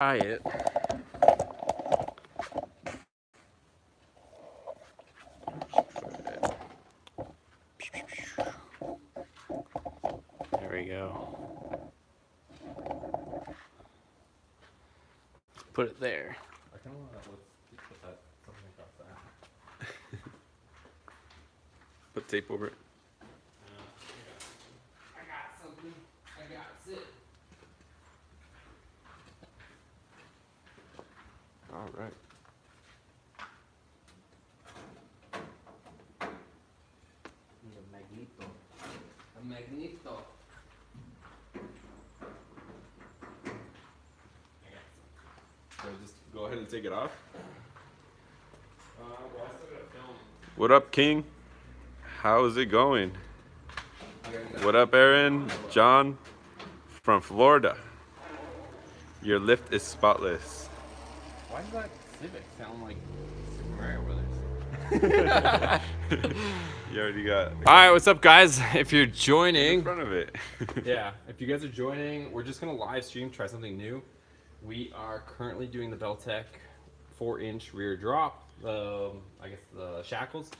Try it. There we go. Put it there. I kind of want to put that something across that. Put tape over it. I got something. I got it. All right. A magneto. So just go ahead and take it off. Well, I still gotta film. What up, King? How's it going? What up, Aaron? John from Florida. Your lift is spotless. Why does that Civic sound like Super Mario Brothers? You already got. All right, what's up, guys? If you're In joining, front of it. yeah, if you guys are joining, we're just gonna live stream, try something new. We are currently doing the Beltec 4-inch rear drop, I guess the shackles.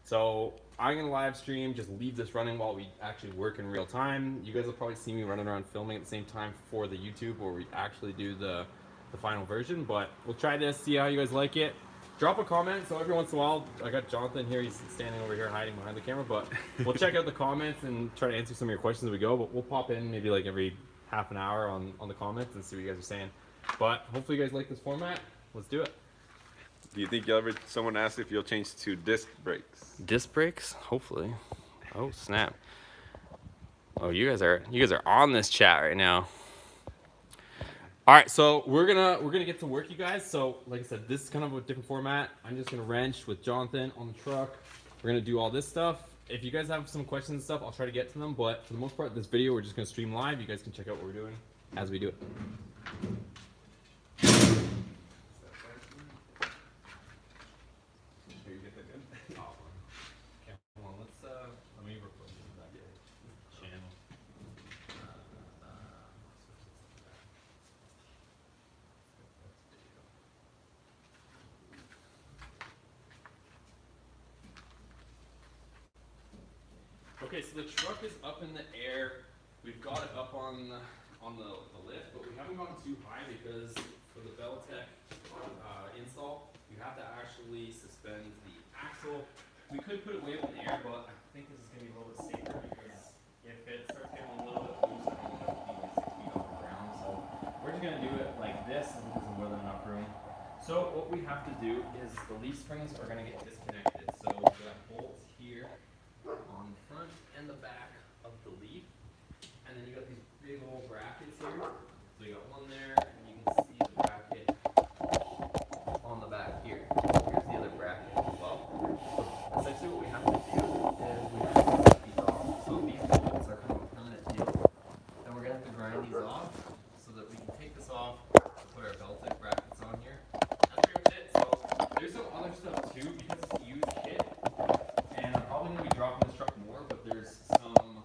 So I'm gonna live stream, just leave this running while we actually work in real time. You guys will probably see me running around filming at the same time for the YouTube where we actually do the final version, but we'll try this, see how you guys like it. Drop a comment. So every once in a while, I got Jonathan here, he's standing over here hiding behind the camera, but we'll check out the comments and try to answer some of your questions as we go, but we'll pop in maybe like every half an hour on the comments and see what you guys are saying. But hopefully you guys like this format. Let's do it. Do you think someone asked if you'll change to disc brakes? Disc brakes? Hopefully. Oh snap. Oh, you guys are on this chat right now. All right, so we're gonna get to work, you guys. So like I said, this is kind of a different format. I'm just gonna wrench with Jonathan on the truck. We're gonna do all this stuff. If you guys have some questions and stuff, I'll try to get to them. But for the most part, this video we're just gonna stream live. You guys can check out what we're doing as we do it. Okay, so the truck is up in the air. We've got it up on the lift, but we haven't gone too high because for the Beltec install, you have to actually suspend the axle. We could put it way up in the air, but I think this is going to be a little bit safer because if it starts getting a little bit loose, I don't want it to be like 6 feet off the ground. So we're just going to do it like this, and there's more than enough room. So what we have to do is the leaf springs are going to get disconnected. So we've got bolts here on the front and the back of the leaf, and then you got these big old brackets here. So you got one there, and you can see the bracket on the back here. Here's the other bracket as well. So essentially what we have to do is we have to take these off. So these bolts are kind of a permanent deal, and we're going to have to grind these off so that we can take this off, put our Beltec brackets on here. That's pretty much it. So there's some other stuff too, because it's a used kit. And I'm probably going to be dropping this truck more, but there's some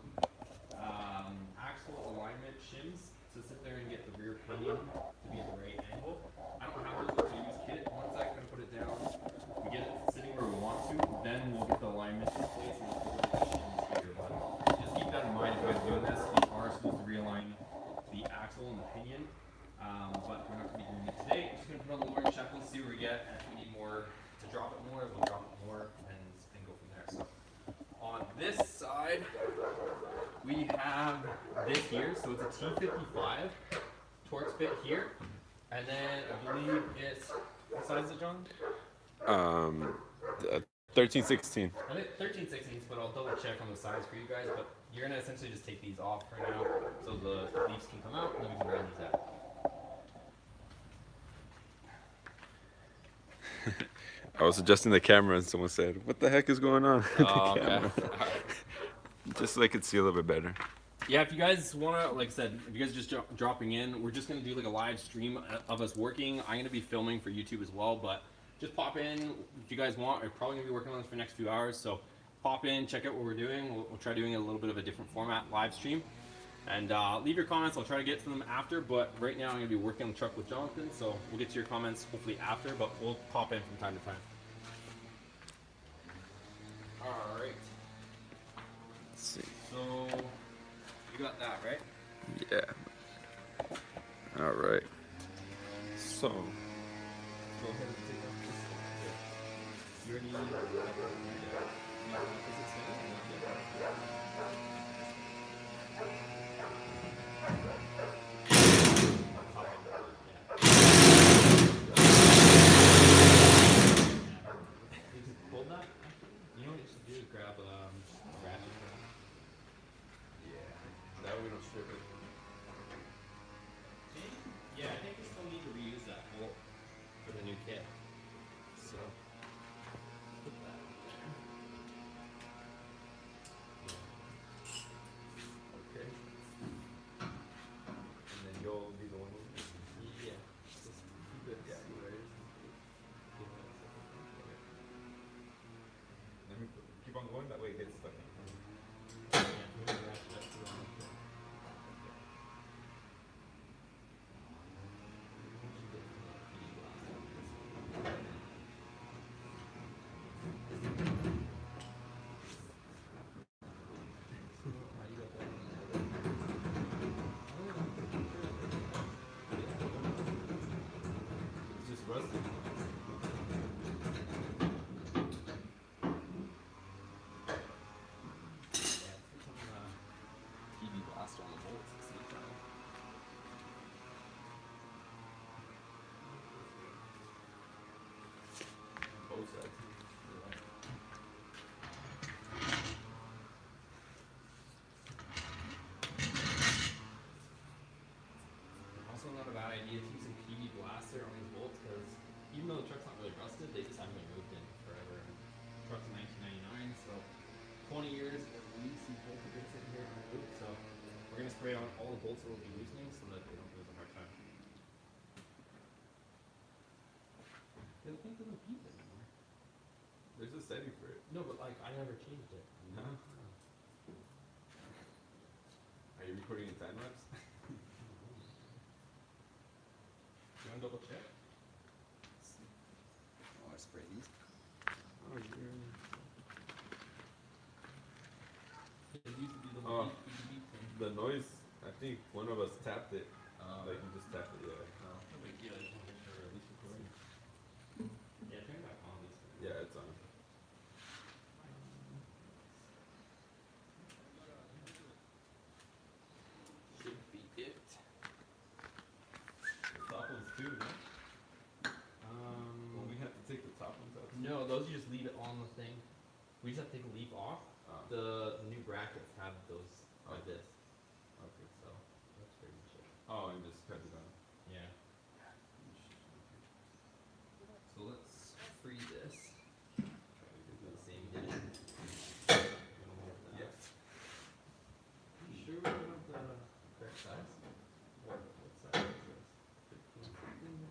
axle alignment shims to sit there and get the rear pinion to be at the right angle. I don't have those with the used kit. Once I can put it down, we get it sitting where we want to, then we'll get the alignment in place and we'll put the shims here. But just keep that in mind if you guys are doing this. You are supposed to realign the axle and the pinion, but we're not going to be doing it today. I'm just going to put on the lower checklist, see where we get, and if we need more to drop it more, we'll drop it more and go from there. So on this side, we have this here. So it's a T55 Torx bit here. And then I believe it's, what size is it, John? 13/16. I think 13/16, but I'll double check on the size for you guys. But you're gonna essentially just take these off for now so the leaves can come out and then we can grind these out. I was adjusting the camera and someone said, "What the heck is going on?" Oh, okay. Just so I could see a little bit better. Yeah, if you guys want to, like I said, if you guys are just dropping in, we're just going to do like a live stream of us working. I'm going to be filming for YouTube as well, but just pop in if you guys want. We're probably going to be working on this for the next few hours, so pop in, check out what we're doing. We'll try doing a little bit of a different format live stream. And leave your comments. I'll try to get to them after. But right now I'm going to be working on the truck with Jonathan. So we'll get to your comments hopefully after. But we'll pop in from time to time. All right. Let's see. So you got that, right? Yeah. All right. So. Go ahead and take off this. You already hold that. You know what you should do is grab a ratchet. Yeah. That way we don't strip it. Yeah, I think we still need to reuse that bolt for the new kit. So put that in there. Okay. And then you'll be the one with it. Yeah. Just keep it square. Give it a second. Okay. Let me keep on going. That way it gets stuck. Yeah, move the ratchet up to the one. It's just rusty. TV blast on the bolts at the same time. Both sides. Also not a bad idea to use some PV blaster on these bolts because even though the truck's not really rusted, they just haven't been moved in forever. And the truck's 1999, so 20 years at least these bolts have been sitting here unmoved. So we're gonna spray on all the bolts that will be loosening so that they don't give us a hard time. The thing doesn't beep anymore. There's a setting for it. No, but like I never changed it. No. Are you recording in time lapse? You wanna double check? Oh, I spray these. Oh, you're... It used to be the Oh. beep thing. The noise, I think one of us tapped it. Oh. Like you just tapped it, yeah. No big deal. I just wanna make sure we're at least recording. Yeah, turn it back on at least. Yeah, it's on. Should be it. The top ones too, no? Well, we have to take the top ones out. No, those you just leave it on the thing. We just have to take the leaf off. Oh. The new brackets have those like Okay. this, Okay. so that's pretty much it. Oh, and just cut it on. Yeah. So let's free this. Do the same again. Yeah. You sure we don't have the correct size? What size is this? 15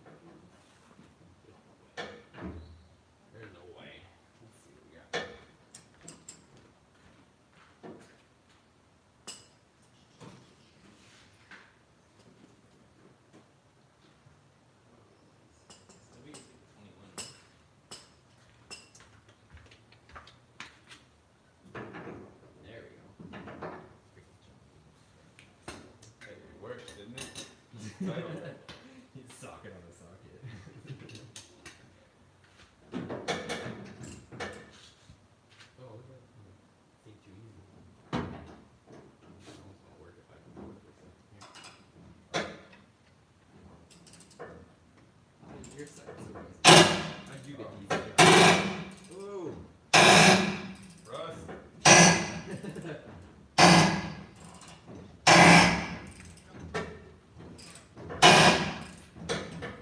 something? There's no way. Let's see what we got. So we can take the 21. There we go. Freaking Hey, it worked, didn't it? Tight on that. socket on the socket. Oh, look at that. Think too easy. It's almost gonna work if I can work this up here. Your side's so easy. I do get easy. Ooh. Rust.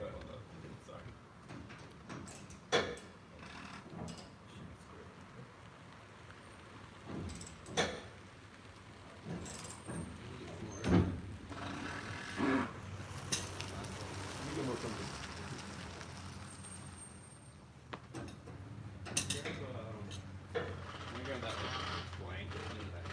Hold up. Sorry. Let me get more something. Let me grab that blanket in the back.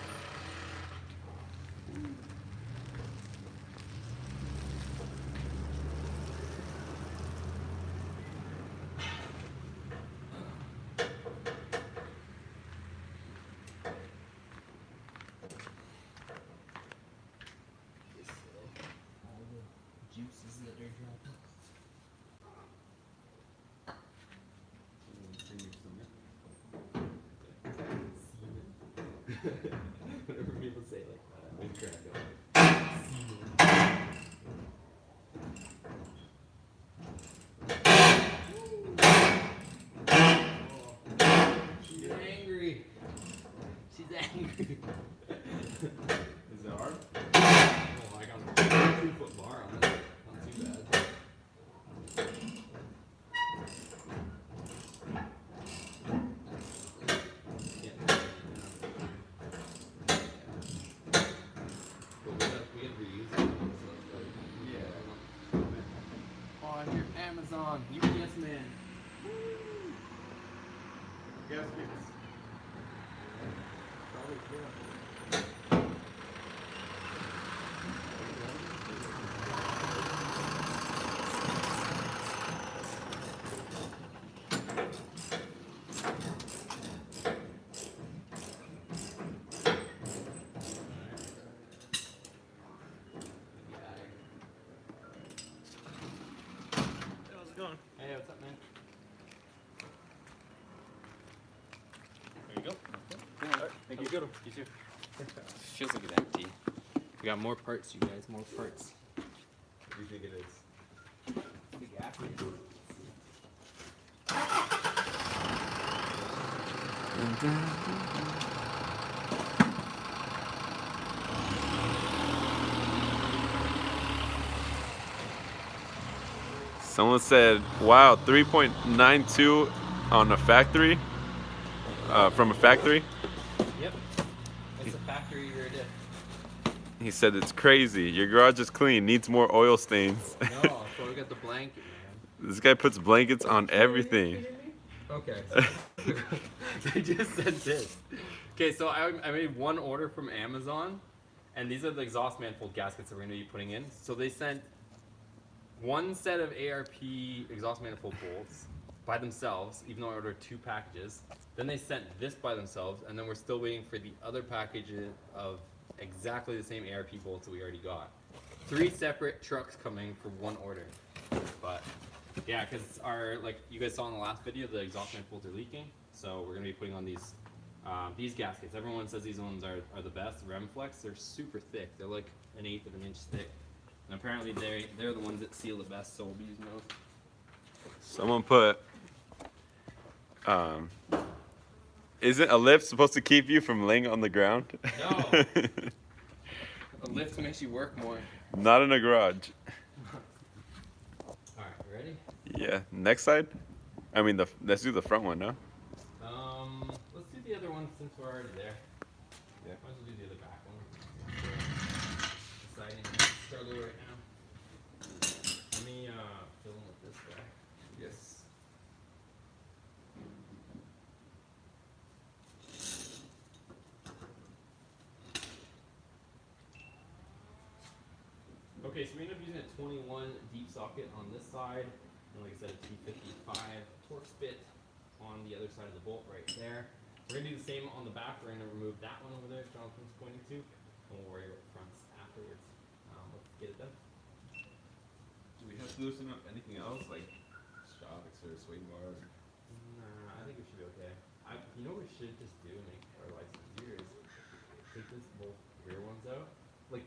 your Amazon UPS man. Gaskets. How's it going? Hey, what's up, man? There you go. Yeah, thank you. Good. You too. Feels like it's empty. We got more parts, you guys. More parts. What do you think it is? Big app. Someone said, wow, 3.92 on a factory, from a factory. Yep. It's a factory rear diff. He said it's crazy. Your garage is clean, needs more oil stains. No, so we got the blanket, man. This guy puts blankets on everything. Okay. So they just sent this. Okay, so I made one order from Amazon, and these are the exhaust manifold gaskets that we're going to be putting in. So they sent one set of ARP exhaust manifold bolts by themselves, even though I ordered 2 packages. Then they sent this by themselves, and then we're still waiting for the other package of exactly the same ARP bolts that we already got. 3 separate trucks coming for one order. But yeah, because like you guys saw in the last video, the exhaust manifolds are leaking. So we're gonna be putting on these gaskets. Everyone says these ones are the best. Remflex, they're super thick. They're like 1/8 of an inch thick. And apparently they're the ones that seal the best, so we'll be using those. Someone put, isn't a lift supposed to keep you from laying on the ground? No. A lift makes you work more. Not in a garage. Alright, ready? Yeah, next side? I mean, let's do the front one, no? Let's do the other one since we're already there. Yeah. Might as well do the other back one. Deciding to struggle right now. Let me fill in with this guy. Yes. Okay, so we end up using a 21 deep socket on this side, and like I said, a T55 torque spit on the other side of the bolt right there. We're gonna do the same on the back. We're gonna remove that one over there Jonathan's pointing to, and we'll worry about the fronts afterwards. Let's get it done. Do we have to loosen up anything else, like shocks or swing bar? Nah, I think we should be okay. You know what we should just do to make our lives easier is take both rear ones out. Like,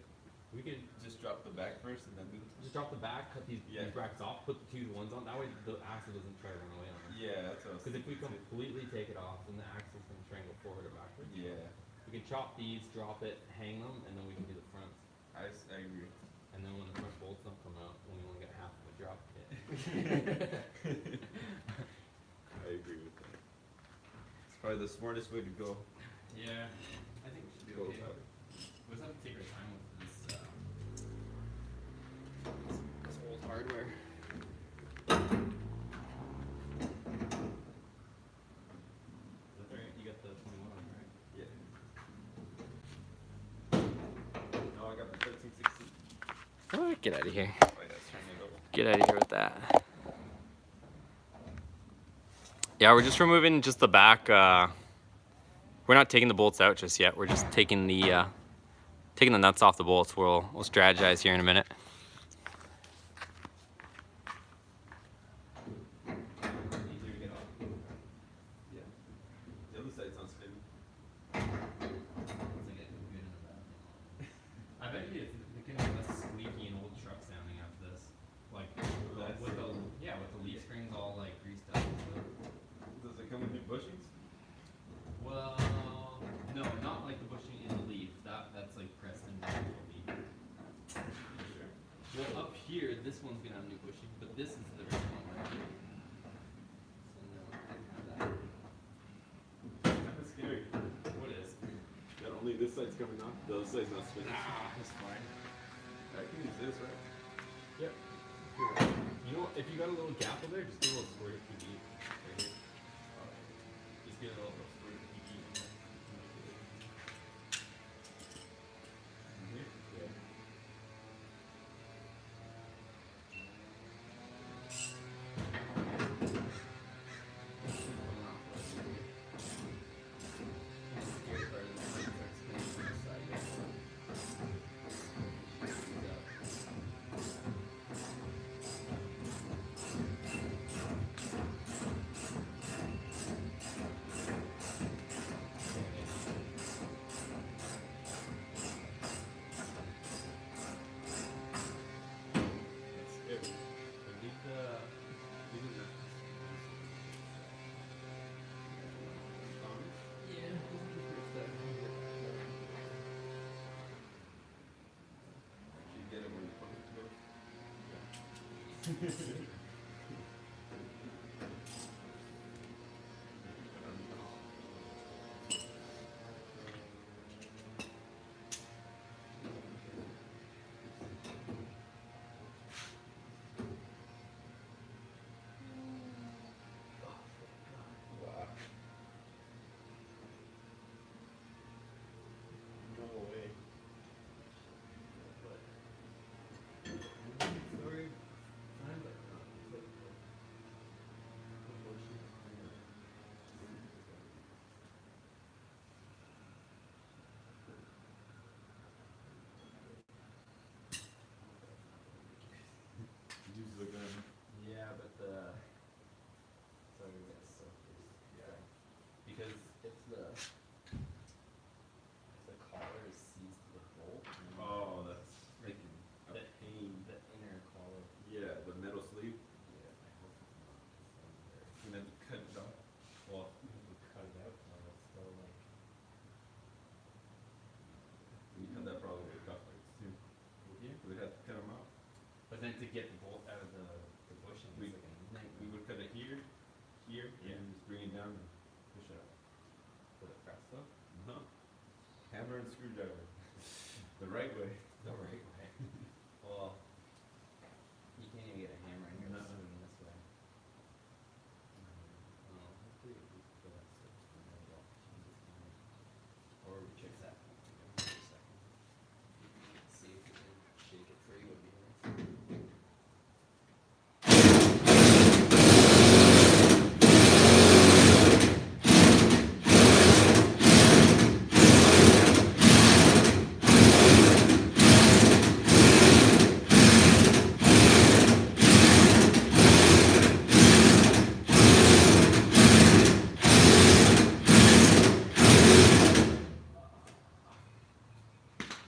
we could Just drop the back first and then do just drop the back, cut these brackets off, put the 2 ones on. That way the axle doesn't try to run away on us. Yeah, that's what I was Because if we thinking too. completely take it off, then the axle's going to try and go forward or backwards. Yeah, We can chop these, drop it, hang them, and then we can do the fronts. I agree. And then when the front bolts don't come out, we only get half of a drop kit. I agree with that. It's probably the smartest way to go. Yeah, I think we should be Go okay. about it. We just have to take our time with this old hardware. Is that right? You got the 21 on, right? Yeah. No, I got the 1360. Oh, get out of here. Oh, yeah, turn it over. Get out of here with that. Yeah, we're just removing just the back. We're not taking the bolts out just yet. We're just taking the nuts off the bolts. We'll strategize here in a minute. Easier to get off. Yeah. The other side's not spinning. I bet you it's going to be less squeaky and old truck sounding after this. Like with the leaf springs all like greased up. Does it come with new bushings? Well, no, not like the bushing in the leaf. That's like pressed in the leaf. Sure. Well, up here, this one's gonna have new bushing, but this is the original one right here. So no, I didn't have that. Kind of scary. What is? That only this side's coming off, the other side's not spinning. Ah, that's fine. I can use this, right? Yep. You You know, if you got a little gap over there, just get a little squirt of PG right here. Just get a little squirt of PG. Here? Yeah. Yeah, but sorry guys, so yeah, because if the collar is seized to the bolt, Oh, that's like making a the pain. the inner collar. Yeah, the metal sleeve. Yeah, I hope it's not. And then cut it off. Well, You have to cut it out, or it's still like. we had that problem with cufflinks too. Would you? We had to cut them out. But then to get the bolt out of the bushing, We- it's like a We nightmare. would cut it here, Yeah. and just bring it down and push it out. For the press though? Uh-huh. Hammer and screwdriver. The right way. The right way. Well, you can't even get a hammer in here No. swinging this way. Well, hopefully we can put that switch in there, well, change this hammer. Or we check that one again for a second. See if we can shake it free would be nice.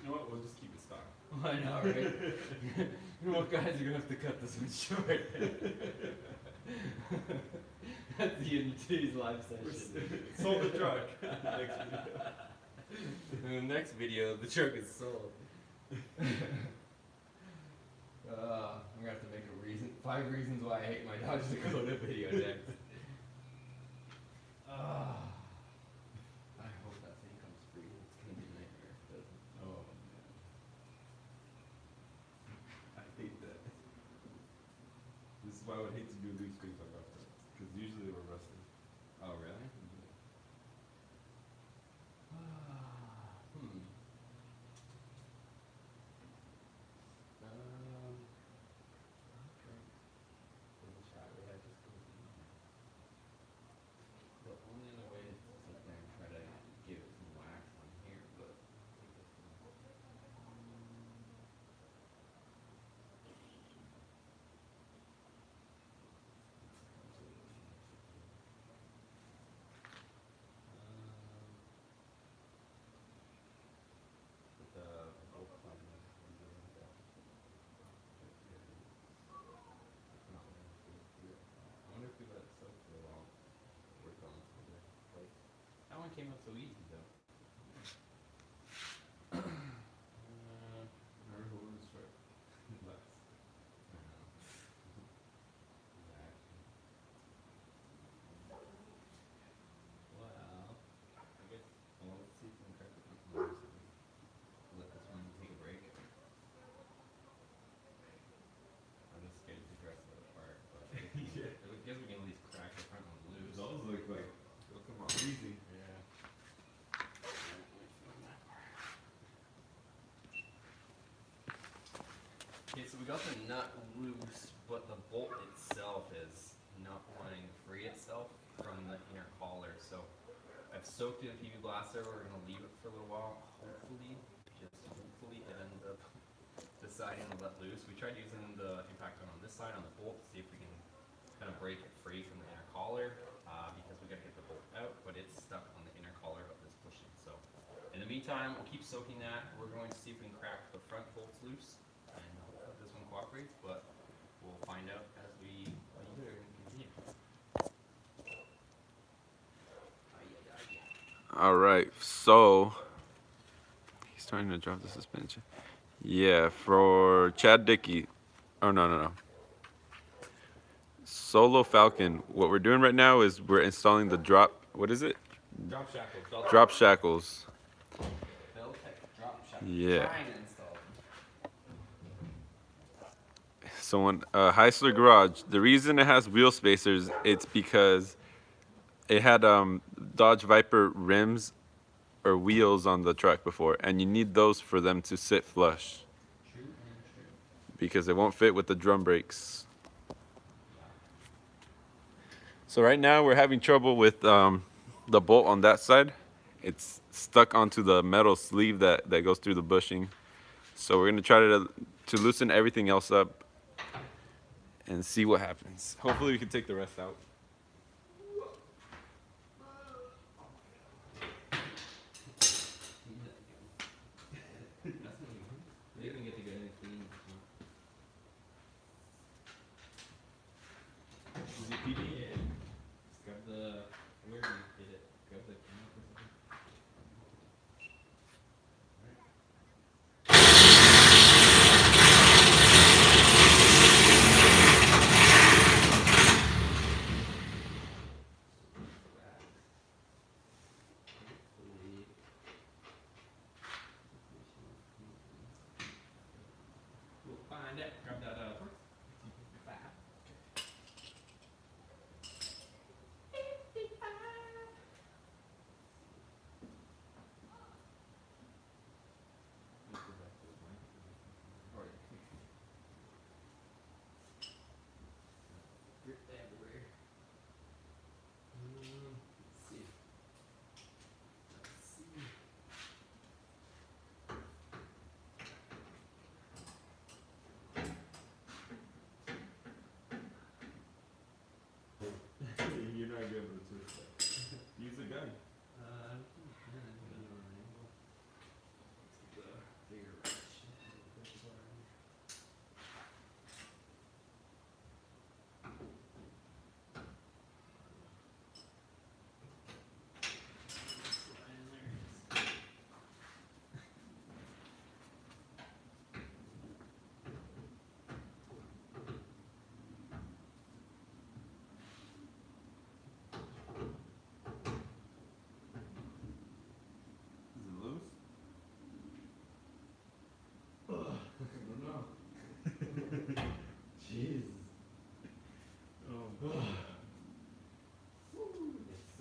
You know what? We'll just keep it stock. I know, right? You know what, guys, you're gonna have to cut this one short. That's the end of today's live session. Sold the truck. In the next video, the truck is sold. I'm gonna have to make a 5 reasons why I hate my Dodge Dakota video next. I hope that thing comes free. It's gonna be a nightmare if it doesn't. Oh man. I hate that. This is why I would hate to do loose screens on rough trucks. Because usually they were rusted. Oh, really? Hmm. Okay. There's a shot where I just go in there. The only other way is to sit there and try to give it some wax on here, but I think that's but the bolt plug is really like that. I wonder if we let it soak for a while. Work on it for the like. That one came out so easy though. Remember who was short? Less. I don't know. Exactly. Well, I guess. Well, let's see if we can crack it open more. So let this one take a break. I'm just scared to the rest of it apart. the nut loose, but the bolt itself is not wanting to free itself from the inner collar. So I've soaked it in PV Blaster. We're gonna leave it for a little while. Hopefully, just hopefully, it ends up deciding to let loose. We tried using the impact gun on this side on the bolt to see if we can kind of break it free from the inner collar because we gotta get the bolt out, but it's stuck on the inner collar of this bushing. So in the meantime, we'll keep soaking that. We're going to see if we can crack the front bolts loose, and hope this one cooperates, but we'll find out as we continue. All right, so he's starting to drop the suspension. Yeah, for Chad Dickey. Oh, no. Solo Falcon. What we're doing right now is we're installing the drop. What is it? Drop shackles. Drop shackles. Beltec drop shackles. Yeah. Trying to install them. So when Heisler Garage, the reason it has wheel spacers, it's because it had Dodge Viper rims or wheels on the truck before, and you need those for them to sit flush. True. Because it won't fit with the drum brakes. So right now we're having trouble with the bolt on that side. It's stuck onto the metal sleeve that goes through the bushing. So we're gonna try to loosen everything else up and see what happens. Hopefully we can take the rest out. They even get to get in clean. Is it PD? Yeah. Just grab the, where do you get it? Grab the camera or something? We'll find out. Grab that torch. Everywhere. Let's see. You're not good with the twist. Use a gun. Is it loose? I don't know. Jeez. Oh. It's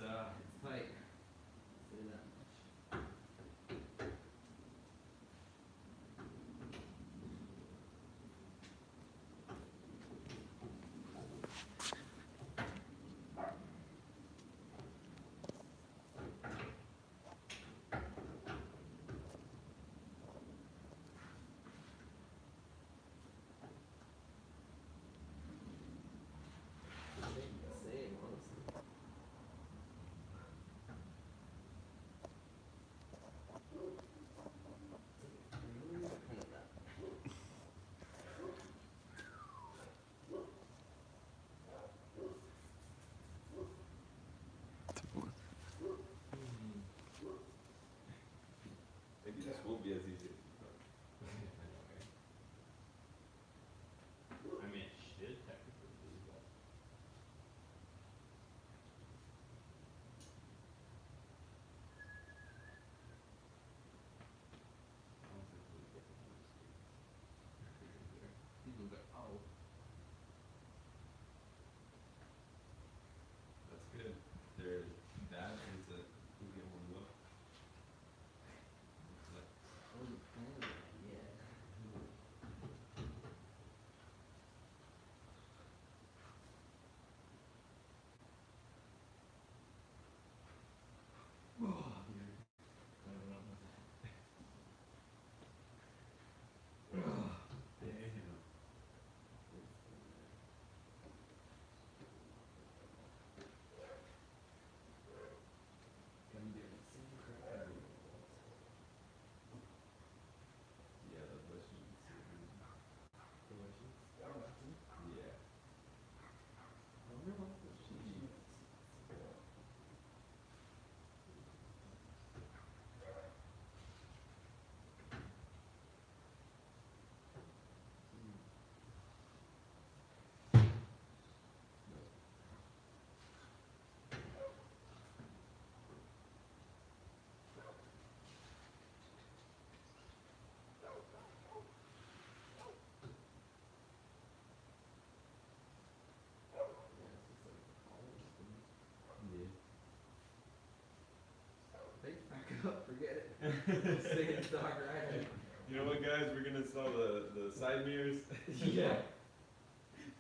tight. Say that much. There you go. Stay in stock, right? You know what, guys? We're gonna install the side mirrors. Yeah.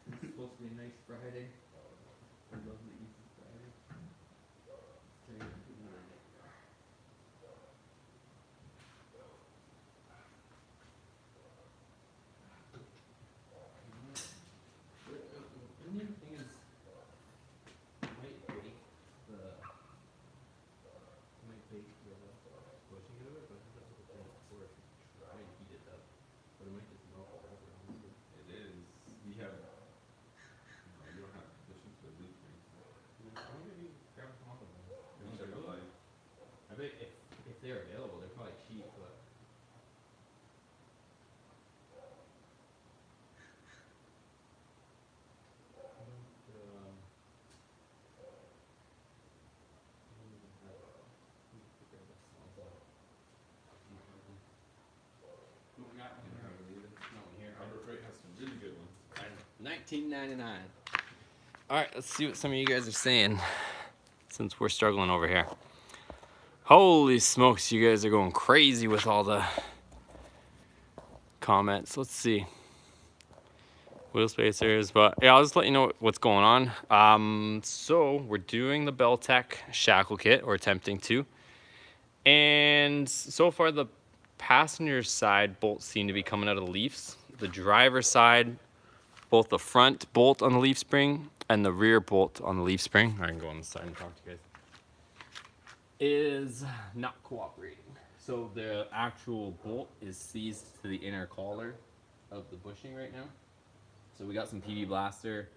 It's supposed to be a nice Friday. A lovely easy Friday. The neat thing is, might bake the bushing out of it, but I think that's what the plan for. If you try and heat it up, but it might just melt forever, honestly. It is. We have. No, you don't have bushings for loop rings. Maybe grab some off of them. Let me check out live. I bet if they're available, they're probably cheap, but. Harbor Freight has some really good ones. $19.99. All right, let's see what some of you guys are saying, since we're struggling over here. Holy smokes, you guys are going crazy with all the comments. Let's see. Wheel spacers, but yeah, I'll just let you know what's going on. So we're doing the Beltec shackle kit, or attempting to. And so far the passenger side bolts seem to be coming out of the leaves. The driver's side, both the front bolt on the leaf spring and the rear bolt on the leaf spring, I can go on the side and talk to you guys, is not cooperating. So the actual bolt is seized to the inner collar of the bushing right now. So we got some PV blaster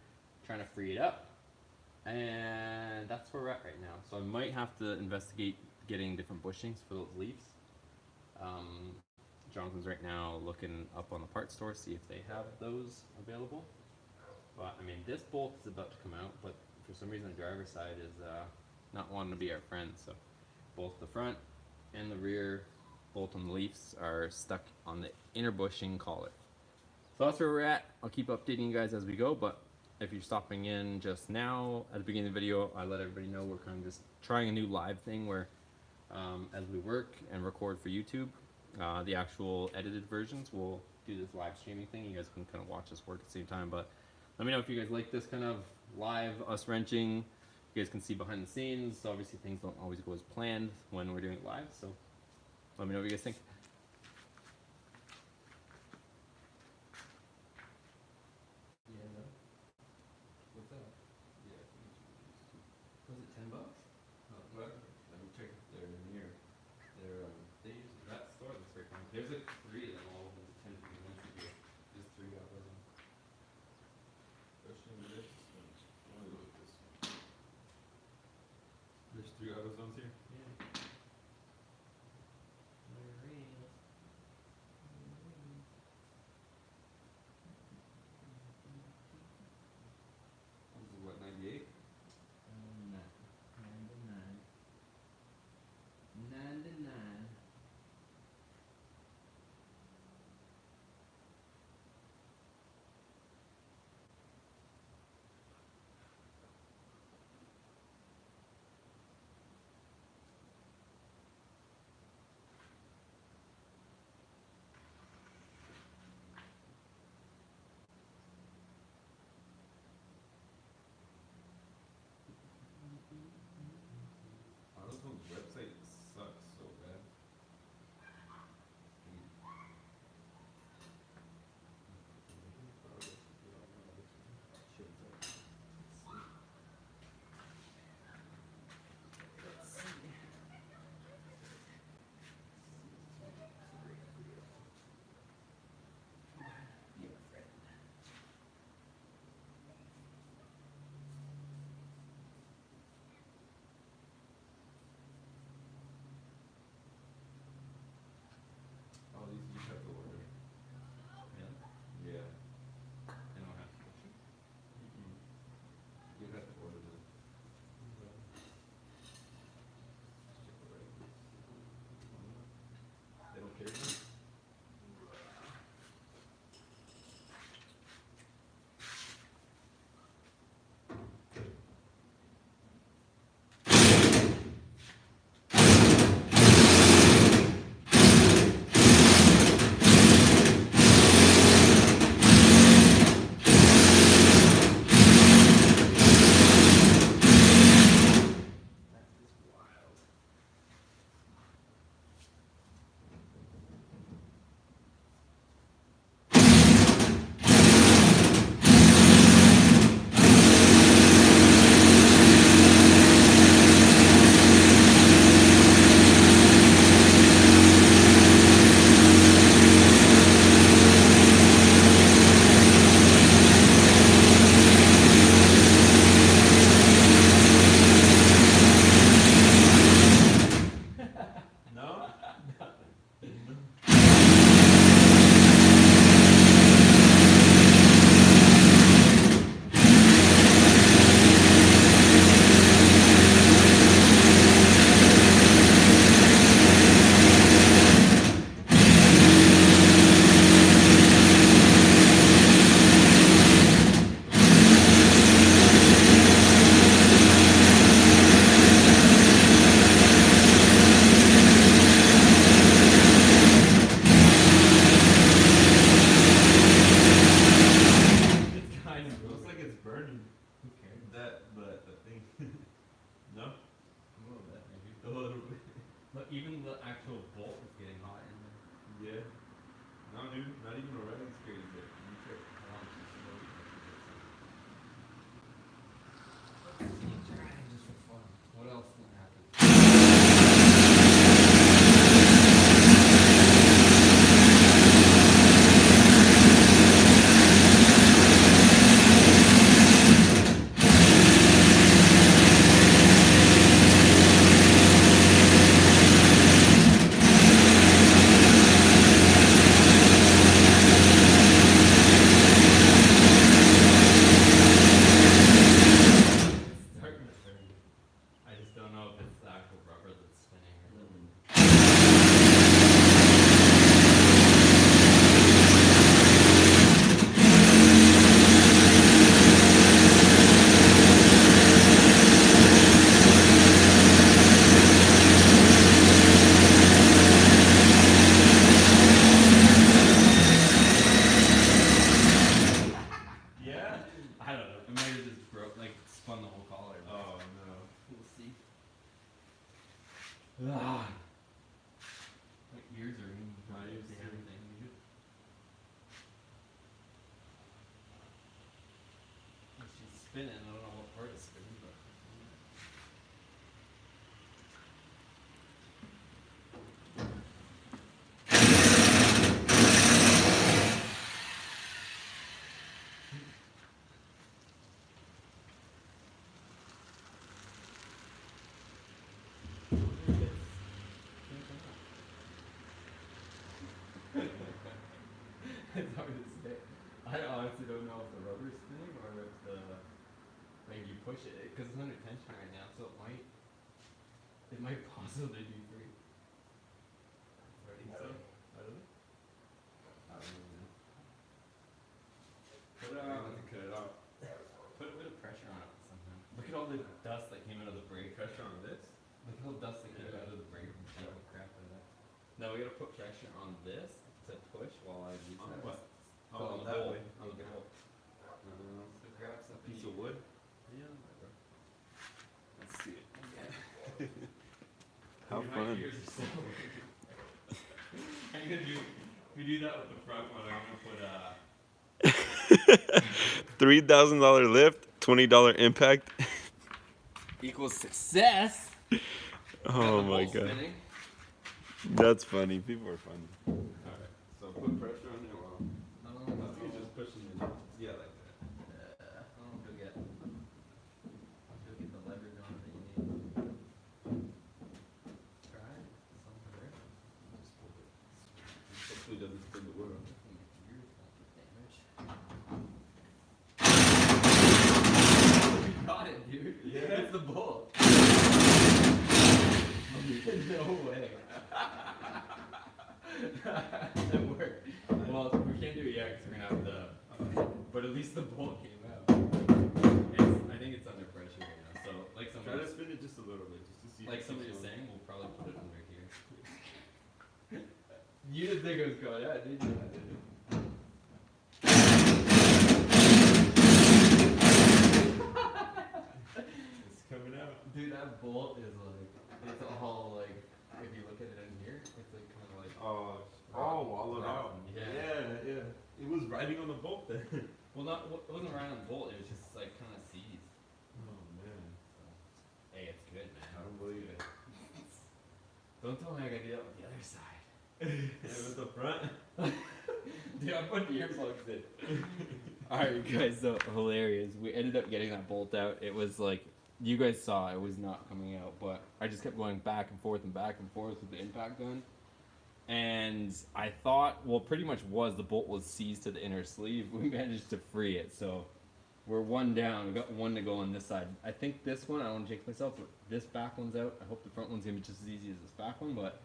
trying to free it up, and that's where we're at right now. So I might have to investigate getting different bushings for those leaves. Jonathan's right now looking up on the parts store, see if they have those available. But I mean, this bolt is about to come out, but for some reason the driver's side is not wanting to be our friend. So both the front and the rear bolt on the leaves are stuck on the inner bushing collar. So that's where we're at. I'll keep updating you guys as we go, but if you're stopping in just now, at the beginning of the video, I let everybody know we're kind of just trying a new live thing where as we work and record for YouTube, the actual edited versions, we'll do this live streaming thing. You guys can kind of watch us work at the same time, but let me know if you guys like this kind of live, us wrenching. You guys can see behind the scenes. So obviously things don't always go as planned when we're doing it live, so let me know what you guys think. What's that? Yeah. Was it $10? What? Let me check if they're near. They use that store that's very common. There's like 3 of them, all of them 10 to 15 minutes ago. Just 3 got those on. Bushing this one. I want to go with this one. There's 3 AutoZones here. Yeah. This is what, 98? 99. spun the whole collar. Oh no. We'll see. Ah. My ears are ringing. My ears They too. have anything, dude. She's spinning. I don't know what part is spinning, but. It's hard to say. I honestly don't know if the rubber's spinning or if the like you push it because it's under tension right now, so it might possibly be free. What do you say? I don't know. I don't know. But cut it off. Put a bit of pressure on it sometime. Look at all the dust that came out of the brake. Pressure on this? Look at all the dust that came out of the brake. Oh crap! Now we gotta put pressure on this to push while I use On that. what? Oh, Oh, on the that bolt. way. On the Okay. bolt. So grab something. Piece of wood? Yeah, whatever. Let's see it. How How my fun. ears are so I'm gonna do. We do that with the front one. I'm gonna put $3,000 lift, $20 impact. equals success. Oh my god. Spinning. That's funny. People are funny. Alright. So put pressure on it while I don't know. you're just pushing it. Yeah, like that. I don't know if you'll get the leverage on it that you need. Try it. Something there. Hopefully it doesn't spin the wood on it. Your ears won't get damaged. You got it, dude. Yeah. It's the bolt. No way. That worked. Well, we can't do it yet because we're gonna have the. But at least the bolt came out. I think it's under pressure right now. So, like Try to somebody, spin it just a little bit, just to see. like if somebody it's was going. saying, we'll probably put it under here. You didn't think it was going out, did you? I didn't. It's coming out. Dude, that bolt is like, it's all like, if you look at it in here, it's like kind of like. Wallowed out. Yeah. Yeah. It was riding on the bolt then. Well, not, it wasn't right on the bolt, it was just like kind of seized. Oh man. Hey, it's good, man. I don't believe it. Don't tell me I gotta do that with the other side. Yeah, with the front. Dude, I'm putting earplugs in. Alright, guys, so hilarious. We ended up getting that bolt out. It was like, you guys saw it was not coming out, but I just kept going back and forth with the impact gun. And I thought, well, pretty much the bolt was seized to the inner sleeve. We managed to free it, so we're one down. We got one to go on this side. I think this one, I don't want to jinx myself, but this back one's out. I hope the front one's gonna be just as easy as this back one, but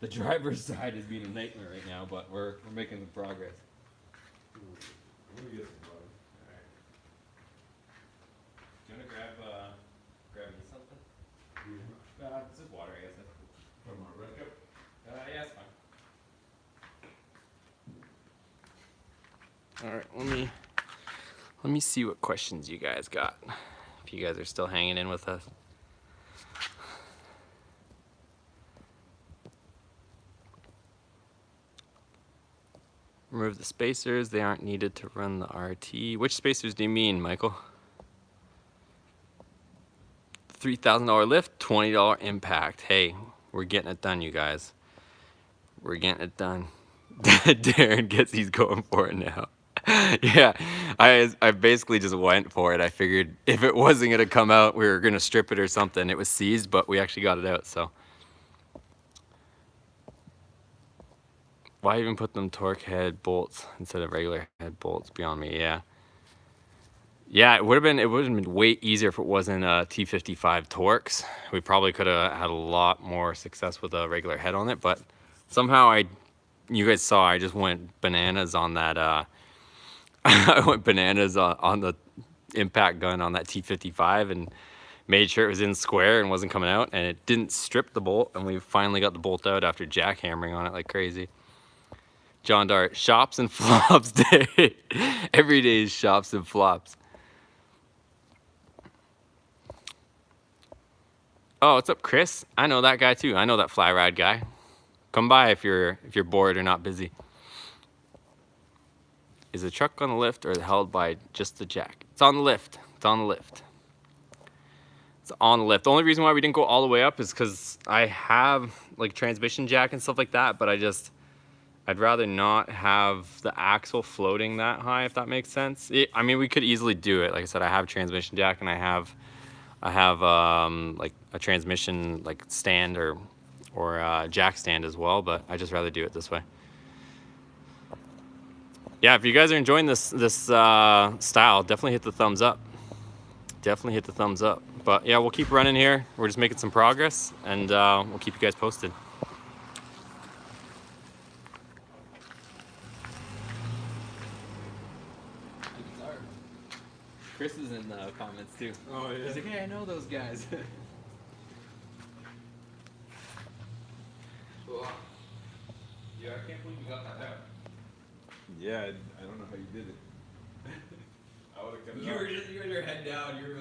the driver's side is being a nightmare right now, but we're making some progress. I'm gonna get some water. Alright. Do you wanna grab me something? It's just water, I guess. From our red cup. Yeah, it's fine. Alright, let me see what questions you guys got. If you guys are still hanging in with us. Remove the spacers, they aren't needed to run the RT. Which spacers do you mean, Michael? $3,000 lift, $20 impact. Hey, we're getting it done, you guys. We're getting it done. Darren gets he's going for it now. Yeah, I basically just went for it. I figured if it wasn't gonna come out, we were gonna strip it or something. It was seized, but we actually got it out, so. Why even put them torque head bolts instead of regular head bolts? Beyond me, yeah. Yeah, it would have been way easier if it wasn't T55 Torx. We probably could have had a lot more success with a regular head on it, but somehow you guys saw I just went bananas on that. I went bananas on the impact gun on that T55 and made sure it was in square and wasn't coming out, and it didn't strip the bolt, and we finally got the bolt out after jackhammering on it like crazy. John Dart, shops and flops day. Every day is shops and flops. Oh, what's up, Chris? I know that guy too. I know that fly ride guy. Come by if you're bored or not busy. Is the truck on the lift or held by just the jack? It's on the lift. It's on the lift. It's on the lift. The only reason why we didn't go all the way up is because I have like transmission jack and stuff like that, but I'd rather not have the axle floating that high, if that makes sense. I mean, we could easily do it. Like I said, I have transmission jack and I have like a transmission like stand or jack stand as well, but I just rather do it this way. Yeah, if you guys are enjoying this style, definitely hit the thumbs up. Definitely hit the thumbs up. But yeah, we'll keep running here. We're just making some progress, and we'll keep you guys posted. Chris is in the comments too. Oh yeah. He's like, hey, I know those guys. Yeah, I can't believe you got that out. Yeah, I don't know how you did it. I would have kept it You off. you had your head down. You're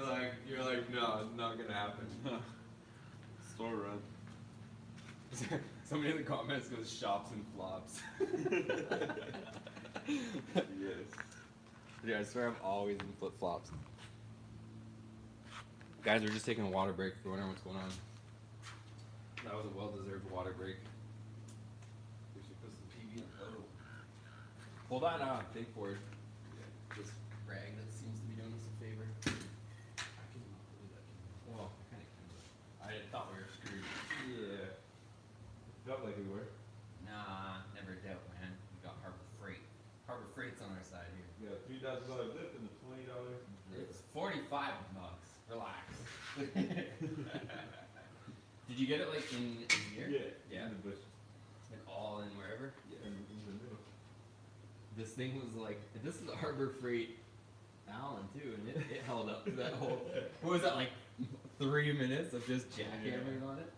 like, no, it's not gonna happen. Store run. Somebody in the comments goes shops and flops. Yes. Yeah, I swear I'm always in flip flops. Guys, we're just taking a water break if you're wondering what's going on. That was a well-deserved water break. We should put some PV in the puddle. Pull that thing forward. This rag that seems to be doing us a favor. I can do that. Well, I kind of can, but I thought we were screwed. Yeah. Felt like we were. Nah, never doubt, man. We got Harbor Freight. Harbor Freight's on our side here. We got $3,000 lift and the $20. It's 45 bucks. Relax. Did you get it like in here? Yeah. In the bush. Like all in wherever? Yeah. In the middle. This thing was like, this is a Harbor Freight Allen too, and it held up to that whole, what was that, like 3 minutes of just jackhammering on it?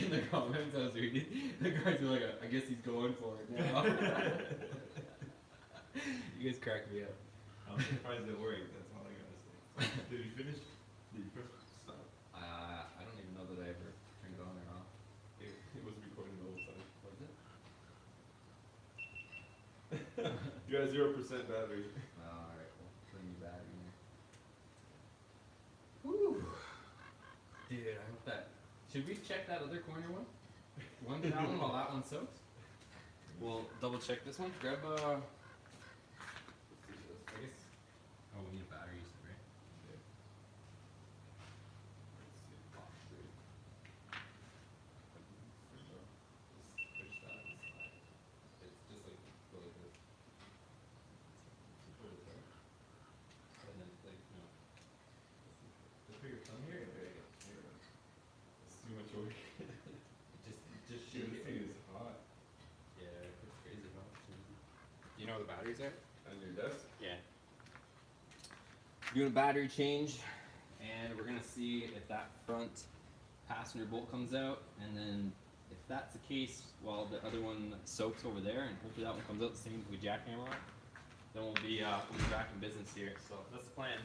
In the comments I was reading, the guys were like, I guess he's going for it now. You guys cracked me up. I'm surprised it worked. That's all I gotta say. Did you finish? Did you press stop? I don't even know that I ever turned it on or off. It was recording the whole time. Was it? You got 0% battery. Alright, well, put a new battery in there. Whew. Dude, I hope that. Should we check that other corner one? One that one while that one soaks? We'll double check this one. Grab I guess. Oh, we need a battery, you said, right? Push that and slide. It's just like go like this. Pull it there. And then like just put your thumb here. There you go. There you go. It's too much work. Just Dude, shoot this it. thing is hot. Yeah, it's crazy hot. You know where the batteries are? On your desk? Yeah. Doing a battery change, and we're gonna see if that front passenger bolt comes out, and then if that's the case, while the other one soaks over there, and hopefully that one comes out the same as we jackhammer on, then we'll be back in business here. So that's the plan.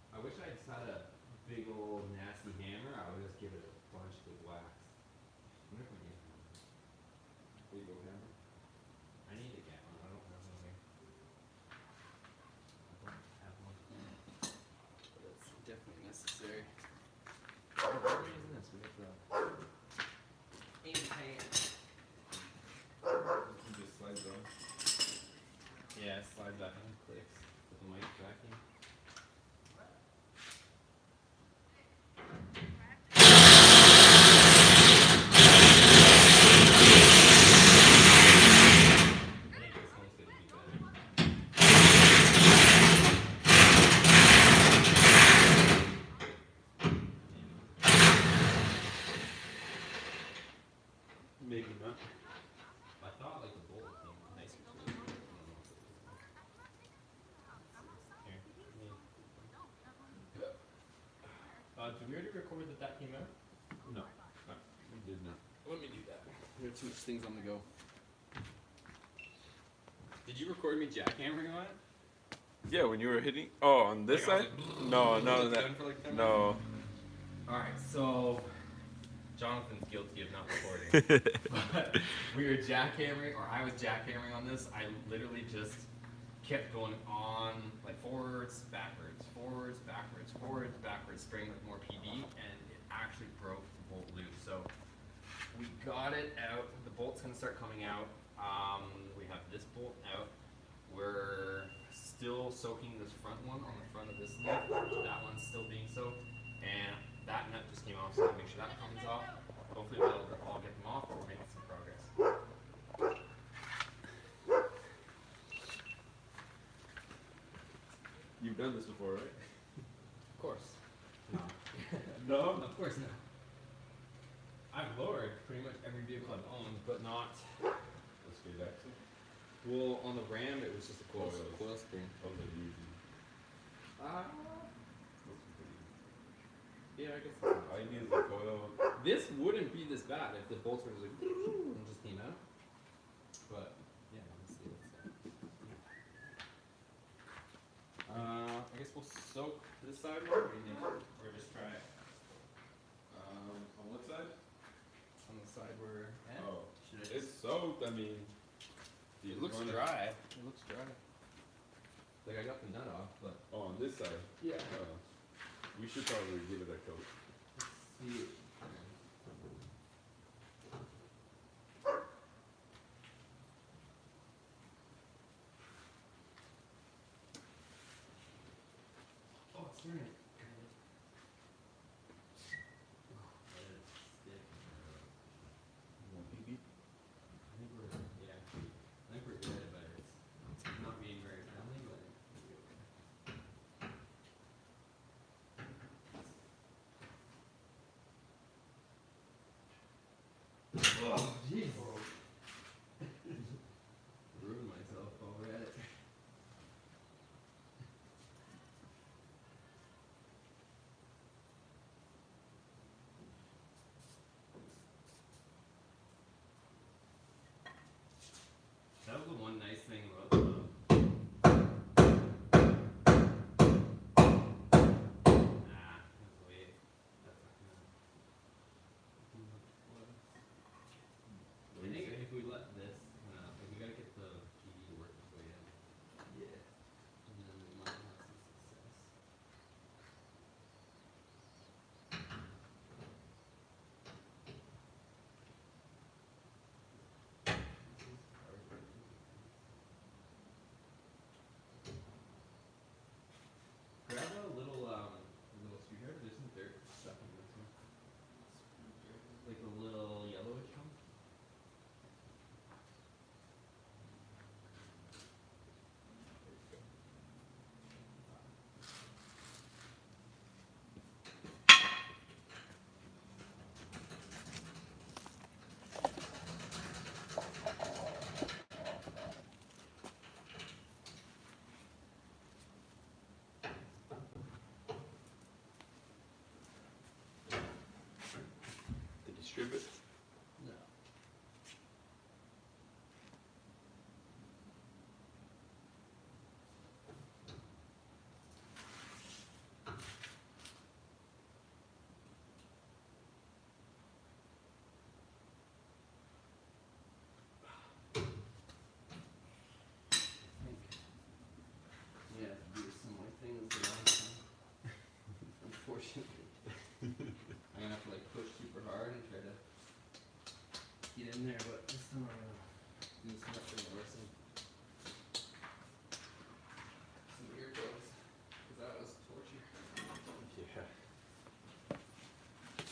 I wish I just had a big old nasty hammer. I would just give it a bunch of wax. I wonder if I can get one. Big old hammer. I need to get one. I don't have one here. I don't have one. But it's definitely necessary. Oh, what are we using this? We got the ink pan. You just slide down. Yeah, slide back in, clicks with the mic vacuum. I think this one's gonna be better. Did we already record that came out? No, we did not. Let me do that. We have too much things on the go. Did you record me jackhammering on it? Yeah, when you were hitting. Oh, on this Like, I side? was No, like, no, done that. for like 10 No. Alright, so Jonathan's guilty of not recording. But we were jackhammering, or I was jackhammering on this. I literally just kept going on, like forwards, backwards, forwards, backwards, forwards, backwards, spraying with more PB, and it actually broke the bolt loose. So we got it out. The bolt's gonna start coming out. We have this bolt out. We're still soaking this front one on the front of this leaf. That one's still being soaked, and that nut just came off, so I'll make sure that comes off. Hopefully that'll all get them off, but we're making some progress. You've done this before, right? Of course. No. No? Of course not. I've lowered pretty much every vehicle I've owned, but not. Let's get that. Well, on the Ram, it was just a coil Coils. spring. Oh, they're easy. Yeah, I guess. All you need is a coil. This wouldn't be this bad if the bolts were just like and just came out. But yeah, let's see. I guess we'll soak this side more, or just try it On what side? on the side where. Oh, Should I it's soaked. I mean, It looks dry. It looks dry. Like I got the nut off, but Oh, on this side. yeah. We should probably give it a coat. Let's see. Oh, it's turning. I think we're good, but it's not being very friendly, but oh, jeez. Ruined myself already. That was the one nice thing about the that's weird. That's not gonna I think if we let this like we gotta get the PD to work its way in. Yeah. And then we might have some success. Grab a little screwdriver. There's some dirt stuck in this one. Like the little yellowish one. Did you strip it? No. Yeah, do some more things around. Unfortunately. I'm gonna have to like push super hard and try to get in there, but this time I'm gonna do some extra more some ear plugs. Cause that was torture. Yeah.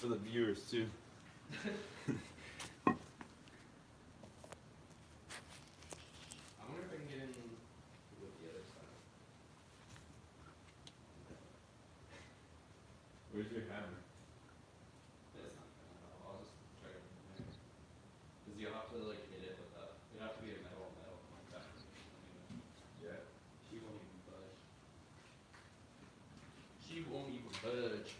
For the viewers too. I wonder if I can get in with the other side. Where's your hammer? That's not gonna help. I'll just try to from there. Cause you'll have to like hit it with a, it'll have to be a metal like that. Yeah. She won't even budge. She won't even budge.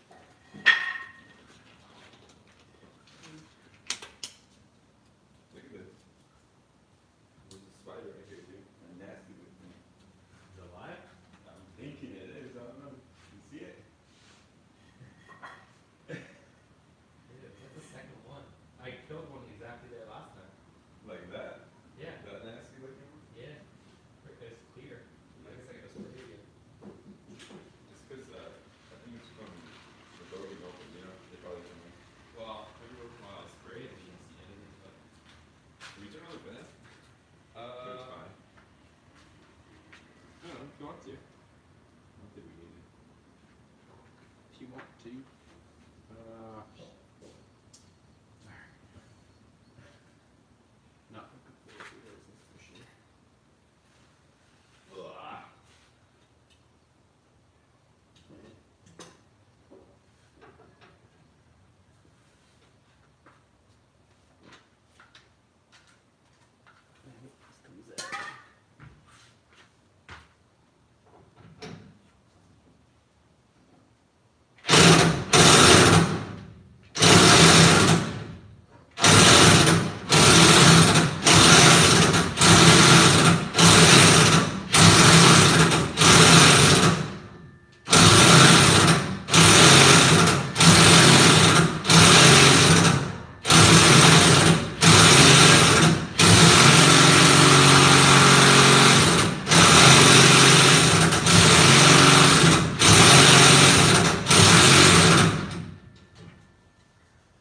two. Not completely business for sure. Ugh. I hope this comes out.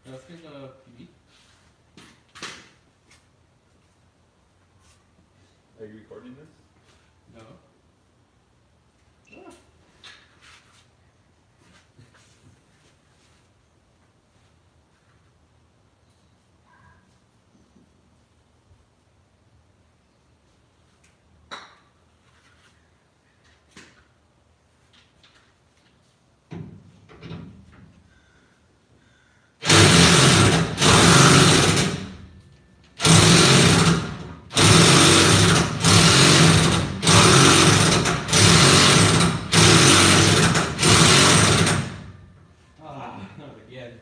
Let's get the PB. Are you recording this? No. Not again.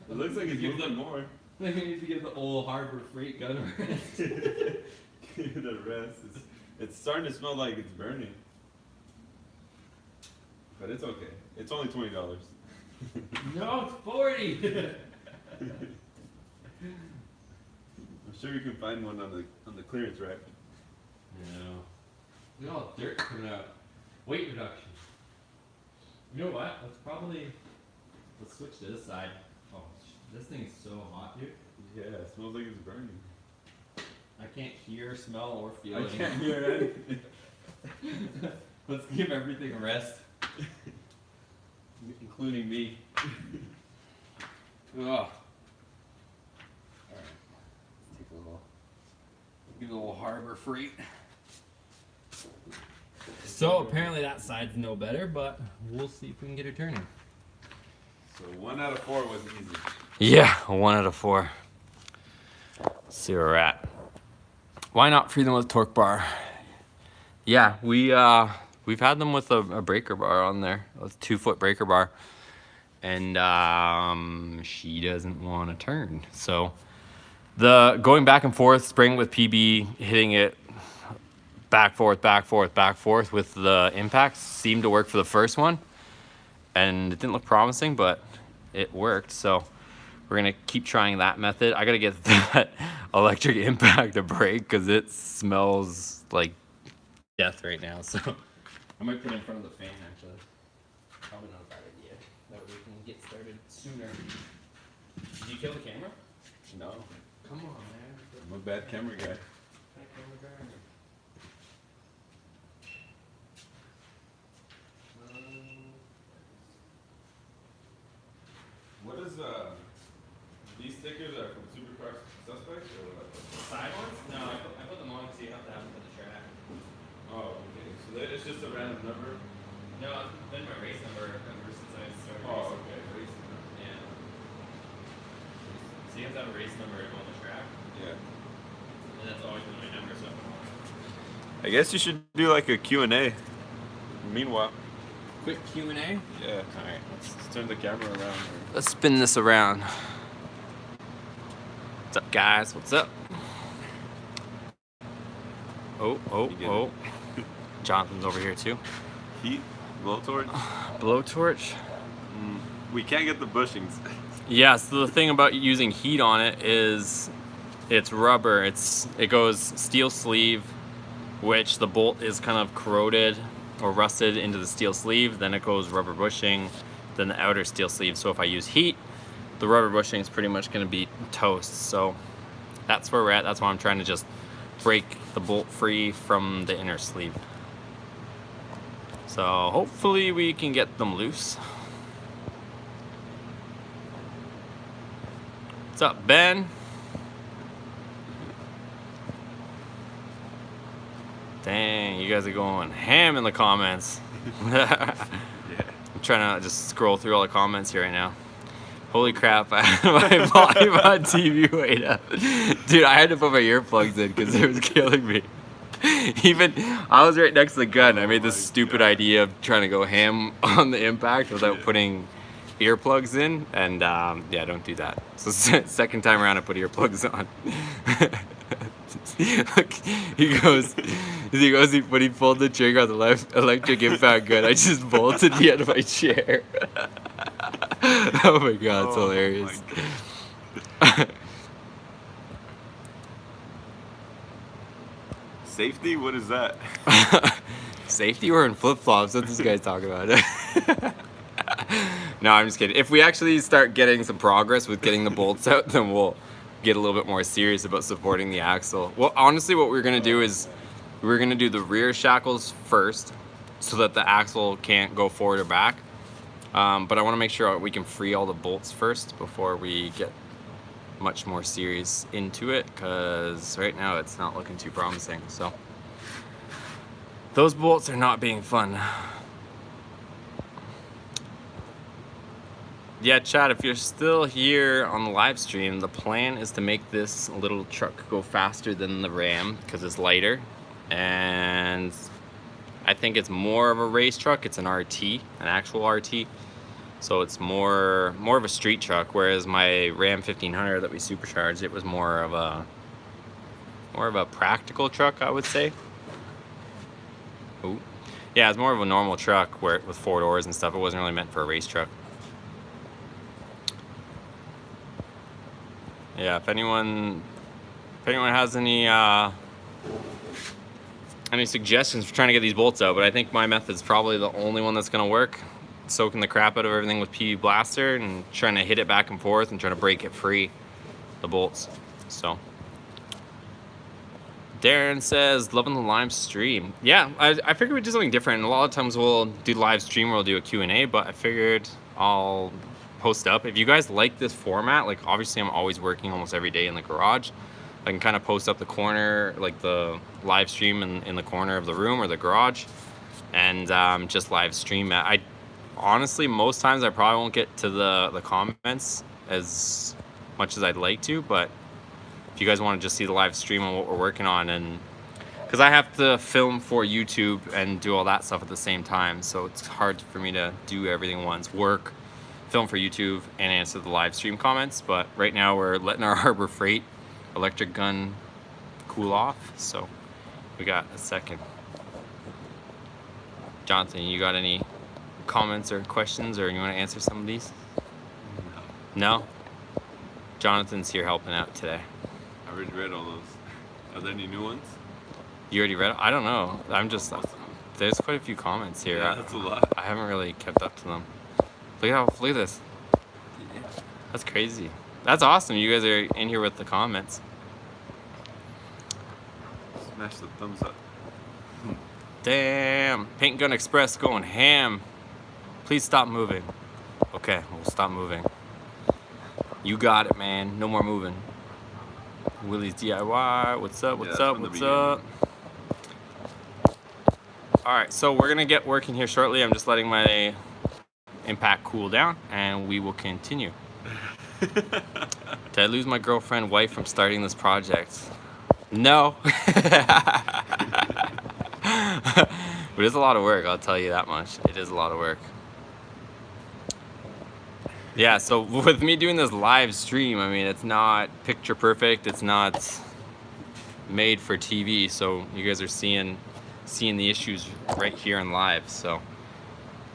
It looks like it's moving more. I think we need to give the old Harbor Freight gun a rest. Give it a rest. It's starting to smell like it's burning. But it's okay. It's only $20. No, it's 40. I'm sure you can find one on the clearance rack. No. Look at all the dirt coming out. Weight reduction. You know what? Let's switch to this side. Oh, this thing is so hot, dude. Yeah, it smells like it's burning. I can't hear, smell, or feel I anything. can't hear anything. Let's give everything a rest. Including me. Ugh. Alright. Let's take a little. Give it a little Harbor Freight. So apparently that side's no better, but we'll see if we can get her turning. So 1 out of 4 was easy. Yeah, 1 out of 4. Let's see where we're at. Why not free them with torque bar? Yeah, we've had them with a breaker bar on there, a 2-foot breaker bar, and she doesn't want to turn. So the going back and forth, spraying with PB, hitting it back forth with the impacts seemed to work for the first one, and it didn't look promising, but it worked. So we're gonna keep trying that method. I gotta get that electric impact to break because it smells like death right now. So I might put it in front of the fan actually. Probably not a bad idea. That way we can get started sooner. Did you kill the camera? No, Come on, man. I'm a bad camera guy. What is these stickers are from Supercar Suspects or what? Side ones? No, I put them on because you have to have them for the track. Oh, okay. So it's just a random number? No, it's been my race number ever since I started Oh, racing. okay. Racing number. Yeah. So you have to have a race number to go on the track. Yeah. And that's always been my number, so. I guess you should do like a Q&A. Meanwhile. Quick Q&A? Yeah. Alright. Let's turn the camera around. Let's spin this around. What's up, guys? What's up? Oh. Jonathan's over here too. Heat, blowtorch. Blowtorch. We can't get the bushings. Yeah, so the thing about using heat on it is it's rubber. It goes steel sleeve, which the bolt is kind of corroded or rusted into the steel sleeve. Then it goes rubber bushing, then the outer steel sleeve. So if I use heat, the rubber bushing is pretty much going to be toast. So that's where we're at. That's why I'm trying to just break the bolt free from the inner sleeve. So hopefully we can get them loose. What's up, Ben? Dang, you guys are going ham in the comments. Yeah. I'm trying to just scroll through all the comments here right now. Holy crap, I had my volume on TV way up. Dude, I had to put my earplugs in because it was killing me. Even, I was right next to the gun. I made this stupid idea of trying to go ham on the impact without putting earplugs in. And yeah, don't do that. So second time around I put earplugs on. Look, when he pulled the trigger on the left electric impact gun, I just bolted the end of my chair. Oh my god, it's hilarious. Safety? What is that? Safety? We're in flip-flops. What this guy's talking about? No, I'm just kidding. If we actually start getting some progress with getting the bolts out, then we'll get a little bit more serious about supporting the axle. Well, honestly, what we're going to do is we're going to do the rear shackles first so that the axle can't go forward or back. But I want to make sure we can free all the bolts first before we get much more serious into it, because right now it's not looking too promising. So those bolts are not being fun. Yeah, Chad, if you're still here on the live stream, the plan is to make this little truck go faster than the Ram because it's lighter, and I think it's more of a race truck. It's an RT, an actual RT. So it's more of a street truck, whereas my Ram 1500 that we supercharged, it was more of a practical truck, I would say. Ooh. Yeah, it's more of a normal truck with 4 doors and stuff. It wasn't really meant for a race truck. Yeah, if anyone has any suggestions for trying to get these bolts out, but I think my method's probably the only one that's gonna work. Soaking the crap out of everything with PV Blaster and trying to hit it back and forth and trying to break it free, the bolts. So Darren says, loving the live stream. Yeah, I figured we'd do something different. A lot of times we'll do live stream or we'll do a Q&A, but I figured I'll post up. If you guys like this format, like obviously I'm always working almost every day in the garage. I can kind of post up the corner, like the live stream in the corner of the room or the garage, and just live stream it. Honestly, most times I probably won't get to the comments as much as I'd like to, but if you guys want to just see the live stream on what we're working on, and because I have to film for YouTube and do all that stuff at the same time, so it's hard for me to do everything once. Work, film for YouTube, and answer the live stream comments. But right now we're letting our Harbor Freight electric gun cool off, so we got a second. Jonathan, you got any comments or questions, or you want to answer some of these? No? Jonathan's here helping out today. I already read all those. Are there any new ones? You already read it? I don't know. There's quite a few comments here. Yeah, that's a lot. I haven't really kept up to them. Look at this. That's crazy. That's awesome. You guys are in here with the comments. Smash the thumbs up. Damn. Paint Gun Express going ham. Please stop moving. Okay, we'll stop moving. You got it, man. No more moving. Willie's DIY. What's up? What's Yeah, that's up? from the What's beginning. up? All right, so we're gonna get working here shortly. I'm just letting my impact cool down, and we will continue. Did I lose my girlfriend, wife from starting this project? No. But it's a lot of work, I'll tell you that much. It is a lot of work. Yeah, so with me doing this live stream, I mean, it's not picture perfect. It's not made for TV, so you guys are seeing the issues right here in live. So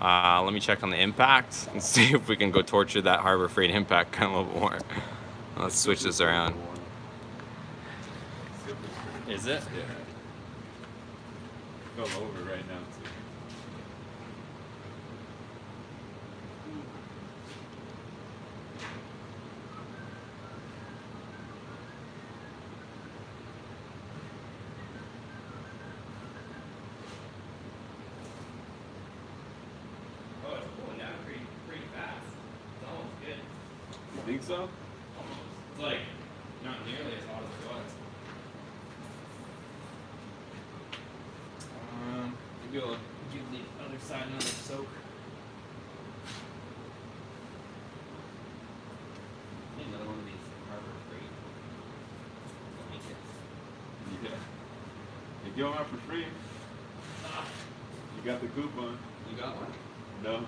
let me check on the impact and see if we can go torture that Harbor Freight impact kind of a little more. Let's switch this around. Is it? Yeah. Fell over right now too. Oh, it's cooling down pretty fast. It's almost good. You think so? Almost. It's like not nearly as hot as it was. Maybe I'll give the other side another soak. Need another one of these Harbor Freight blankets. Yeah. They give them out for free. Ah, You got the coupon. you got one? No?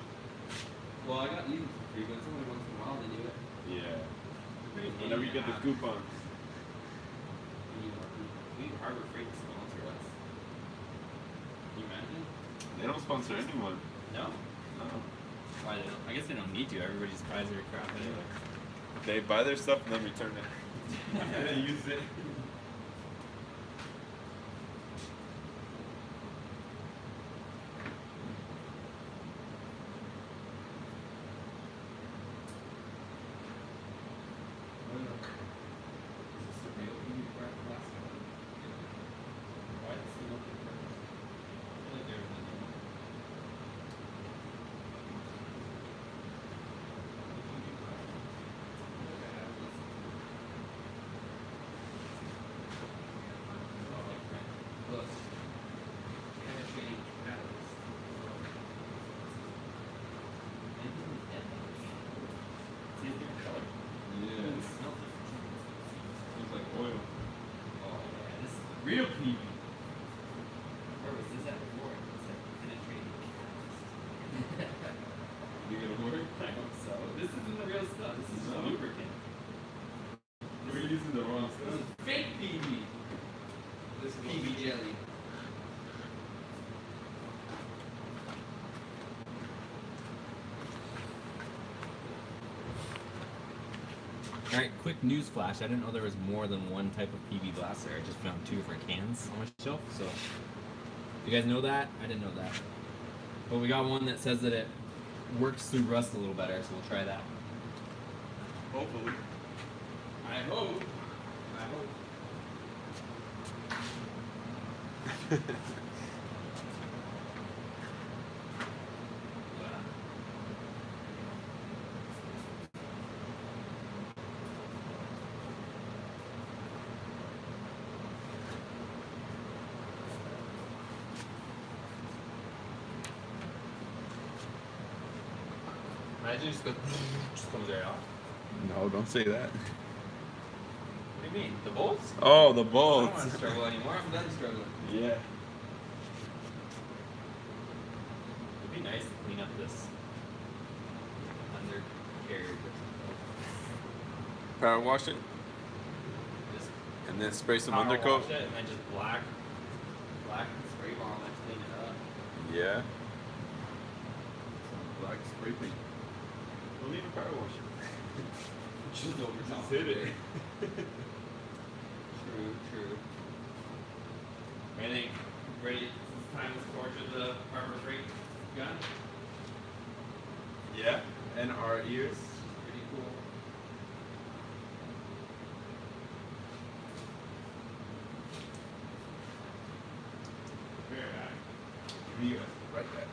Well, I got these for free, but it's only once in a while they do it. Yeah. Whenever you get the coupons. We need Harbor Freight to sponsor us. Can you imagine? They don't sponsor anyone. No. No. Why they don't? I guess they don't need to. Everybody just buys their crap anyway. They buy their stuff and then return it. And then use it. Real PV. Where was this at before? It's like penetrating catalyst. You gonna work? I hope so. This isn't the real stuff. This is just lubricant. We're using the wrong This stuff. is fake PV. This is PV jelly. Alright, quick news flash. I didn't know there was more than one type of PV glass there. I just found 2 different cans on my shelf. So, you guys know that? I didn't know that. But we got one that says that it works through rust a little better, so we'll try that. Hopefully. I hope. Imagine just comes right off. No, don't say that. What do you mean? The bolts? Oh, the I don't bolts. want to struggle anymore. I'm done struggling. Yeah. It'd be nice to clean up this undercarriage. Power wash it Just and then spray some power undercoat. wash it and then just black spray bomb and clean it up. Yeah. Some black spray paint. Don't need a power washer. Just over top. Just hit it. True. I think ready. It's time to torture the Harbor Freight gun. Yeah. And our ears. Pretty cool. Very back. Give me right back.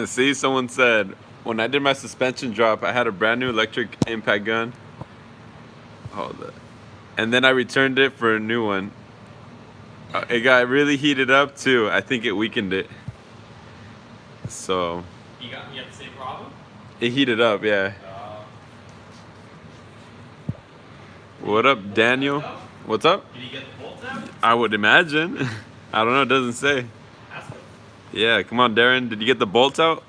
See, someone said when I did my suspension drop, I had a brand new electric impact gun. Hold it. And then I returned it for a new one. It got really heated up too. I think it weakened it. So. You got the same problem? It heated up, yeah. What up, Daniel? What's up? Did you get the bolts out? I would imagine. I don't know. It doesn't say. Ask him. Yeah, come on, Darren. Did you get the bolts out?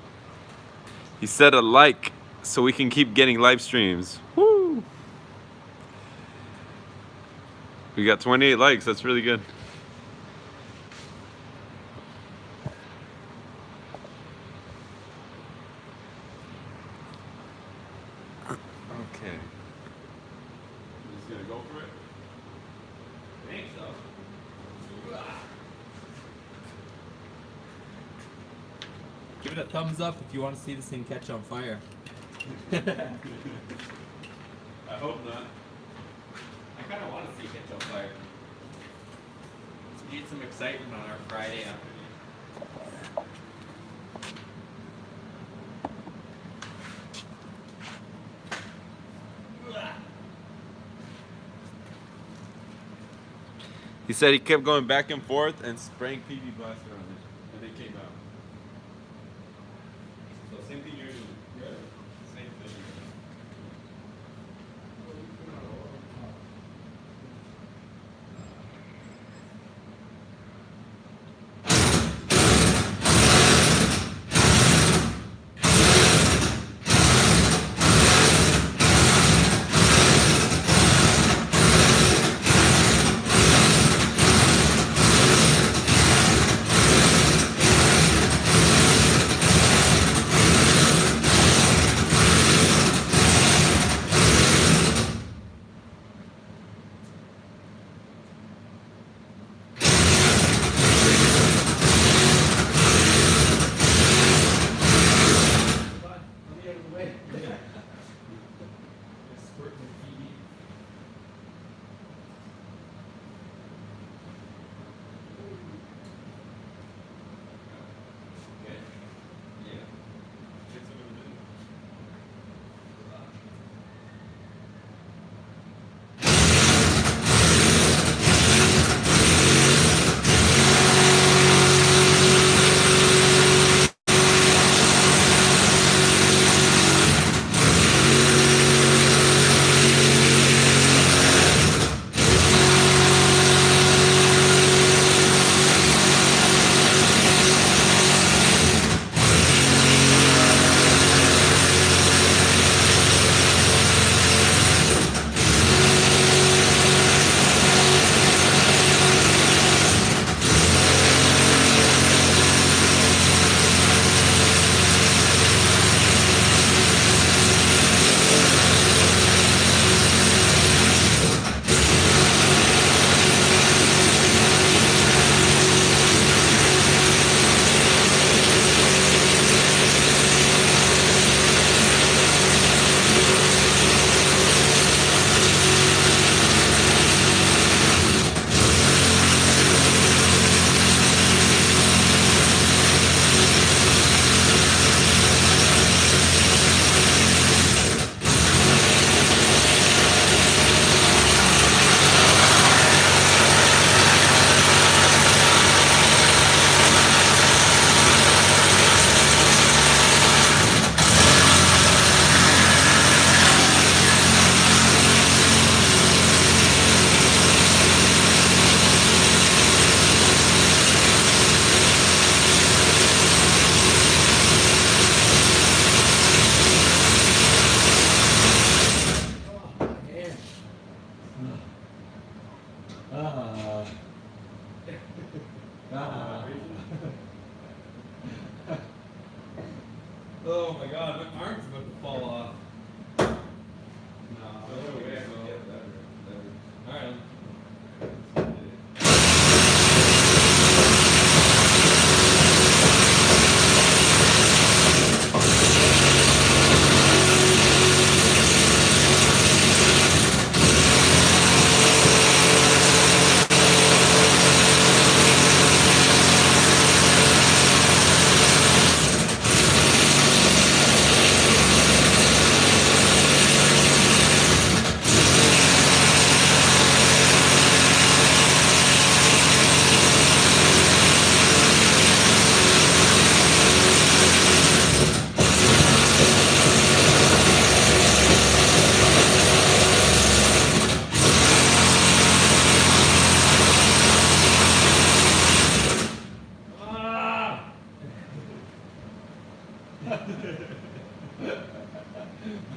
He said a like so we can keep getting live streams. Woo! We got 28 likes. That's really good. Okay. I'm just gonna go for it. I think so. Give it a thumbs up if you want to see this thing catch on fire. I hope not. I kind of want to see it catch on fire. Need some excitement on our Friday afternoon. He said he kept going back and forth and spraying PV blaster on it, and it came out. So same thing you're doing. Yeah. Same thing.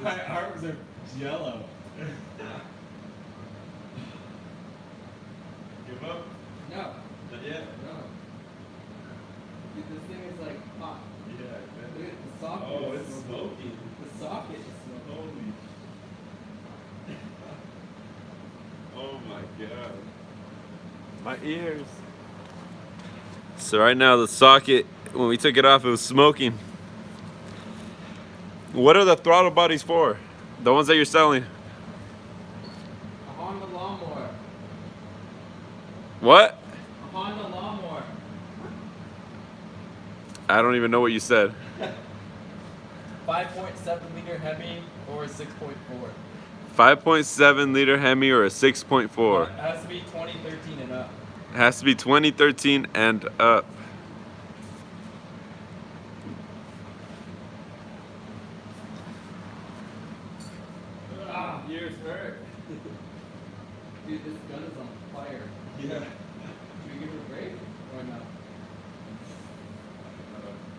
My arms are jello. Give up? No. Not yet? No. Dude, this thing is like hot. Yeah, I Look at the socket. Oh, it's smoky. The socket is smoking. Holy. Oh my god. My ears. So right now the socket, when we took it off, it was smoking. What are the throttle bodies for? The ones that you're selling? A Honda lawnmower. What? A Honda lawnmower. I don't even know what you said. 5.7 liter Hemi or a 6.4. 5.7 liter Hemi or a 6.4? It has to be 2013 and up. It has to be 2013 and up. Ah, ears hurt. Dude, this gun is on fire. Yeah. Should we give it a break or no?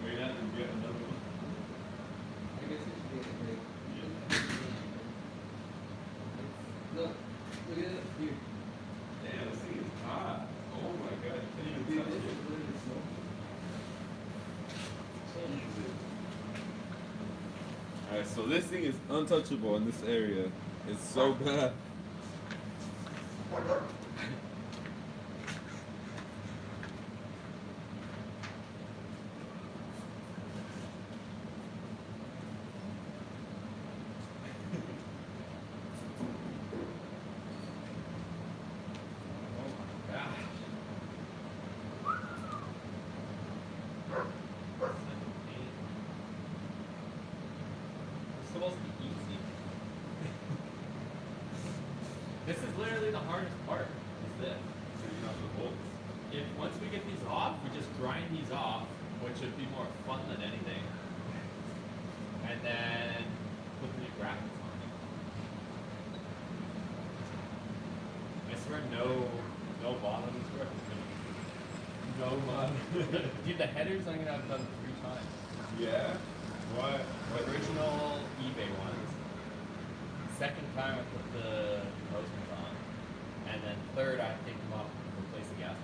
We have to get another one. I guess we should give it a break. Look, look at it, dude. Damn, this thing is hot. Oh my god, you can't Dude, even touch this it. is literally smoking. Alright, so this thing is untouchable in this area. It's so bad. It's supposed to be easy. This is literally the hardest part, is this. If once we get these off, we just grind these off, which would be more fun than anything. And then put the new graphics on it. I swear no bottoms work. No mud. Dude, the headers I'm gonna have done 3 times. Yeah? What? Original eBay ones. Second time I put the Roseman's on. And then third I take them off and replace the gas.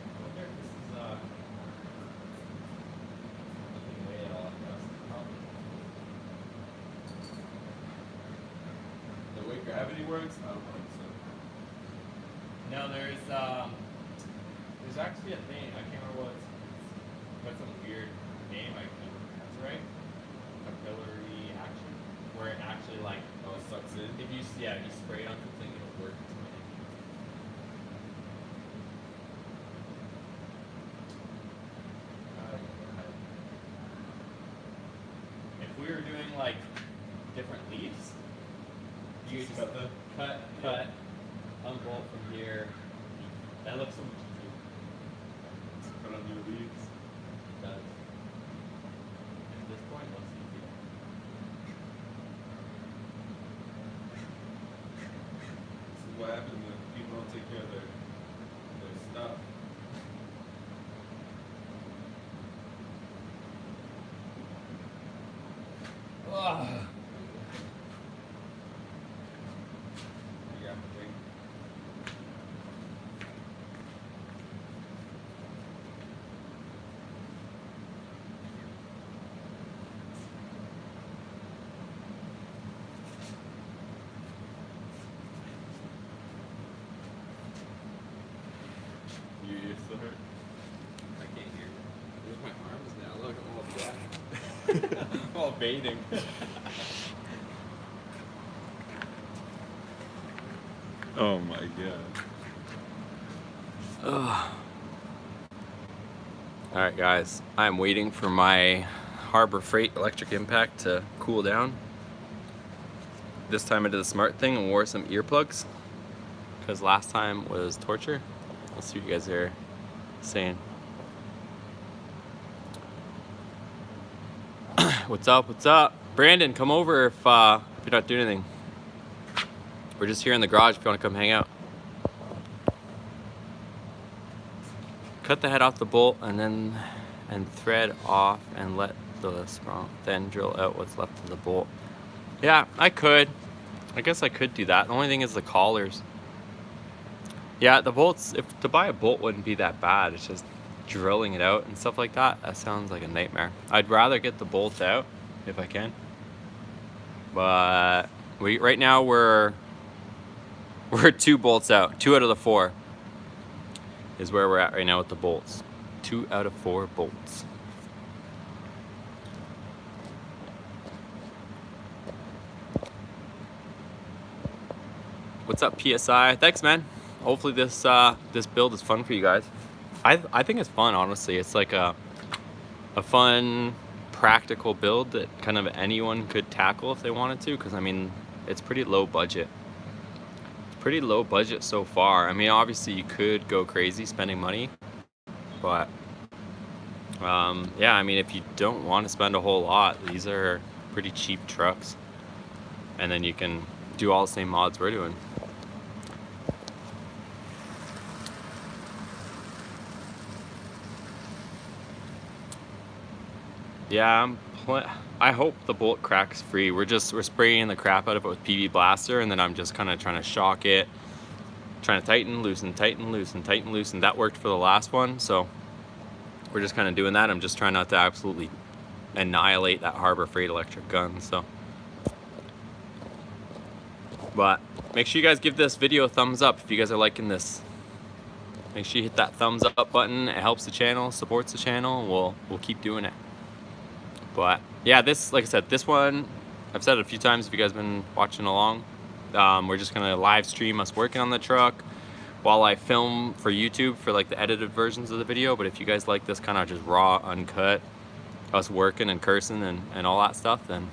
I wonder if this is looking away at all across the top. The way gravity works? I don't think so. No, there's actually a thing, I can't remember what it's got some weird name, I can't remember if that's right. Capillary action. Where it actually like Oh, it sucks in? if you if you spray it on something it'll work. If we were doing like different leaves, you Just just cut them? cut, unbolt from here. That looks so much easier. Put on new leaves. It does. At this point, it looks easier. This is what happens when people don't take care of their stuff. Ugh. You got my thing. Your ears still hurt? I can't hear. Look at my arms now. Look, I'm all black. I'm all bathing. Oh my god. All right, guys, I'm waiting for my Harbor Freight electric impact to cool down. This time I did the smart thing and wore some earplugs because last time was torture. Let's see what you guys are saying. What's up? What's up? Brandon, come over if you're not doing anything. We're just here in the garage if you want to come hang out. cut the head off the bolt and thread off and let the sprung, then drill out what's left of the bolt. Yeah, I could. I guess I could do that. The only thing is the collars. Yeah, the bolts, if to buy a bolt wouldn't be that bad. It's just drilling it out and stuff like that. That sounds like a nightmare. I'd rather get the bolt out if I can. But right now we're 2 bolts out. 2 out of the 4 is where we're at right now with the bolts. 2 out of 4 bolts. What's up, PSI? Thanks, man. Hopefully this this build is fun for you guys. I think it's fun, honestly. It's like a fun, practical build that kind of anyone could tackle if they wanted to, because I mean, it's pretty low budget. It's pretty low budget so far. I mean, obviously you could go crazy spending money, but yeah, I mean, if you don't want to spend a whole lot, these are pretty cheap trucks, and then you can do all the same mods we're doing. Yeah, I hope the bolt cracks free. We're spraying the crap out of it with PV Blaster, and then I'm just kind of trying to shock it, trying to tighten, loosen, tighten, loosen, tighten, loosen. That worked for the last one, so we're just kind of doing that. I'm just trying not to absolutely annihilate that Harbor Freight electric gun. So, but make sure you guys give this video a thumbs up if you guys are liking this. Make sure you hit that thumbs up button. It helps the channel, supports the channel, and we'll keep doing it. But yeah, this, like I said, this one, I've said it a few times if you guys have been watching along. We're just gonna live stream us working on the truck while I film for YouTube for like the edited versions of the video. But if you guys like this kind of just raw, uncut, us working and cursing and all that stuff, then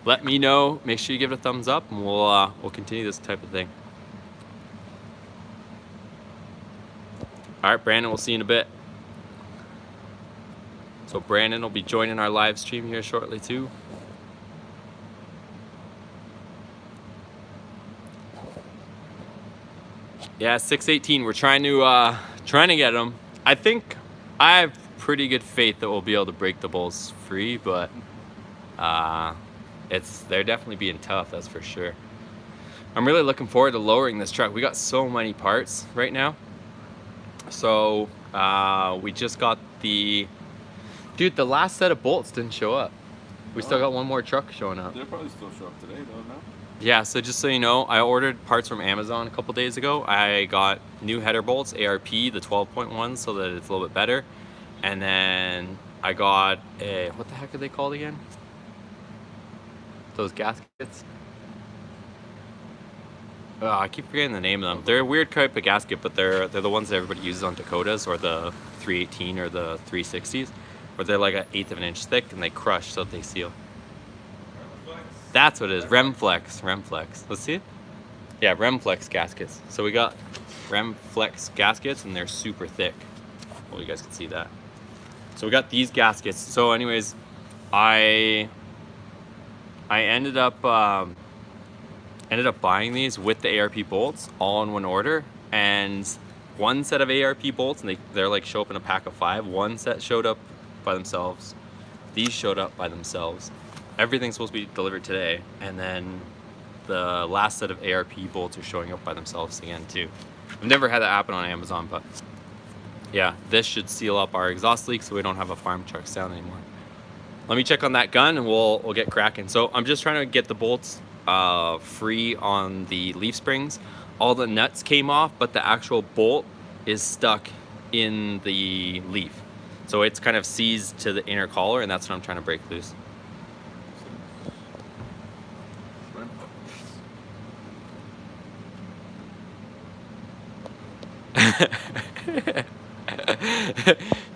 let me know. Make sure you give it a thumbs up, and we'll continue this type of thing. All right, Brandon, we'll see you in a bit. So Brandon will be joining our live stream here shortly too. Yeah, 618. We're trying to get them. I think I have pretty good faith that we'll be able to break the bolts free, but they're definitely being tough, that's for sure. I'm really looking forward to lowering this truck. We got so many parts right now. So we just got the last set of bolts didn't show up. We still got one more truck showing up. They'll probably still show up today, though, no? Yeah, so just so you know, I ordered parts from Amazon a couple days ago. I got new header bolts, ARP, the 12.1, so that it's a little bit better. And then I got what the heck are they called again? Those gaskets? Oh, I keep forgetting the name of them. They're a weird type of gasket, but they're the ones that everybody uses on Dakotas or the 318 or the 360s. Where they're like 1/8 of an inch thick and they crush so that they seal. That's what it is. Remflex. Let's see it. Yeah, Remflex gaskets. So we got Remflex gaskets and they're super thick. Well, you guys can see that. So we got these gaskets. So anyways, I ended up buying these with the ARP bolts all in one order, and one set of ARP bolts, and they're like show up in a pack of 5. One set showed up by themselves. These showed up by themselves. Everything's supposed to be delivered today, and then the last set of ARP bolts are showing up by themselves again too. I've never had that happen on Amazon, but yeah, this should seal up our exhaust leak so we don't have a farm truck sound anymore. Let me check on that gun and we'll get cracking. So I'm just trying to get the bolts free on the leaf springs. All the nuts came off, but the actual bolt is stuck in the leaf. So it's kind of seized to the inner collar, and that's what I'm trying to break loose.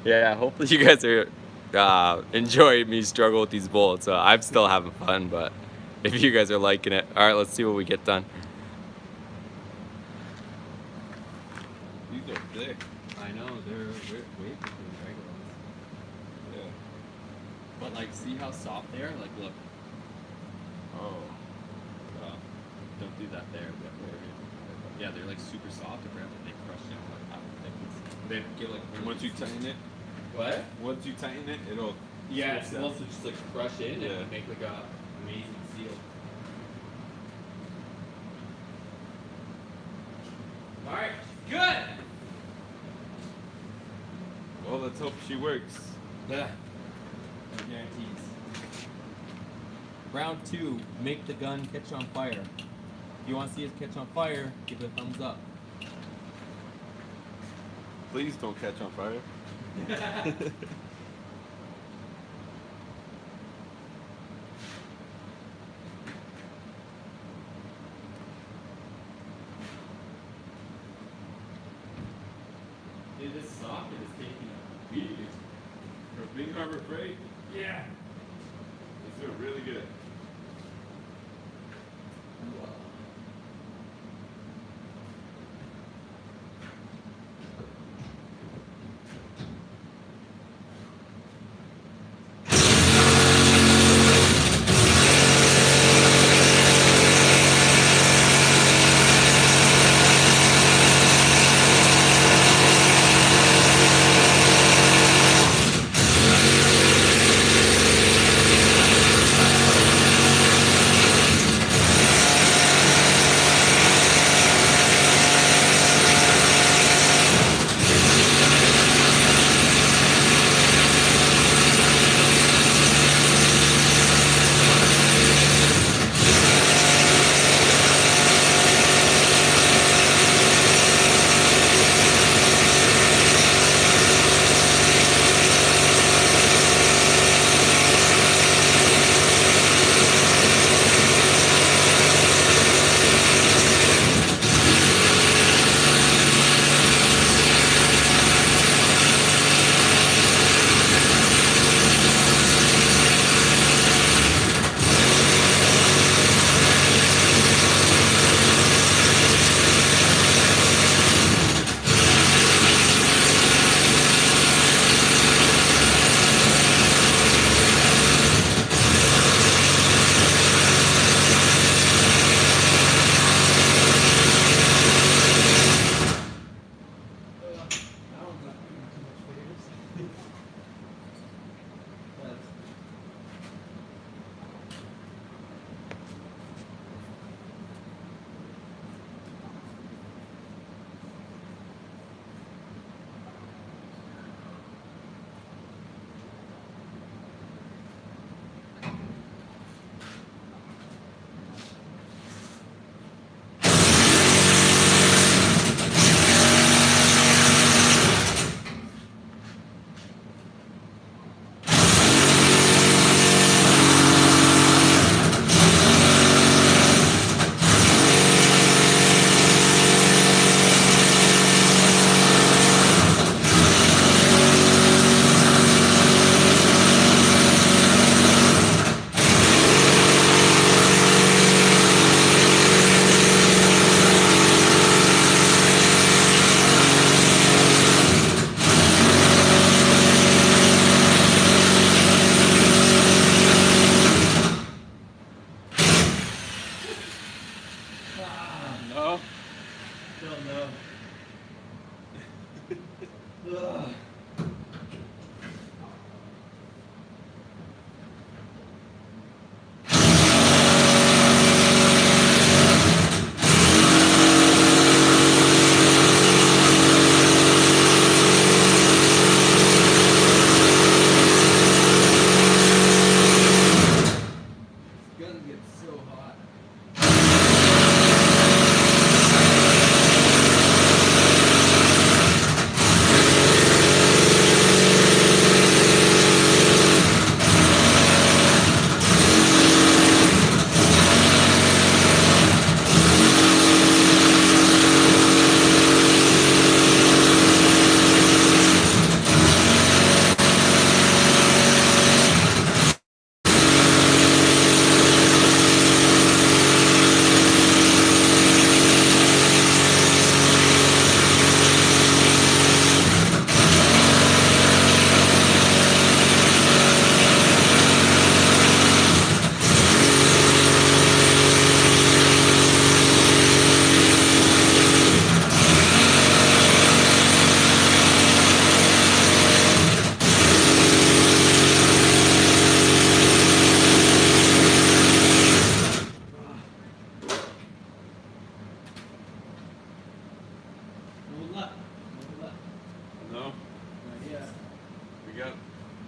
Yeah, hopefully you guys are enjoying me struggle with these bolts. I'm still having fun, but if you guys are liking it, all right, let's see what we get done. These are thick. I know, they're way thicker than regular ones. Yeah. But like, see how soft they are? Like, look. Oh. Don't do that there. But yeah, they're like super soft. Apparently they crush down like that. They get like really Once you tighten it, What? it'll. Yeah, it's switch down. supposed to just like crush in Yeah. and make like a amazing seal. All right, good. Well, let's hope she works. Yeah. No guarantees. Round 2, make the gun catch on fire. If you want to see it catch on fire, give it a thumbs up. Please don't catch on fire. Dude, this socket is taking a beating. For being Harbor Freight, Yeah. it's doing really good.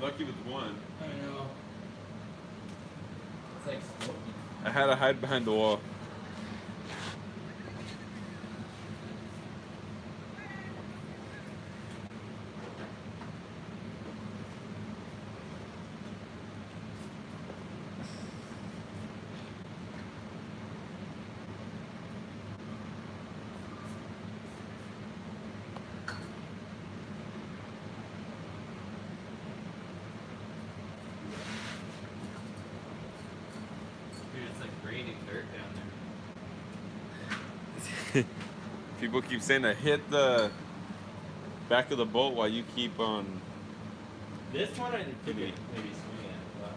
Lucky with one. I know. It's like smoky. I had to hide behind the wall. Dude, it's like raining dirt down there. People keep saying to hit the back of the bolt while you keep on. This one I think it maybe swing at, but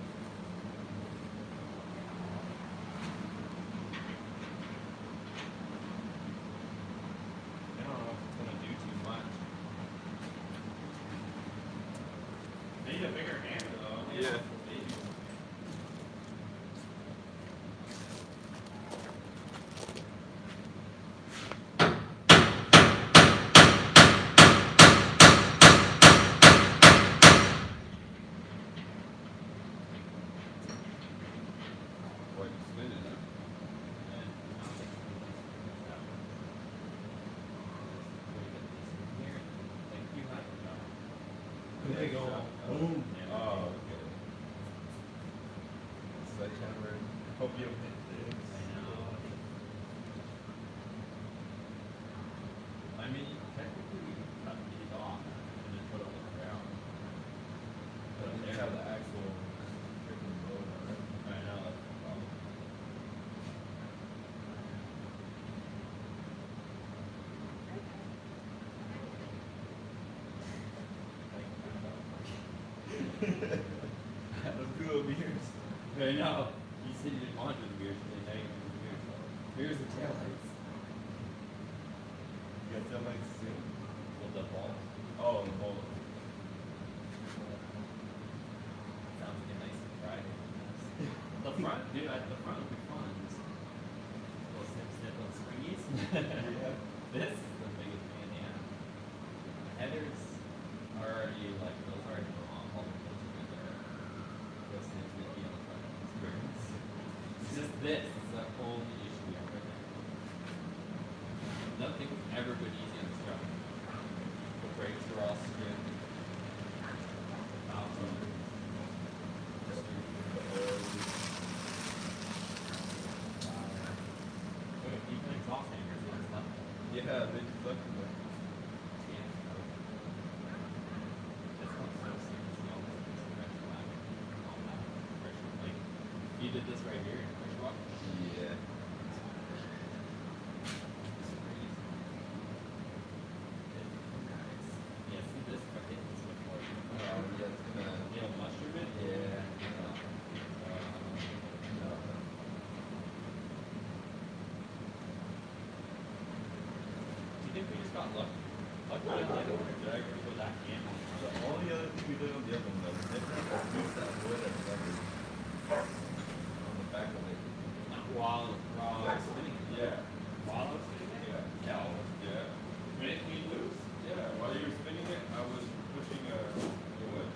I don't know if it's gonna do too much. I need a bigger hammer though. Yeah. There you go. Boom. Oh, okay. Sledgehammer. Hope you don't hit things. I know. I mean, technically we could cut these off and then put it on the ground. But You have the actual freaking load on it. I know, that's the problem. Let's do a beers. I know. You said you didn't want to do the beers today, now you're doing the beers. Here's the taillights. You got that like soon? With the ball. Oh, the bolt. Sounds like a nice Friday. The front, dude, the front would be fun. Just little snip, little springies. Yeah. This is the biggest pain, yeah. Headers are already like, those are already wrong. All the filters are, those things that be on the front of the springs. It's just this is the only issue we have right now. Nothing ever been easy on this truck. The brakes are all stripped. Valves are even exhaust hangers, there's nothing. Yeah, they just left it there. You did this right here, pressure wash? Yeah. Yeah, see this, if I hit this before. Yeah, it's gonna. You know, mushroom it? Yeah. Do you think we just got lucky? Lucky with that camera. The only other thing we did on the other one, though, is use that wood as leverage on the back of it. While I was spinning it. Yeah. While I was spinning it? Yeah. No. Yeah. When it came loose? Yeah. While you were spinning it, I was pushing the wood.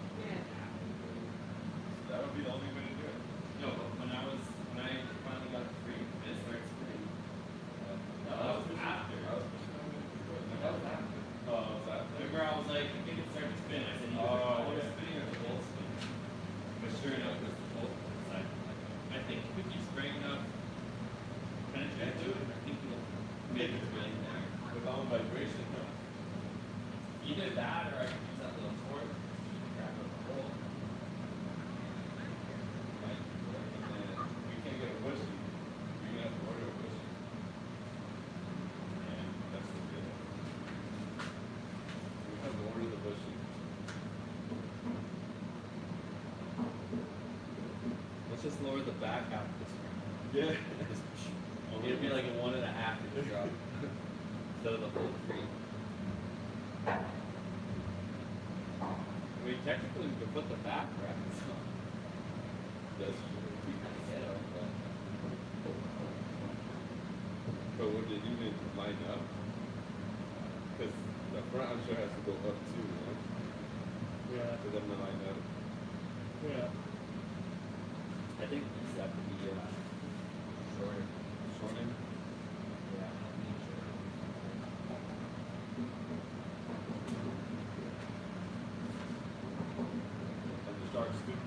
That would be the only way to do it. No, but when I finally got it free, it started spinning. No, that was after. I was pushing the wood. That was after. Oh, was that? Remember, I was like, I think it started to spin. I said, Oh, was yeah. spinning or the bolt spinning? But sure enough, it was the bolt side. I think if we keep spraying enough penetrate to it, I think it'll make it really there. With all the vibration, no? Either that or I could use that little torque to grab the bolt. Right? And then you can't get a bushing. You're gonna have to order a bushing. And that's the deal. We have to order the bushing. Let's just lower the back half of this one. Yeah. It'd be like a 1.5 inch drop instead of the whole 3. I mean, technically, we could put the back brackets on. That's true. We kind of ghetto, but But would it even line up? Because the front, I'm sure, has to go up too, you know? yeah. For them to line up. I think these have to be shorter. Shorten. Yeah, I think shorter. And the sharks too.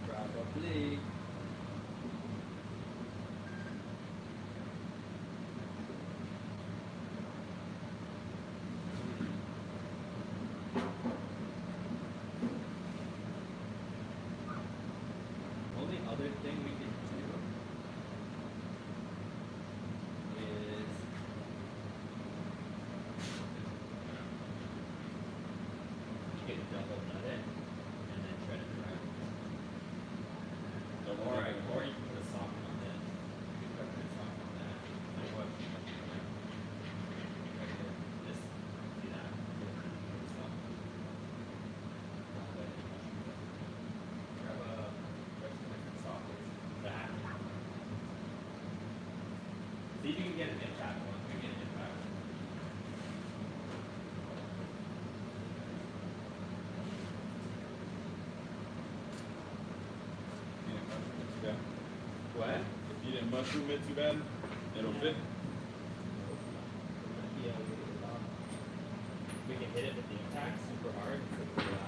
Probably. Only other thing we can do is you can double nut it and then try to drive it. Double Or, nut it. or you can put a socket on this. You can put a socket on that. Like what? Right here. This. See that? Put a socket. Grab some different sockets. That. See if you can get an impact one. We can get an impact one. Yeah. What? If you didn't mushroom it too bad, it'll fit. Yeah, we can hit it with the impact super hard and super loud.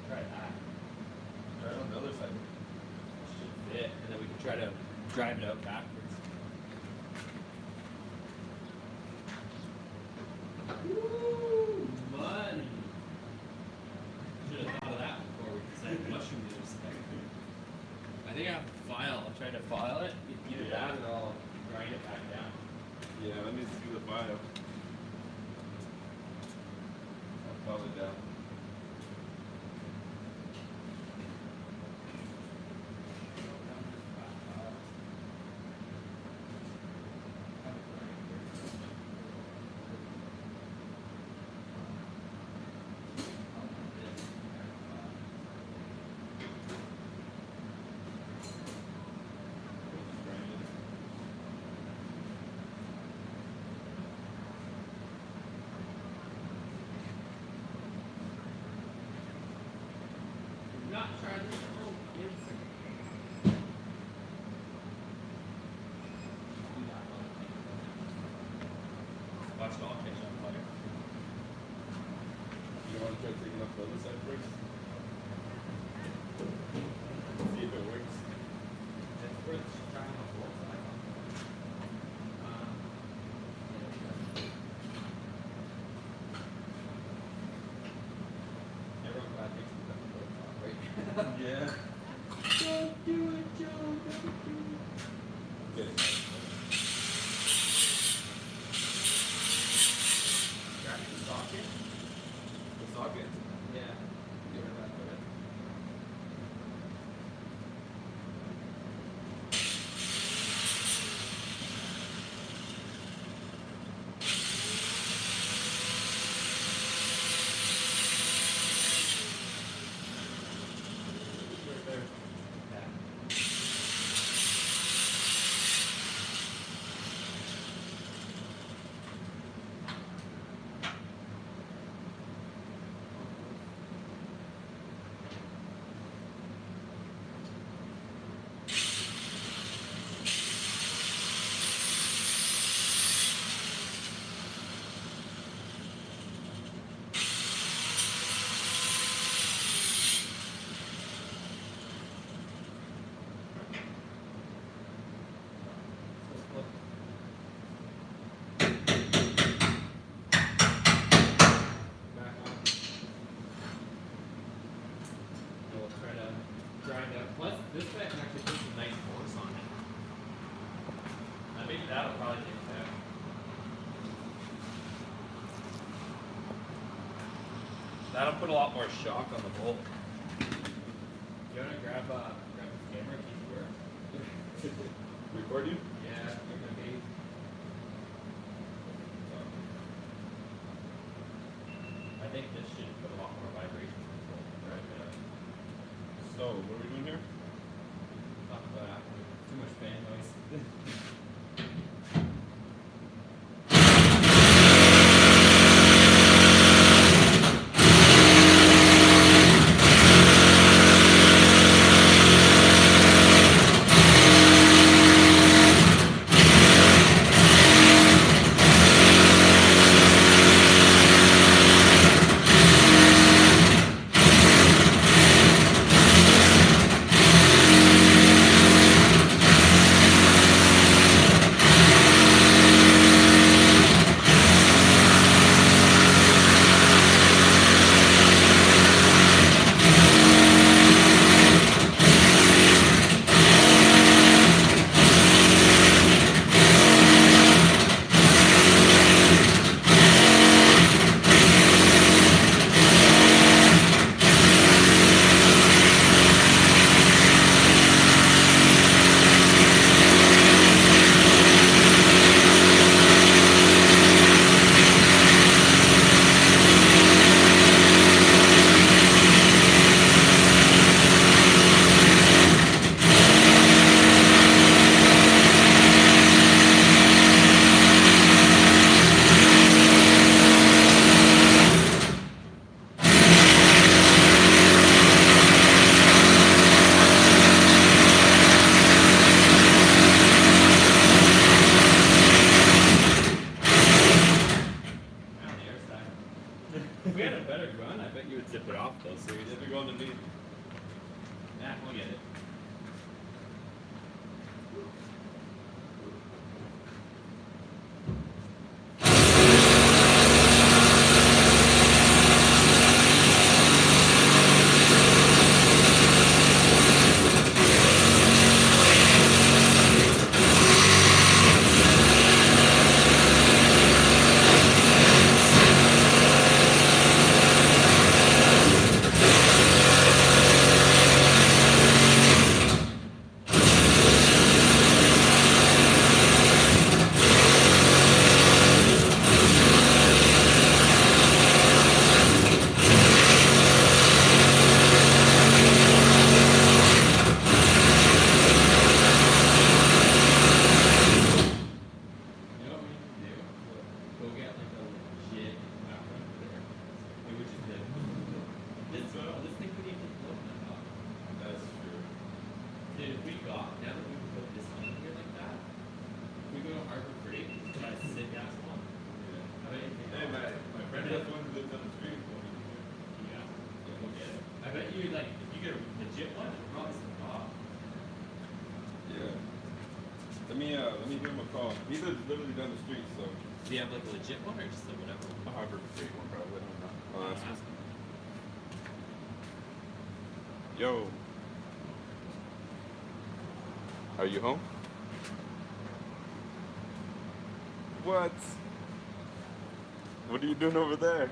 Try that. Try it on the other side. Should fit, and then we can try to drive it out backwards. Woo! Money! Should have thought of that before we decided mushroom news. I think I have to file. I'll try to file it. Either that or I'll grind it back down. Yeah, let me see the file. I'll file it down. Not try this at home, kids. Watch it all catch on fire. You want to try taking off the other side first? See if it works. It's worth trying on both sides. Everyone glad takes the both off, right? Yeah. Don't do it, Joe. Don't do it. Getting Grab the socket. the socket. Yeah. Get rid of that for it. Right there. Yeah. Back on. And we'll try to grind out. Plus, this guy can actually put some nice force on it. Maybe that'll probably take care. That'll put a lot more shock on the bolt. You wanna grab his camera? He's work. Record you? Yeah, you're gonna be. I think this should put a lot more vibration control. Right. So, what are we doing here? Talk about after. Too much fan noise. If we had a better run, I bet you would zip it off though. So we If we go underneath. Nah, we'll get it. Let me give him a call. He lives literally down the street, so. Do you have like a legit one or just a whatever? A Harbor Freight one, probably. I don't know. Ask him. Yo. Are you home? What? What are you doing over there?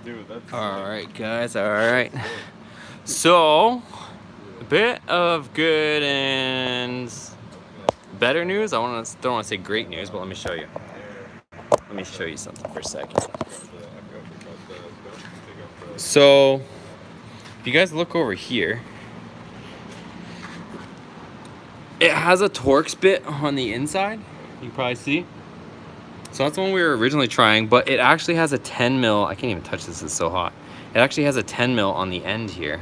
Dude, that's. All right, guys. All right. So, a bit of good and better news. Don't want to say great news, but let me show you. Let me show you something for a second. So, if you guys look over here, it has a Torx bit on the inside. You can probably see. So that's the one we were originally trying, but it actually has a 10 mil. I can't even touch this, it's so hot. It actually has a 10 mil on the end here.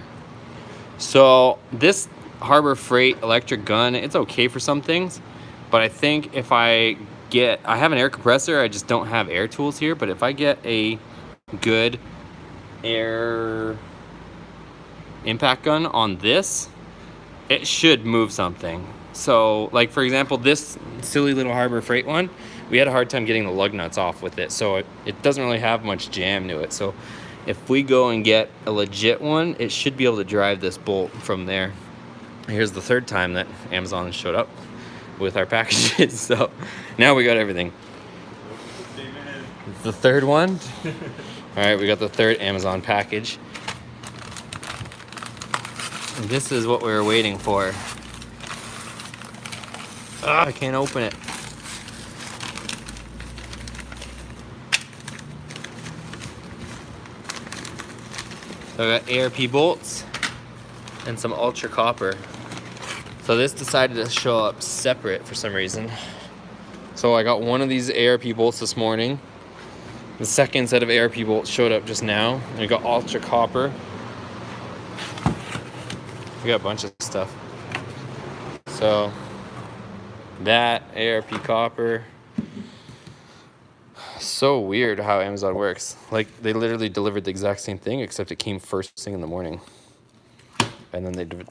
So this Harbor Freight electric gun, it's okay for some things, but I think if I have an air compressor, I just don't have air tools here, but if I get a good air impact gun on this, it should move something. So like for example, this silly little Harbor Freight one, we had a hard time getting the lug nuts off with it, so it doesn't really have much jam to it. So if we go and get a legit one, it should be able to drive this bolt from there. Here's the third time that Amazon showed up with our packages, so now we got everything. It's the third one. All right, we got the third Amazon package. This is what we were waiting for. I can't open it. So I got ARP bolts and some ultra copper. So this decided to show up separate for some reason. So I got one of these ARP bolts this morning. The second set of ARP bolts showed up just now. And we got ultra copper. We got a bunch of stuff. So that ARP copper. So weird how Amazon works. Like they literally delivered the exact same thing except it came first thing in the morning. And then they did,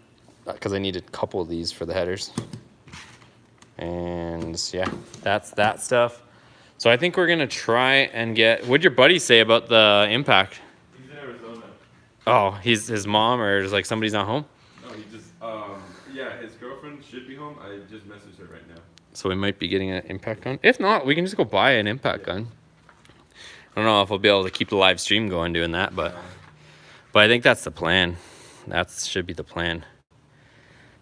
because I needed a couple of these for the headers. And yeah, that's that stuff. So I think we're gonna try and get, what'd your buddy say about the impact? He's in Arizona. Oh, he's his mom or just like somebody's not home? No, he just, yeah, his girlfriend should be home. I just messaged her right now. So we might be getting an impact gun. If not, we can just go buy an impact gun. I don't know if I'll be able to keep the live stream going doing that, but I think that's the plan. That should be the plan.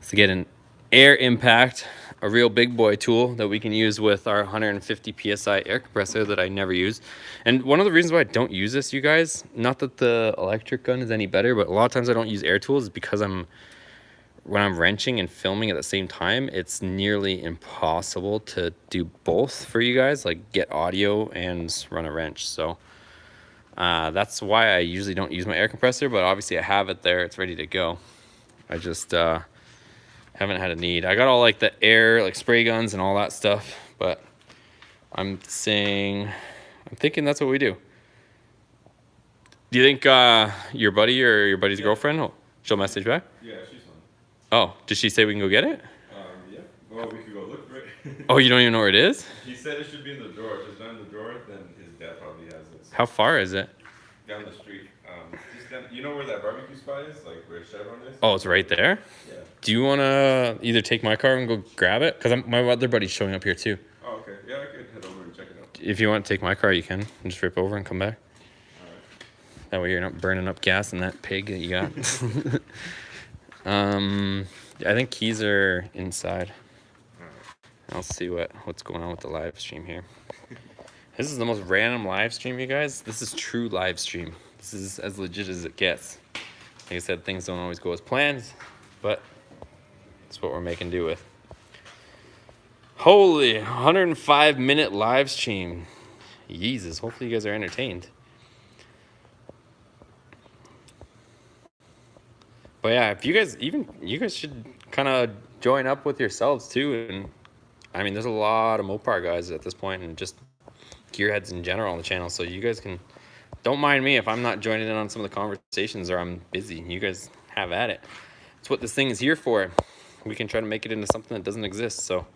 Is to get an air impact, a real big boy tool that we can use with our 150 PSI air compressor that I never use. And one of the reasons why I don't use this, you guys, not that the electric gun is any better, but a lot of times I don't use air tools is because when I'm wrenching and filming at the same time, it's nearly impossible to do both for you guys, like get audio and run a wrench. So that's why I usually don't use my air compressor, but obviously I have it there. It's ready to go. I just haven't had a need. I got all like the air, like spray guns and all that stuff, but I'm thinking that's what we do. Do you think your buddy or your buddy's girlfriend, she'll message back? Yeah, she's home. Oh, did she say we can go get it? Yeah. Well, we could go look for it. Oh, you don't even know where it is? He said it should be in the drawer. If it's not in the drawer, then his dad probably has it. How far is it? Down the street. Just down, you know where that barbecue spot is? Like where Chevron is? Oh, it's right there? Yeah. Do you want to either take my car and go grab it? Because my other buddy's showing up here too. Oh, okay. Yeah, I could head over and check it out. If you want to take my car, you can. And just rip over and come back. Alright. That way you're not burning up gas in that pig that you got. I think keys are inside. I'll see what's going on with the live stream here. This is the most random live stream, you guys. This is true live stream. This is as legit as it gets. Like I said, things don't always go as planned, but it's what we're making do with. Holy, 105-minute live stream. Jesus, hopefully you guys are entertained. But yeah, if you guys should kind of join up with yourselves too. And I mean, there's a lot of Mopar guys at this point and just gearheads in general on the channel. So you guys don't mind me if I'm not joining in on some of the conversations or I'm busy. You guys have at it. It's what this thing is here for. We can try to make it into something that doesn't exist. So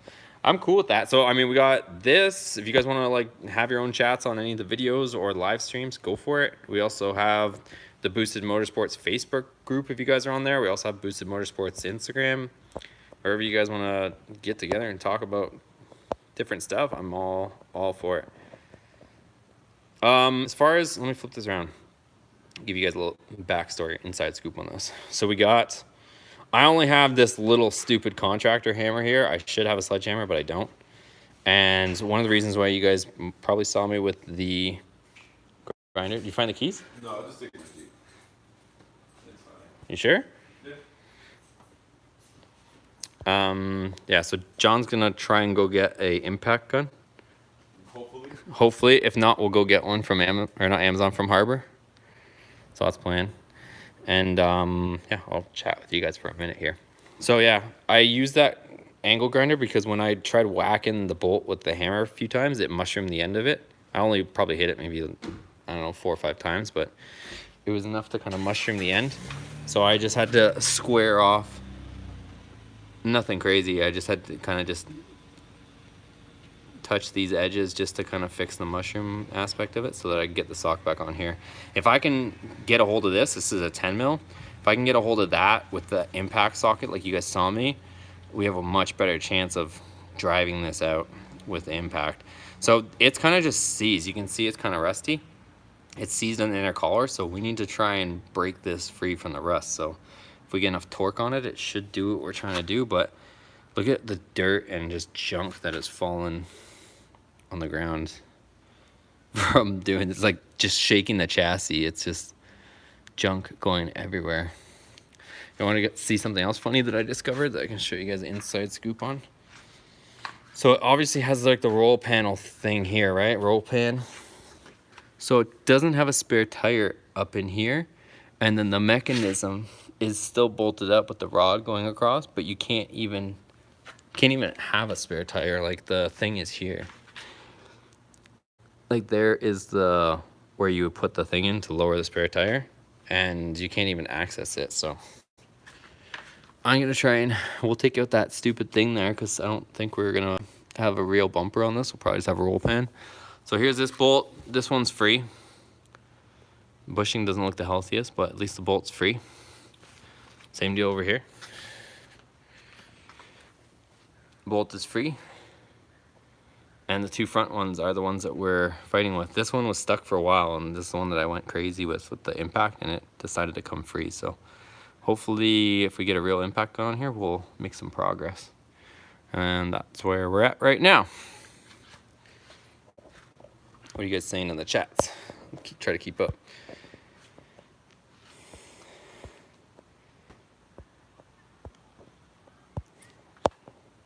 I'm cool with that. So, I mean, we got this. If you guys want to like have your own chats on any of the videos or live streams, go for it. We also have the Boosted Motorsports Facebook group if you guys are on there. We also have Boosted Motorsports Instagram. Wherever you guys want to get together and talk about different stuff, I'm all for it. As far as, let me flip this around. Give you guys a little backstory, inside scoop on this. So I only have this little stupid contractor hammer here. I should have a sledgehammer, but I don't. And one of the reasons why you guys probably saw me with the grinder. Did you find the keys? No, I'll just take the key. It's fine. You sure? Yeah. Yeah, so John's gonna try and go get a impact gun. Hopefully. If not, we'll go get one from Amazon, from Harbor. So that's the plan. And yeah, I'll chat with you guys for a minute here. So yeah, I used that angle grinder because when I tried whacking the bolt with the hammer a few times, it mushroomed the end of it. I only probably hit it maybe, I don't know, 4 or 5 times, but it was enough to kind of mushroom the end. So I just had to square off. Nothing crazy. I just had to kind of just touch these edges just to kind of fix the mushroom aspect of it so that I can get the sock back on here. If I can get a hold of this is a 10 mil. If I can get a hold of that with the impact socket like you guys saw me, we have a much better chance of driving this out with the impact. So it's kind of just seized. You can see it's kind of rusty. It's seized on the inner collar, so we need to try and break this free from the rust. So we get enough torque on it, it should do what we're trying to do. But look at the dirt and just junk that has fallen on the ground from doing this, like just shaking the chassis. It's just junk going everywhere. You want to see something else funny that I discovered that I can show you guys an inside scoop on? So it obviously has like the roll panel thing here, right? Roll pan. So it doesn't have a spare tire up in here, and then the mechanism is still bolted up with the rod going across, but you can't even have a spare tire. Like the thing is here. Like there is the where you would put the thing in to lower the spare tire, and you can't even access it. So I'm gonna try and we'll take out that stupid thing there, because I don't think we're gonna have a real bumper on this. We'll probably just have a roll pan. So here's this bolt. This one's free. Bushing doesn't look the healthiest, but at least the bolt's free. Same deal over here. Bolt is free. And the two front ones are the ones that we're fighting with. This one was stuck for a while, and this is the one that I went crazy with the impact, and it decided to come free. So hopefully if we get a real impact on here, we'll make some progress. And that's where we're at right now. What are you guys saying in the chats? Try to keep up.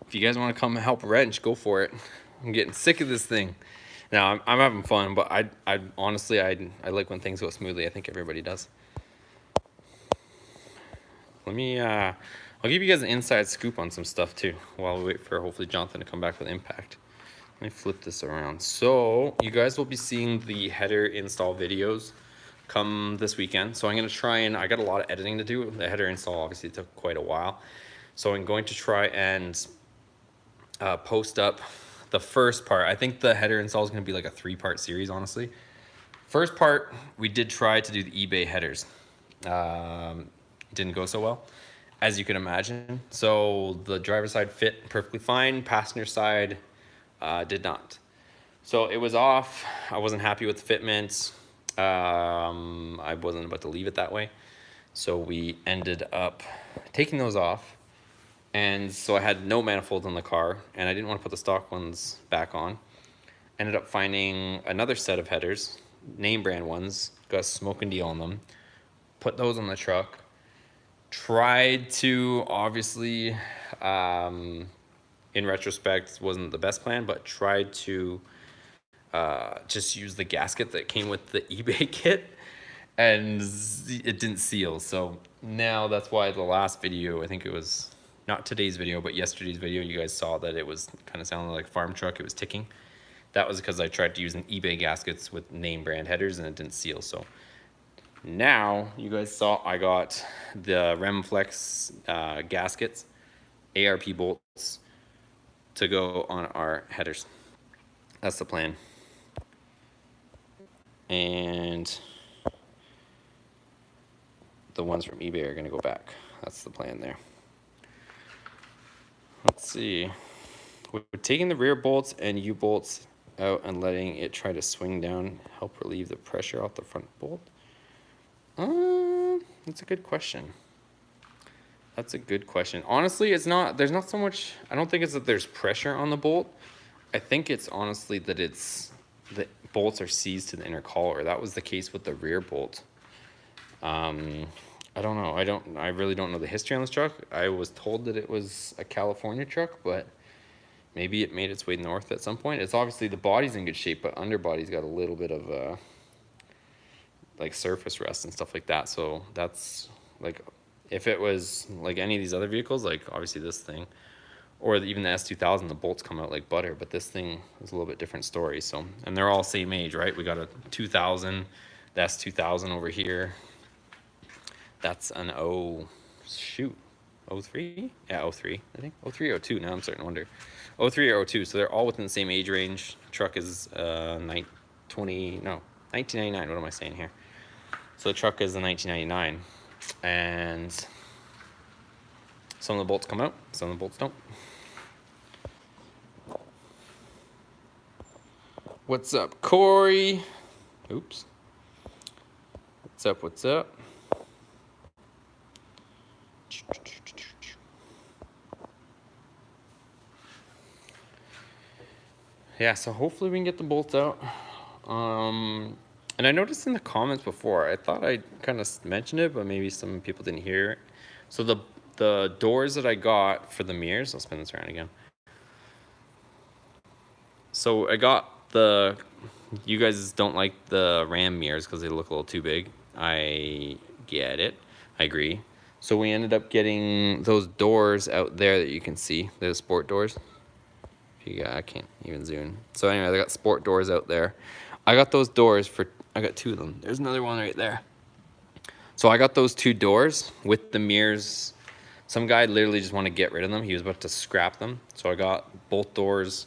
If you guys want to come help wrench, go for it. I'm getting sick of this thing. Now I'm having fun, but I honestly I like when things go smoothly. I think everybody does. Let me I'll give you guys an inside scoop on some stuff too, while we wait for hopefully Jonathan to come back with impact. Let me flip this around. So you guys will be seeing the header install videos come this weekend. So I'm gonna try and, I got a lot of editing to do. The header install obviously took quite a while. So I'm going to try and post up the first part. I think the header install is gonna be like a 3-part series, honestly. First part, we did try to do the eBay headers. Didn't go so well, as you can imagine. So the driver's side fit perfectly fine, passenger side did not. So it was off. I wasn't happy with the fitments. I wasn't about to leave it that way. So we ended up taking those off. And so I had no manifolds on the car, and I didn't want to put the stock ones back on. Ended up finding another set of headers, name brand ones, got a smoke and deal on them. Put those on the truck. Tried to, obviously, in retrospect, wasn't the best plan, but tried to just use the gasket that came with the eBay kit, and it didn't seal. So now that's why the last video, I think it was not today's video, but yesterday's video, you guys saw that it was kind of sounding like a farm truck. It was ticking. That was because I tried to use an eBay gaskets with name brand headers, and it didn't seal. So now you guys saw I got the Remflex gaskets, ARP bolts to go on our headers. That's the plan. And the ones from eBay are gonna go back. That's the plan there. Let's see. We're taking the rear bolts and U-bolts out and letting it try to swing down, help relieve the pressure off the front bolt. That's a good question. That's a good question. Honestly, it's not, there's not so much, I don't think it's that there's pressure on the bolt. I think it's honestly that it's, the bolts are seized to the inner collar. That was the case with the rear bolt. I don't know. I really don't know the history on this truck. I was told that it was a California truck, but maybe it made its way north at some point. It's obviously, the body's in good shape, but underbody's got a little bit of like surface rust and stuff like that. So that's like, if it was like any of these other vehicles, like obviously this thing, or even the S2000, the bolts come out like butter, but this thing is a little bit different story. So, and they're all same age, right? We got a 2000, the S2000 over here. That's an 03? Yeah, 03, I think. 03 or 02, now I'm starting to wonder. 03 or 02, so they're all within the same age range. Truck is 1999, what am I saying here? So the truck is a 1999, and some of the bolts come out, some of the bolts don't. What's up, Corey? Oops. What's up, what's up? yeah, so hopefully we can get the bolts out. And I noticed in the comments before, I thought I kind of mentioned it, but maybe some people didn't hear it. So the doors that I got for the mirrors, I'll spin this around again. So I got you guys don't like the Ram mirrors because they look a little too big. I get it. I agree. So we ended up getting those doors out there that you can see, the sport doors. I can't even zoom. So anyway, I got sport doors out there. I got those doors I got 2 of them. There's another one right there. So I got those 2 doors with the mirrors. Some guy literally just wanted to get rid of them. He was about to scrap them. So I got both doors.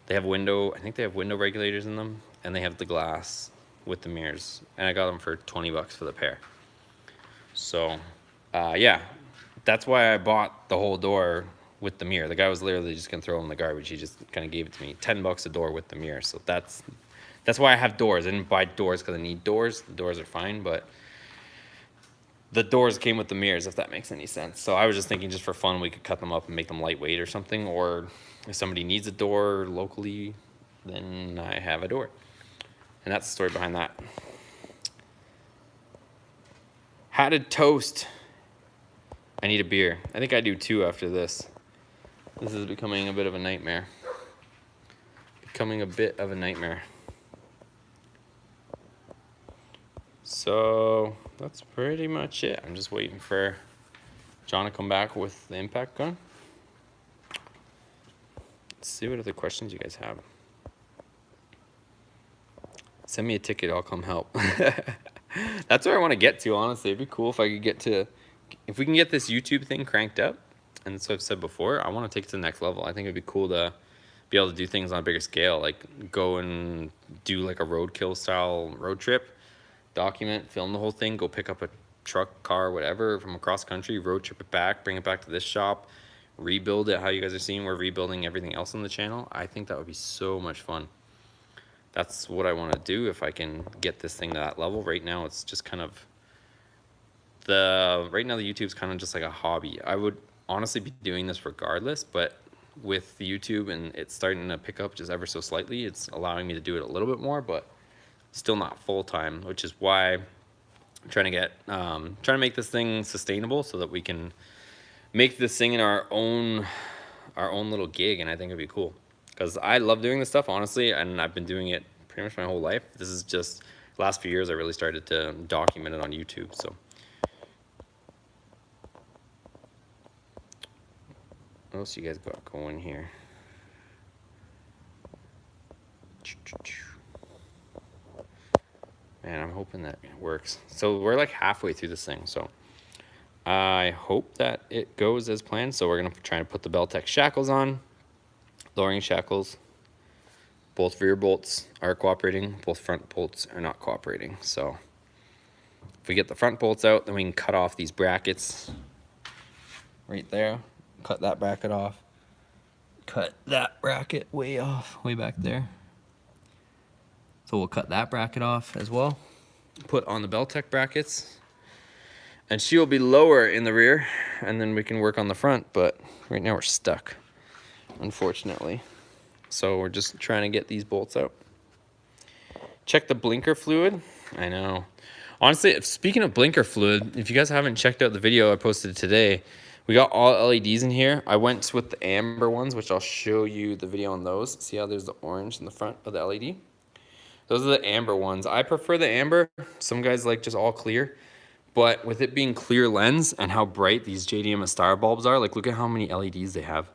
They have I think they have window regulators in them, and they have the glass with the mirrors. And I got them for 20 bucks for the pair. So, yeah, that's why I bought the whole door with the mirror. The guy was literally just gonna throw them in the garbage. He just kind of gave it to me. 10 bucks a door with the mirror. So that's why I have doors. I didn't buy doors because I need doors. The doors are fine, but the doors came with the mirrors, if that makes any sense. So I was just thinking, just for fun, we could cut them up and make them lightweight or something. Or if somebody needs a door locally, then I have a door. And that's the story behind that. Hatted toast. I need a beer. I think I do too after this. This is becoming a bit of a nightmare. So that's pretty much it. I'm just waiting for John to come back with the impact gun. Let's see what other questions you guys have. Send me a ticket, I'll come help. That's where I want to get to, honestly. It'd be cool if we can get this YouTube thing cranked up. And that's what I've said before. I want to take it to the next level. I think it'd be cool to be able to do things on a bigger scale, like go and do like a roadkill style road trip, document, film the whole thing, go pick up a truck, car, whatever from across country, road trip it back, bring it back to this shop, rebuild it how you guys are seeing we're rebuilding everything else on the channel. I think that would be so much fun. That's what I want to do if I can get this thing to that level. Right now it's just kind of right now the YouTube's kind of just like a hobby. I would honestly be doing this regardless, but with the YouTube and it's starting to pick up just ever so slightly, it's allowing me to do it a little bit more, but still not full-time, which is why I'm trying to make this thing sustainable so that we can make this thing in our own little gig. And I think it'd be cool because I love doing this stuff, honestly, and I've been doing it pretty much my whole life. This is just last few years I really started to document it on YouTube. So what else you guys got going here? Man, I'm hoping that it works. So we're like halfway through this thing, so I hope that it goes as planned. So we're gonna try and put the Beltec shackles on, lowering shackles. Both rear bolts are cooperating, both front bolts are not cooperating. So if we get the front bolts out, then we can cut off these brackets right there. Cut that bracket off. Cut that bracket way back there. So we'll cut that bracket off as well. Put on the Beltec brackets. And she will be lower in the rear, and then we can work on the front, but right now we're stuck, unfortunately. So we're just trying to get these bolts out. Check the blinker fluid. I know. Honestly, speaking of blinker fluid, if you guys haven't checked out the video I posted today, we got all LEDs in here. I went with the amber ones, which I'll show you the video on those. See how there's the orange in the front of the LED? Those are the amber ones. I prefer the amber. Some guys like just all clear. But with it being clear lens and how bright these JDM Star bulbs are, like look at how many LEDs they have.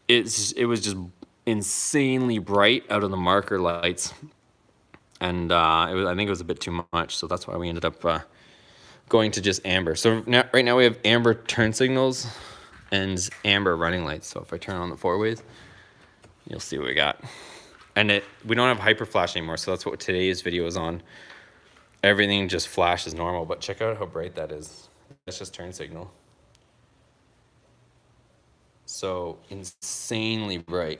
It was just insanely bright out of the marker lights. And I think it was a bit too much. So that's why we ended up going to just amber. So now, right now we have amber turn signals and amber running lights. So if I turn on the 4-ways, you'll see what we got. And we don't have hyper flash anymore, so that's what today's video is on. Everything just flashes normal, but check out how bright that is. That's just turn signal. So insanely bright.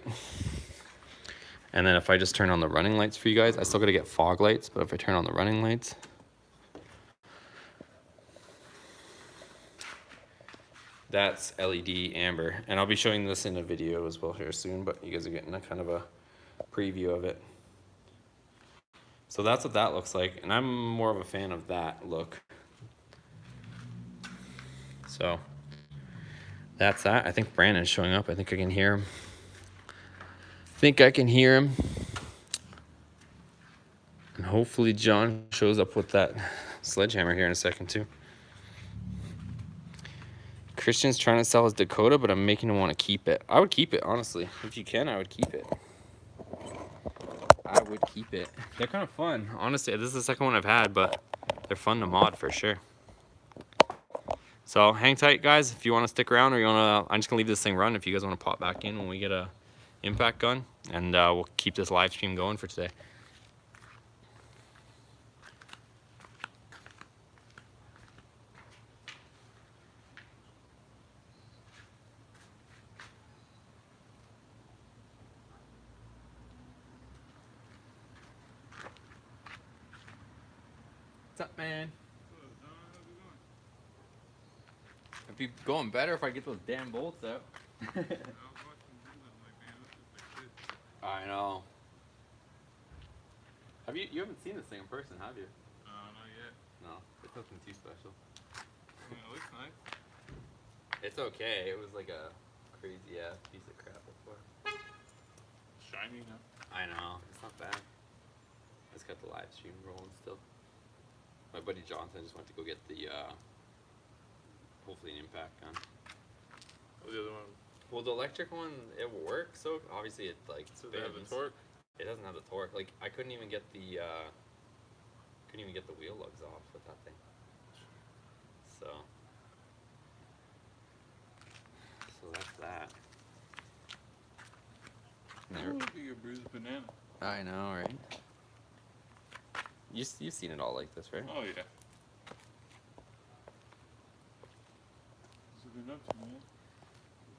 And then if I just turn on the running lights for you guys, I still gotta get fog lights, but if I turn on the running lights, that's LED amber. And I'll be showing this in a video as well here soon, but you guys are getting a kind of a preview of it. So that's what that looks like, and I'm more of a fan of that look. So that's that. I think Brandon's showing up. I think I can hear him. And hopefully John shows up with that sledgehammer here in a second too. Christian's trying to sell his Dakota, but I'm making him want to keep it. I would keep it, honestly. If you can, I would keep it. I would keep it. They're kind of fun. Honestly, this is the second one I've had, but they're fun to mod for sure. So hang tight, guys. If you want to stick around, or you want to, I'm just gonna leave this thing run. If you guys want to pop back in when we get a impact gun, and we'll keep this live stream going for today. What's up, man? It'd be going better if I get those damn bolts out. I know. You haven't seen this thing in person, have you? Not yet. No, it's nothing too special. It looks nice. It's okay. It was like a crazy ass piece of crap before. Shiny now. I know. It's not bad. It's got the live stream rolling still. My buddy Jonathan just went to go get the hopefully an impact gun. Oh, the other one. Well, the electric one, it works. So obviously it like So they have the spins. torque. It doesn't have the torque. Like I couldn't even get the wheel lugs off with that thing. So that's that. Oh, look at your bruised banana. I know, right? You've seen it all like this, right? Oh yeah. What's it been up to, man?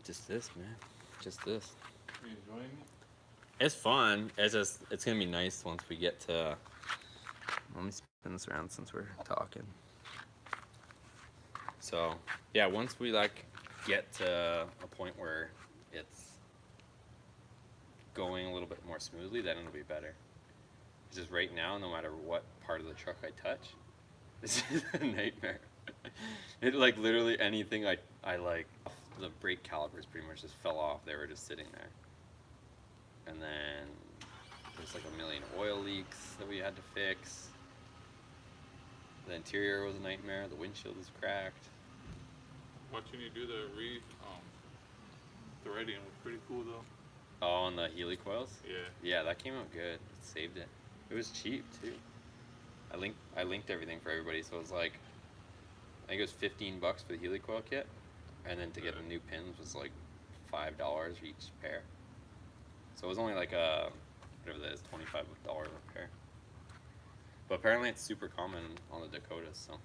Just this, man. Just this. Are you enjoying it? It's fun. It's gonna be nice once we get to. Let me spin this around since we're talking. So yeah, once we like get to a point where it's going a little bit more smoothly, then it'll be better. It's just right now, no matter what part of the truck I touch, this is a nightmare. It like literally anything I like, the brake calipers pretty much just fell off. They were just sitting there. And then there's like a million oil leaks that we had to fix. The interior was a nightmare. The windshield is cracked. Watching you do the threading was pretty cool though. Oh, and the Healy coils? Yeah. Yeah, that came out good. It saved it. It was cheap too. I linked everything for everybody, so it was like, I think it was $15 for the Healy coil kit, and then to get the new pins was like $5 each pair. So it was only like a, whatever that is, $25 a pair. But apparently it's super common on the Dakotas, so.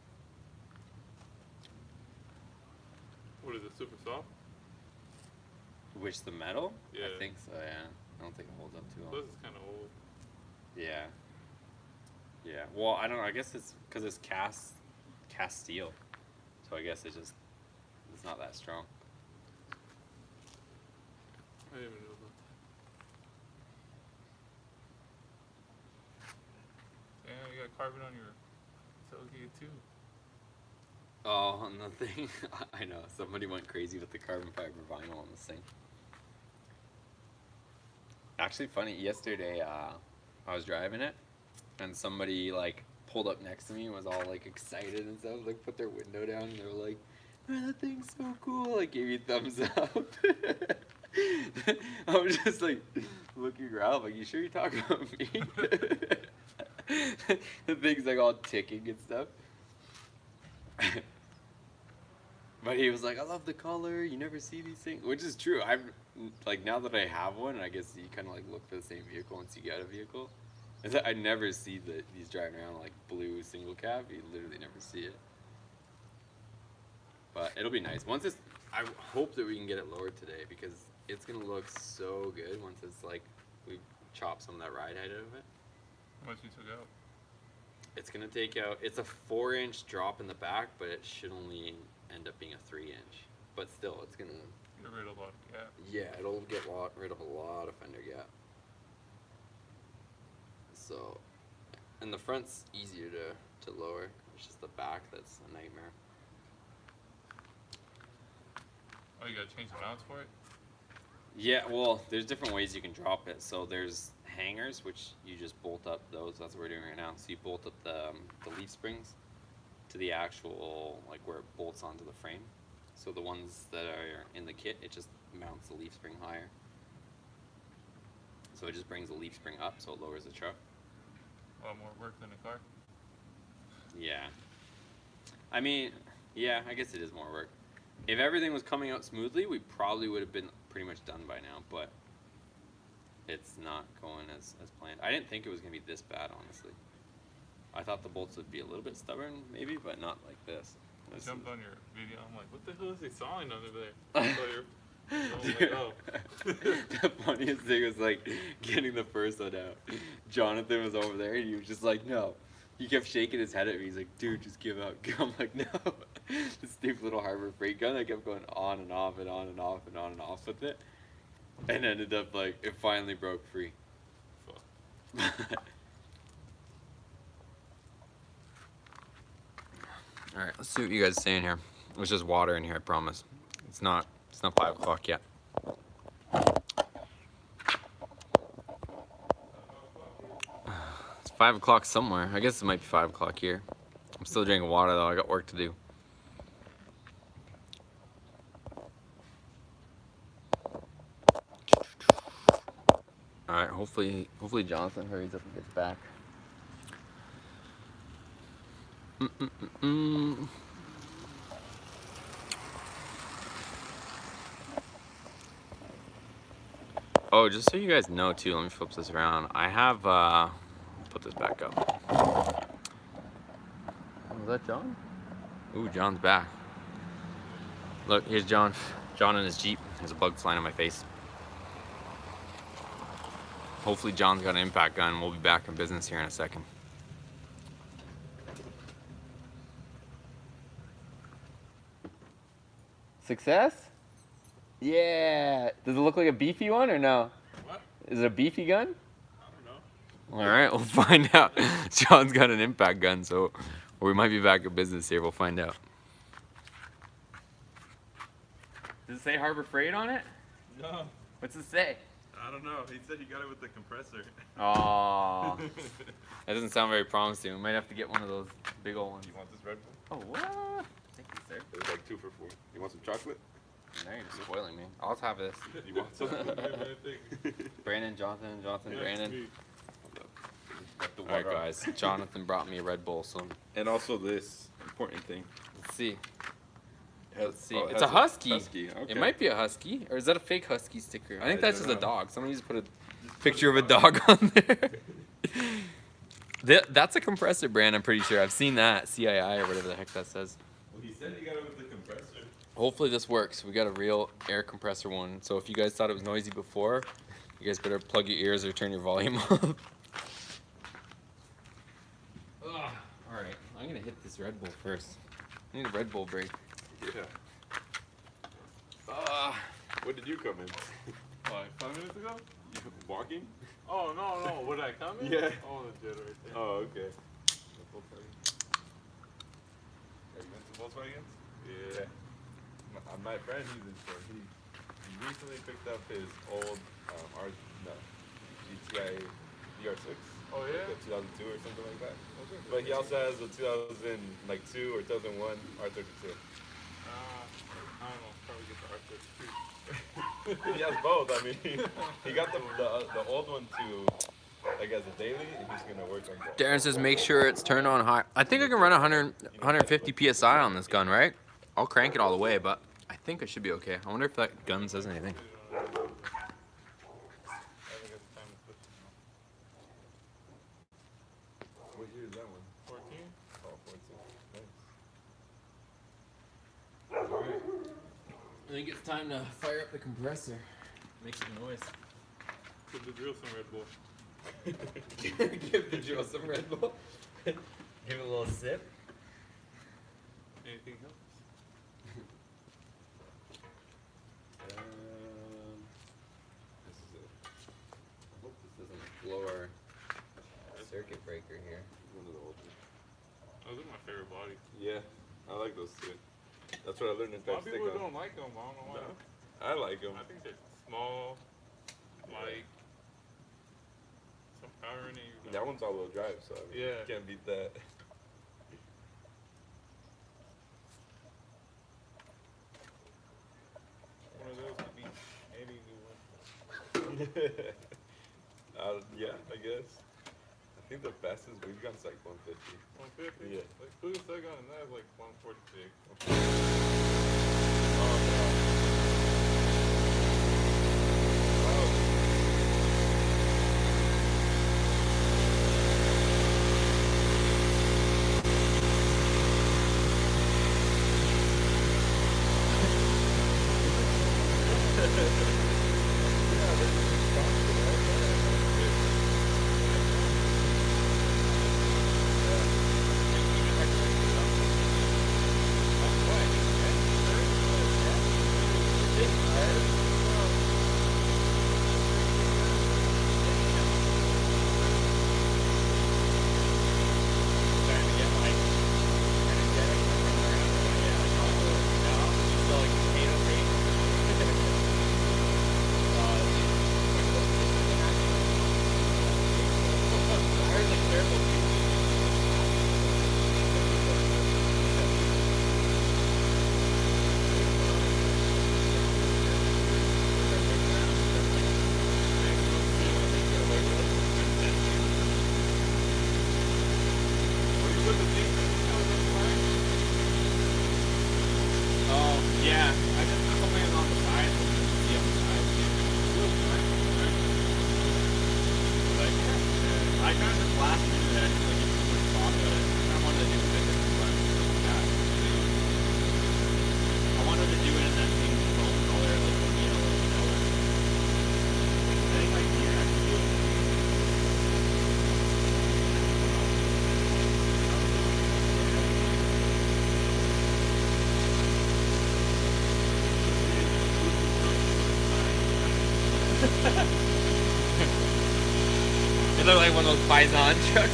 What is it, super soft? Which, the metal? Yeah. I think so, yeah. I don't think it holds up too well. Plus it's kind of old. Yeah. Yeah. Well, I don't know. I guess it's because it's cast steel. So I guess it's not that strong. I didn't even know about that. Yeah, you got carbon on your tailgate too. Oh, on the thing. I know. Somebody went crazy with the carbon fiber vinyl on this thing. Actually, funny. Yesterday, I was driving it, and somebody like pulled up next to me and was all like excited and stuff. Like put their window down, and they were like, "Man, that thing's so cool!" Like gave me thumbs up. I was just like looking around, like, "You sure you're talking about me?" The thing's like all ticking and stuff. But he was like, "I love the color. You never see these things," which is true. I'm like, now that I have one, I guess you kind of like look for the same vehicle once you get a vehicle. Is that I never see these driving around like blue single cab. You literally never see it. But it'll be nice once it's. I hope that we can get it lowered today because it's gonna look so good once it's like we chop some of that ride height out of it. How much you took out? It's gonna take out. It's a 4-inch drop in the back, but it should only end up being a 3-inch. But still, it's gonna. Get rid of a lot of gap. Yeah, it'll get rid of a lot of fender gap. So, and the front's easier to lower. It's just the back that's a nightmare. Oh, you gotta change the mounts for it? Yeah, well, there's different ways you can drop it. So there's hangers, which you just bolt up those. That's what we're doing right now. So you bolt up the leaf springs to the actual, like where it bolts onto the frame. So the ones that are in the kit, it just mounts the leaf spring higher. So it just brings the leaf spring up, so it lowers the truck. A lot more work than a car. Yeah. I mean, yeah, I guess it is more work. If everything was coming out smoothly, we probably would have been pretty much done by now, but it's not going as planned. I didn't think it was going to be this bad, honestly. I thought the bolts would be a little bit stubborn, maybe, but not like this. I jumped on your video. I'm like, what the hell is he sawing under there? So The funniest thing was like getting the first one out. Jonathan was over there and he was just like, no. He kept shaking his head at me. He's like, dude, just give up. I'm like, no. The stupid little Harbor Freight gun. I kept going on and off and on and off and on and off with it. And ended up like, it finally broke free. Alright, let's see what you guys are saying here. There's just water in here, I promise. It's not 5 o'clock yet. It's 5 o'clock somewhere. I guess it might be 5 o'clock here. I'm still drinking water though, I got work to do. Alright, hopefully Jonathan hurries up and gets back. Oh, just so you guys know too, let me flip this around. I have, put this back up. Was that John? Ooh, John's back. Look, here's John. John in his Jeep. There's a bug flying in my face. Hopefully John's got an impact gun. We'll be back in business here in a second. Success? Yeah. Does it look like a beefy one or no? What? Is it a beefy gun? I don't know. All right, we'll find out. John's got an impact gun, so we might be back in business here. We'll find out. Does it say Harbor Freight on it? No. What's it say? I don't know. He said he got it with the compressor. Oh, that doesn't sound very promising. We might have to get one of those big old ones. You want this Red Bull? Oh, what? Thank you, sir. It's like 2 for $4. You want some chocolate? Now you're just spoiling me. I'll have this. You want some? Brandon, Jonathan, Yeah, Brandon. sweet. All right, guys. Jonathan brought me a Red Bull, so And also this important thing. let's see. It has- Let's see. oh, it It's has a husky. Husky. Okay. It might be a husky, or is that a fake husky sticker? I think I that's just don't a know. dog. Somebody just put a picture of a dog on there. That's a compressor brand, I'm pretty sure. I've seen that, CII or whatever the heck that says. Well, he said he got it with the compressor. Hopefully this works. We got a real air compressor one. So if you guys thought it was noisy before, you guys better plug your ears or turn your volume up. Alright, I'm gonna hit this Red Bull first. I need a Red Bull break. Yeah. When did you come in? Like 5 minutes ago? You walking? Oh, no. Would I come in? Yeah. Oh, legit right there. Oh, okay. Volkswagen. Have you been to Volkswagens? Yeah. My friend, he's in store. He recently picked up his old GTI DR6. Oh, yeah? Like a 2002 or something like that. Okay. But he also has a 2002 or 2001 R32. I don't know. Probably get the R32. He has both. I mean, he got the old one to like as a daily, and he's gonna work on that. Darren says make sure it's turned on high. I think I can run 150 PSI on this gun, right? I'll crank it all the way, but I think I should be okay. I wonder if that gun says anything. I haven't got the time to put it on. What year is that one? 14? Oh, 14. Nice. Alright. I think it's time to fire up the compressor. Make some noise. Give the drill some Red Bull. Give the drill some Red Bull. Give it a little sip. Anything else? This is it. I hope this doesn't blow our circuit breaker here. One of the old ones. Those are my favorite body. Yeah, I like those too. That's what I learned in A lot of stick people on. don't like them. I don't know why. No, I like them. I think they're small, like some power in it. That one's all-wheel drive, so I mean, Yeah. you can't beat that. One of those could be any new one. Yeah, I guess. I think the fastest we've gone is like 150. 150. Yeah. Like Boost I got in that is like 146. Yeah, I just put something on the side so we can see on the side. Like, I kind of just last minute I just like get too much thought about it. I wanted to do it different, but yeah. I wanted to do it in that same foam color, like the yellow color. I think like here I can do it. It looked like one of those Bison trucks.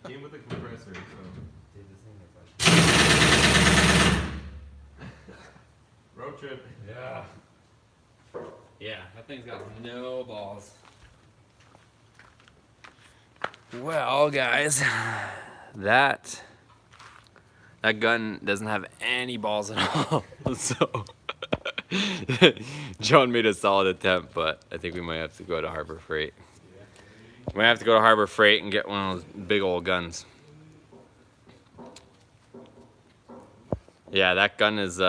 came with a compressor, so. Dude, this thing is like. Road trip. Yeah. Yeah, that thing's got no balls. Well, guys, that gun doesn't have any balls at all. So John made a solid attempt, but I think we might have to go to Harbor Freight. We might have to go to Harbor Freight and get one of those big old guns. Yeah, that gun is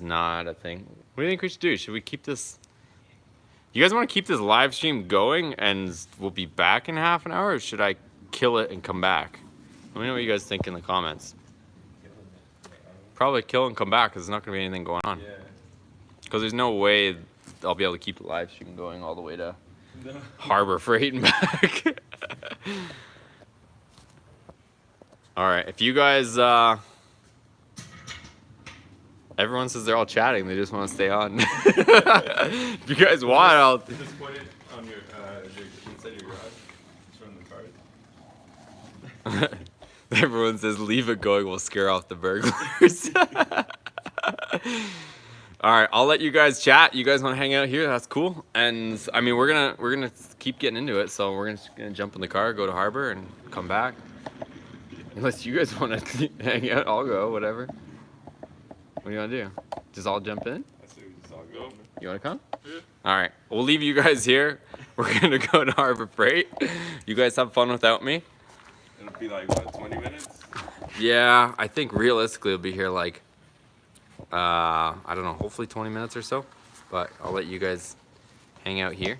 not a thing. What do you think we should do? Should we keep this? You guys want to keep this live stream going and we'll be back in half an hour, or should I kill it and come back? Let me know what you guys think in the comments. Probably kill and come back because there's not going to be anything going on. Yeah. Because there's no way I'll be able to keep the live stream going all the way to Harbor Freight and back. All right, if you guys, everyone says they're all chatting, they just want to stay on. If you guys want, I'll. Just put it on your inside your garage. Just run the card. Everyone says leave it going, we'll scare off the burglars. All right, I'll let you guys chat. You guys want to hang out here? That's cool. And I mean, we're gonna keep getting into it. So we're gonna jump in the car, go to Harbor, and come back. Unless you guys want to hang out, I'll go. Whatever. What do you want to do? Just all jump in? I say we just all go. You want to come? Yeah. All right, we'll leave you guys here. We're gonna go to Harbor Freight. You guys have fun without me. It'll be like what, 20 minutes? Yeah, I think realistically we'll be here like, I don't know, hopefully 20 minutes or so. But I'll let you guys hang out here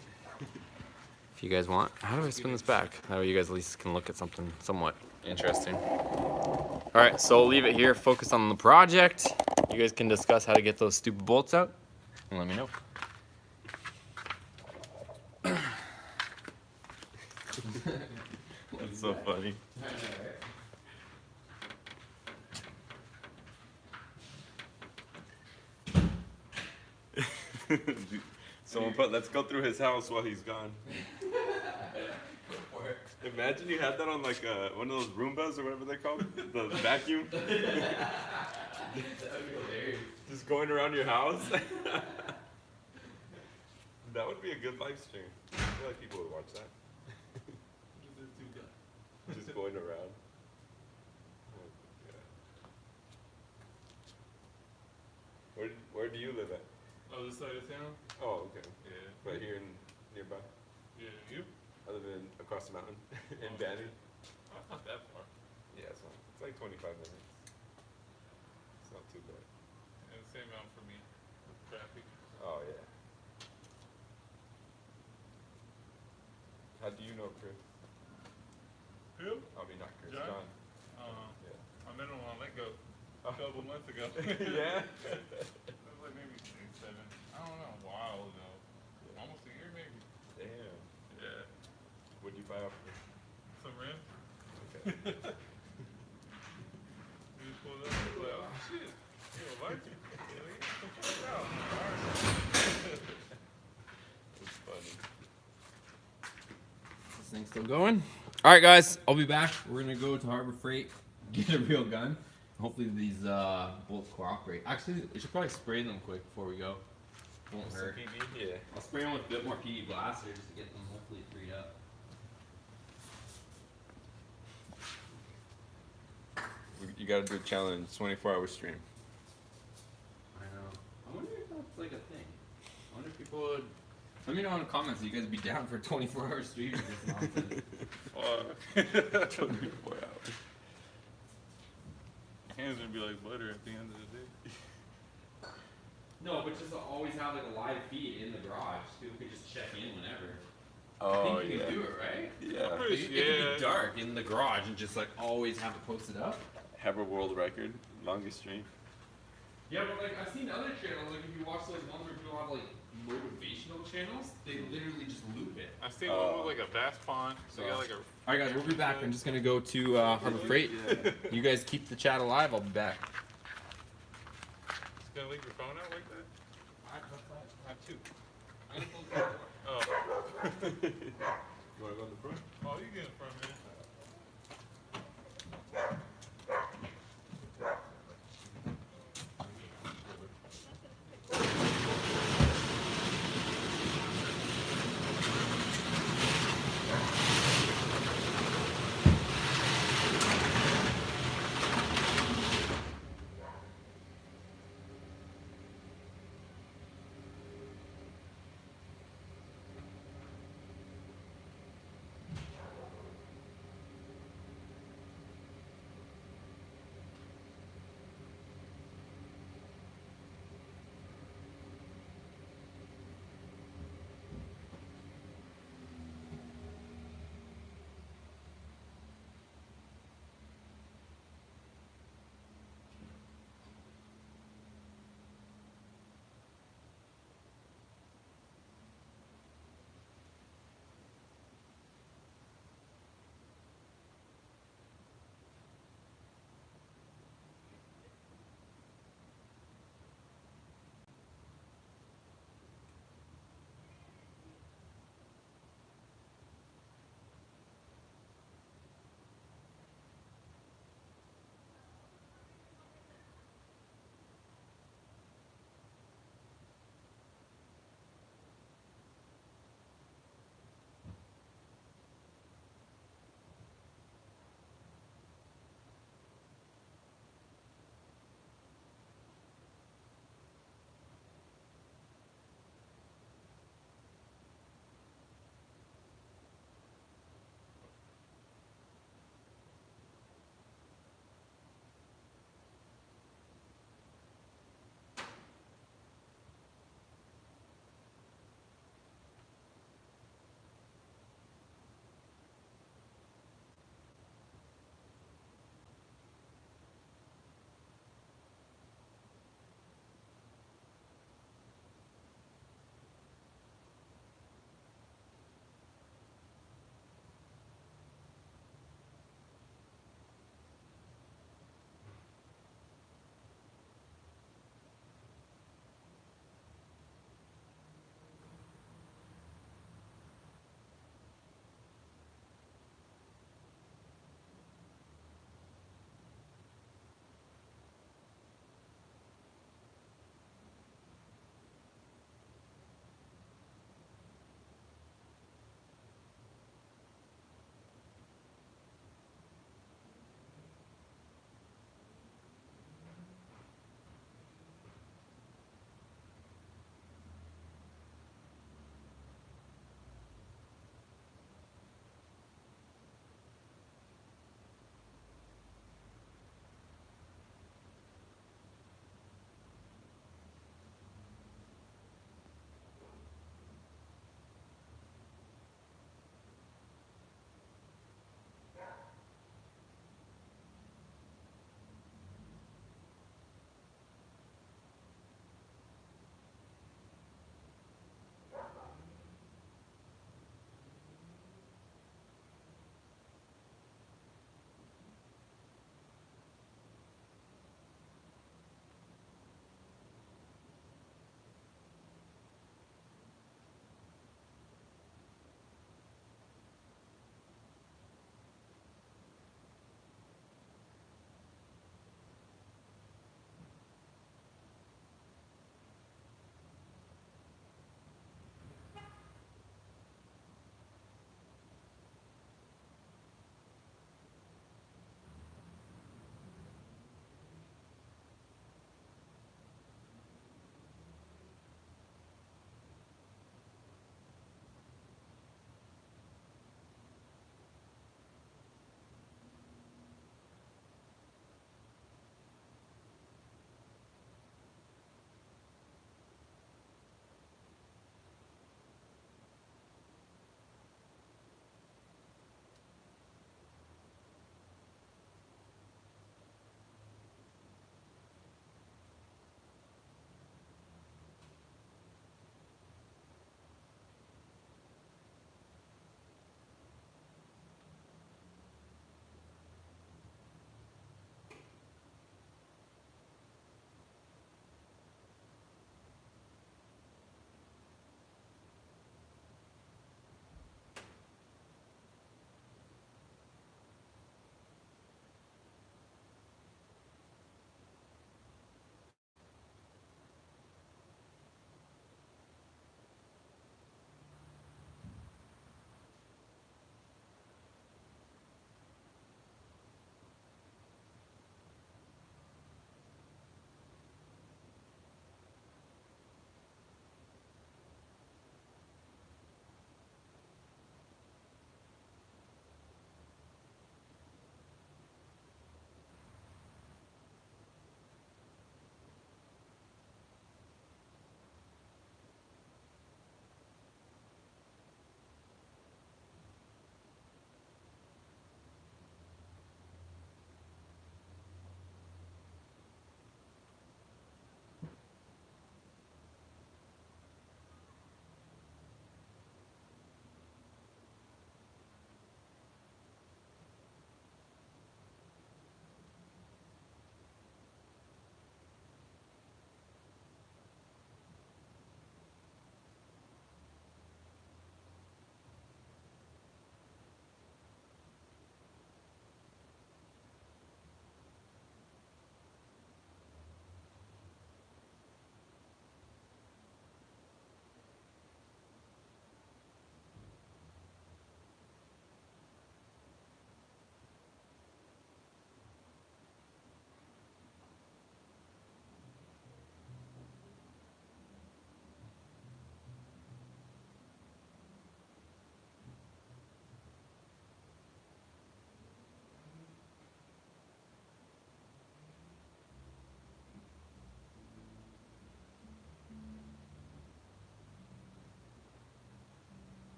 if you guys want. How do I spin this back? That way you guys at least can look at something somewhat interesting. All right, so we'll leave it here. Focus on the project. You guys can discuss how to get those stupid bolts out and let me know. That's so funny. Someone put, let's go through his house while he's gone. Imagine you had that on like one of those Roombas or whatever they're called, the vacuum. Just going around your house. That would be a good live stream. I feel like people would watch that. Just going around. Where do you live at? Other side of town? Oh, okay. Yeah. Right here in nearby. Yeah, you? I live in across the mountain in Banning. Oh, it's not that far. Yeah, it's like 25 minutes. It's not too bad. And the same amount for me. With traffic. Oh yeah. How do you know Chris? Who? I mean not Chris, John? John. Yeah. I met him on Let Go a couple months ago. Yeah? It was like maybe 6, 7. I don't know, a while ago. Almost a year maybe. Damn. Yeah. What'd you buy off of him? Some rims. Okay. We just pulled up and was like, oh shit. You don't like it? Yeah, come check it out. Alright. It's funny. This thing's still going. All right, guys, I'll be back. We're gonna go to Harbor Freight, get a real gun. Hopefully these bolts cooperate. Actually, we should probably spray them quick before we go. Won't hurt. Yeah. I'll spray them with a bit more PE blaster just to get them hopefully freed up. You gotta do a challenge, 24-hour stream. I know. I wonder if that's like a thing. I wonder if people would. Let me know in the comments if you guys would be down for 24-hour stream or this nonsense. 24 hours. Hands gonna be like butter at the end of the day. No, but just always have like a live feed in the garage. People could just check in whenever. I Oh think you yeah. can do it, right? Yeah. Pretty It could be dark in the garage and just like always have it posted up. Have a world record, longest stream. Yeah, but like I've seen other channels, like if you watch those ones where people have like motivational channels, they literally just loop it. I seen one with like a bass pond. So they got like a. Alright guys, we'll be back. I'm just gonna go to Harbor Freight. You guys keep the chat alive, I'll be back. Just gonna leave your phone out like that? I have 2. Oh. You want to go in the front? Oh, you get in front, man.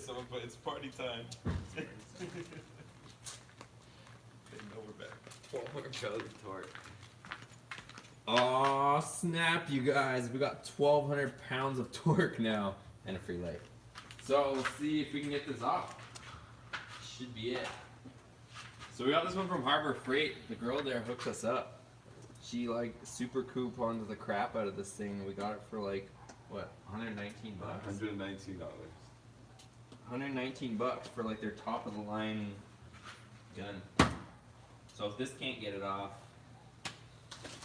someone, but it's party time. They know we're back. 1,200 pounds of torque. Oh snap, you guys! We got 1,200 pounds of torque now, and a free light. So let's see if we can get this off. Should be it. So we got this one from Harbor Freight. The girl there hooked us up. She like super couponed the crap out of this thing. We got it for like what, 119 bucks? $119. 119 bucks for like their top of the line gun. So if this can't get it off,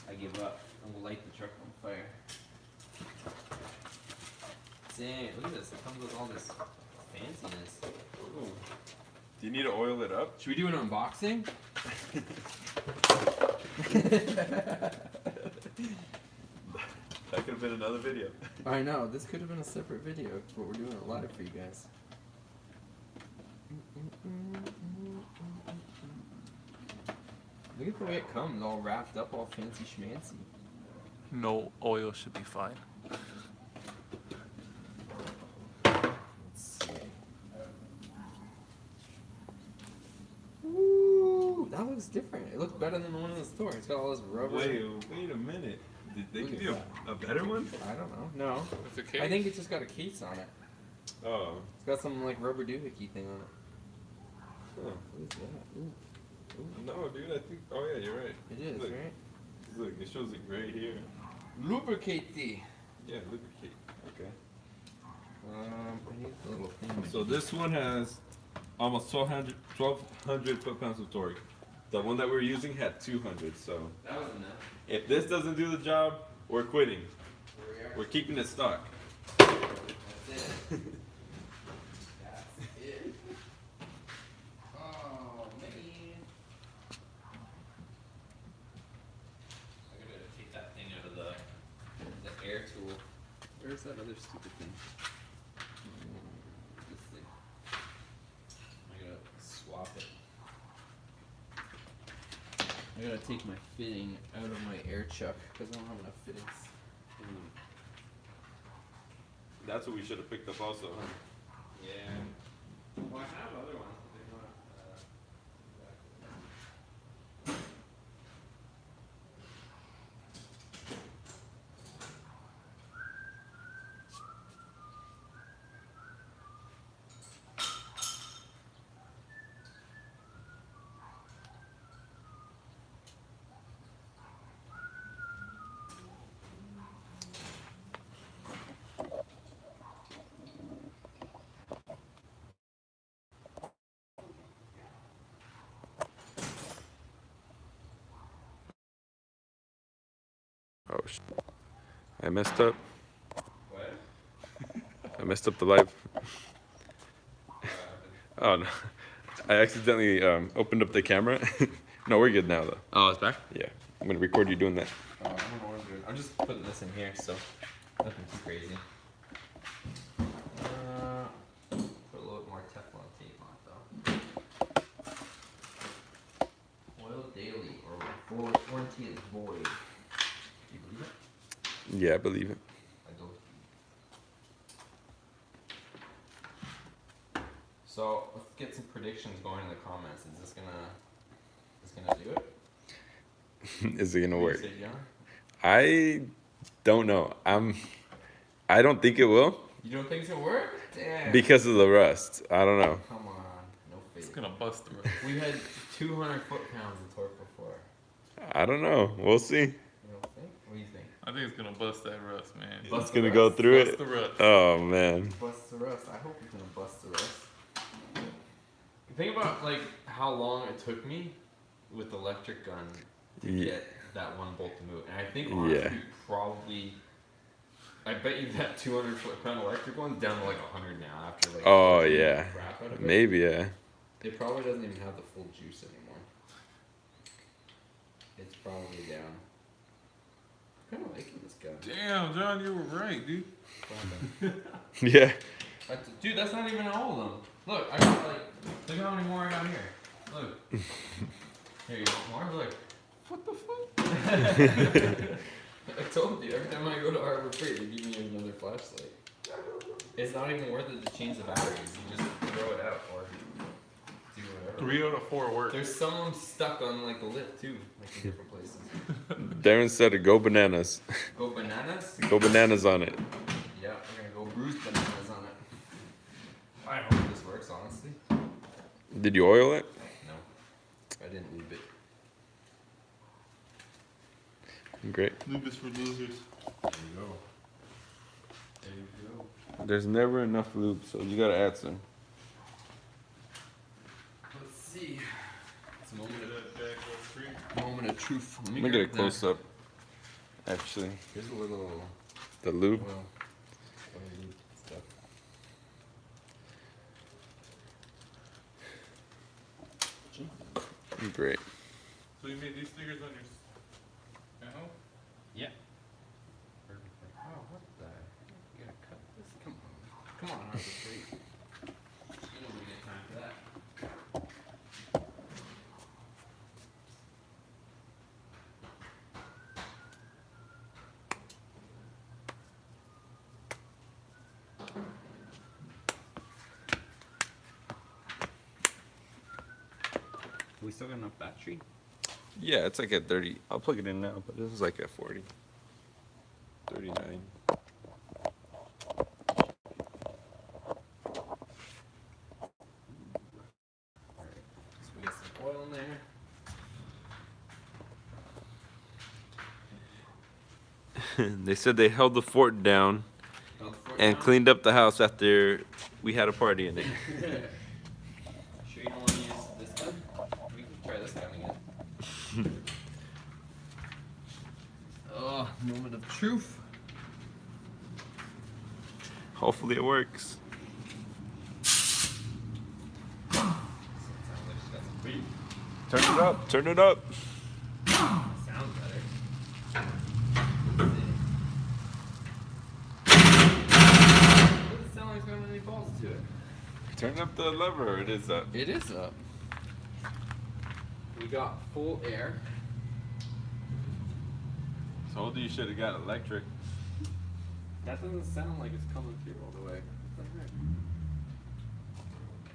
I give up and we'll light the truck on fire. Dang, look at this. It comes with all this fanciness. Ooh. Do you need to oil it up? Should we do an unboxing? That could have been another video. I know, this could have been a separate video, but we're doing it live for you guys. Look at the way it comes, all wrapped up, all fancy schmancy. No oil should be fine. Let's see. Ooh, that looks different. It looks better than the one in the store. It's got all this rubber. Wait a minute. Did they give you a better one? I don't know. No. It's okay. I think it's just got a case on it. Oh. It's got some like rubber doohickey thing on it. Huh. What is that? Ooh. No, dude, I think. Oh, yeah, you're right. It is, Look. right? Look, it shows it gray here. Lubricate the. Yeah, lubricate. Okay. I need the little thing. So this one has almost 1,200 foot-pounds of torque. The one that we're using had 200, so That was enough. if this doesn't do the job, we're quitting. Here we are. We're keeping it stock. That's it. That's it. Oh, man. I gotta take that thing out of the air tool. Where's that other stupid thing? This thing. I gotta swap it. I gotta take my fitting out of my air chuck because I don't have enough fittings. That's what we should have picked up also, huh? Yeah. Well, I have other ones, but they're not. Oh, I messed up. What? I messed up the live. Oh, no. I accidentally opened up the camera. No, we're good now, though. Oh, it's back? Yeah. I'm going to record you doing that. Oh, I don't know what I'm doing. I'm just putting this in here, so nothing too crazy. Put a little bit more Teflon tape on it, though. Oil daily or warranty is void. Do you believe it? Yeah, I believe it. I don't. So let's get some predictions going in the comments. Is this gonna do it? Is it going to What work? do you say, John? I don't know. I don't think it will You don't think it's gonna work? Damn. because of the rust. I don't know. Come on, no It's faith. gonna bust through. We had 200 foot-pounds of torque before. I don't know. We'll see. You don't think? What do you think? I think it's gonna bust that rust, man. Bust It's the going to go rust? through Bust it. the rust. Oh, man. Bust the rust. I hope it's gonna bust the rust. Think about like how long it took me with the electric gun to Yeah. get that one bolt to move, and I think honestly Yeah. probably. I bet you that 200 foot-pound electric one's down to like 100 now after like. Oh, taking the yeah. crap out of it. Maybe, yeah. It probably doesn't even have the full juice anymore. It's probably down. I'm kind of liking this gun. Damn, John, you were right, dude. Yeah. Dude, that's not even all of them. Look, I got like, look how many more I got here. Look. Here you go. More. Look. What the fuck? I told you, every time I go to Harbor Freight, they give me another flashlight. It's not even worth it to change the batteries. You just throw it out or do whatever. 3 out of 4 work. There's some of them stuck on like the lift too, like in different places. Darren said to go bananas. Go bananas? Go bananas on it. Yeah, we're gonna go bruise bananas on it. I hope this works, honestly. Did you oil it? No, I didn't leave it. Great. Lube is for losers. There you go. There you go. There's never enough lube, so you gotta add some. Let's see. It's a Look moment at of, that back row free. moment of truth. Let me get a close up. Actually, Here's a little, the lube. well, lube stuff. Great. So you made these stickers on your panel? Yeah. Oh, what the? You gotta cut this? Come on. Come on, Harvey, please. You don't really get time for that. We still got enough battery? Yeah, it's like at 30. I'll plug it in now, but this is like at 40. 39. So we get some oil in there. They said they held the fort down Held the fort and down. cleaned up the house after we had a party in it. Sure you don't want to use this gun? We can try this gun again. Oh, moment of truth. Hopefully it works. Sounds like she got some beat. Turn it up. Turn it up. Sounds better. Doesn't sound like it's got any balls to it. Turn up the lever. It is up. It is up. We got full air. Told you should have got electric. That doesn't sound like it's coming through all the way. What the heck?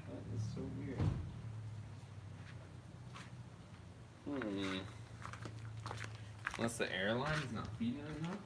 That is so weird. Unless the airline is not feeding it enough.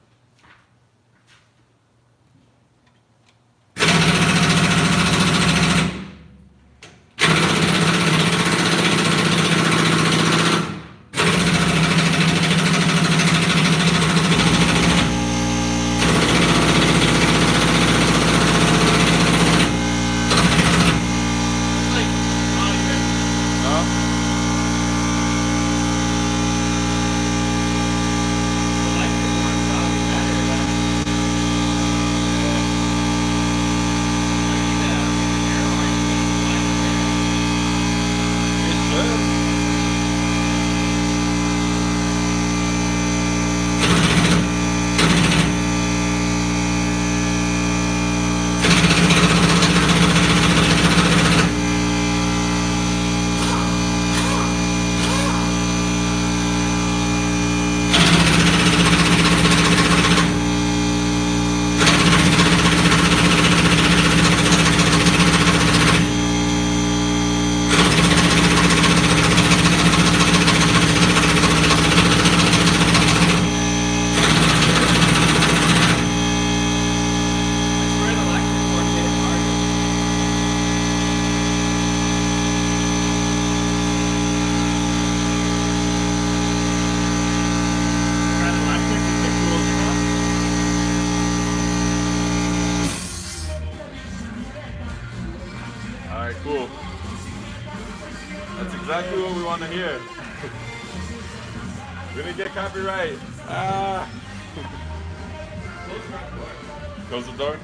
Alright, cool. That's exactly what we want to hear. We're gonna get copyright. Ah. Close the door.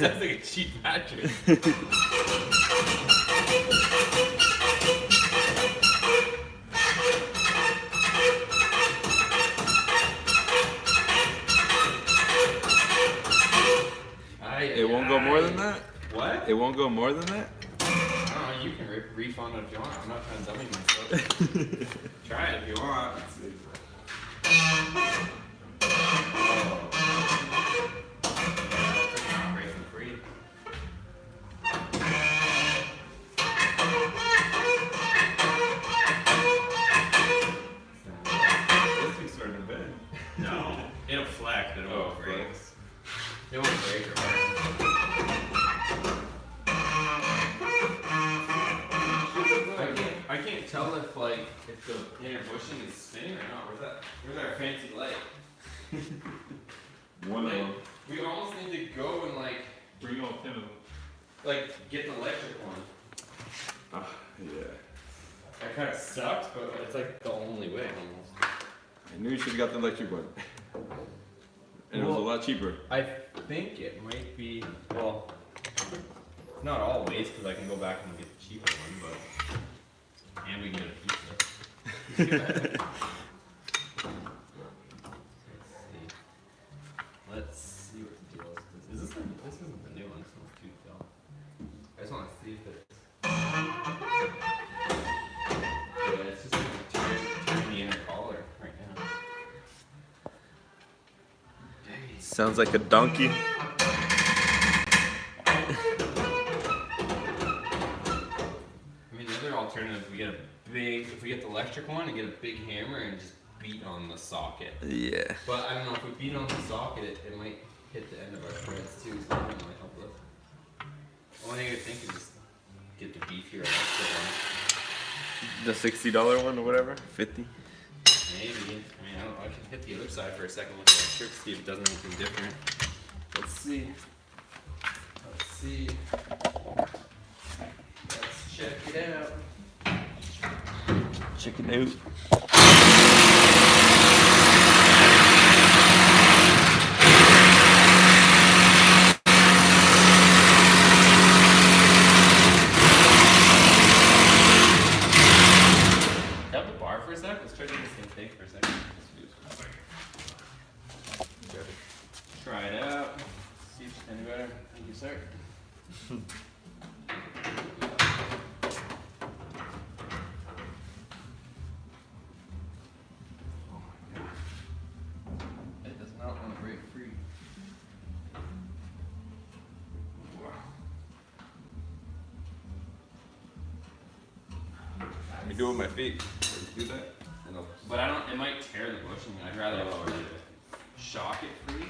sounds like a cheap mattress. It won't go more than that? What? It won't go more than that? I don't know, you can refund it if you want. I'm not trying to dummy myself. Try it if you want. This thing's starting to bend. No, it'll flex, but it won't Oh, break. flex. It won't break or whatever. I can't tell if if the inner bushing is spinning or not. Where's our fancy light? One of them. We almost need to go and Bring all 10 of them. get the electric one. Ah, yeah. That kind of sucks, but it's like the only way almost. I knew you should have got the electric one. And it was a lot cheaper. I think it might be, well, not always, because I can go back and get the cheaper one, but, and we can get a pizza. Let's see what the deal is. This isn't the new one, this one's too dull. I just want to see if it's, yeah, it's just like turn the inner collar right now. Sounds like a donkey. I mean, the other alternative, if we get the electric one and get a big hammer and just beat on the socket. Yeah. But I don't know, if we beat on the socket, it might hit the end of our threads too, so that might help us. Only thing I think is just get the beefier electric one. The $60 one or whatever? 50? Maybe. I mean, I don't know. I can hit the other side for a second with the electric, see if it does anything different. Let's see. Let's see. Let's check it out. Check it out. Have the bar for a sec? Let's try doing the same thing for a second. Try it out. See if it's any better. Thank you, sir. It does not want to break free. Let me do it with my feet. Do that? But I don't. It might tear the bushing. I'd rather shock it free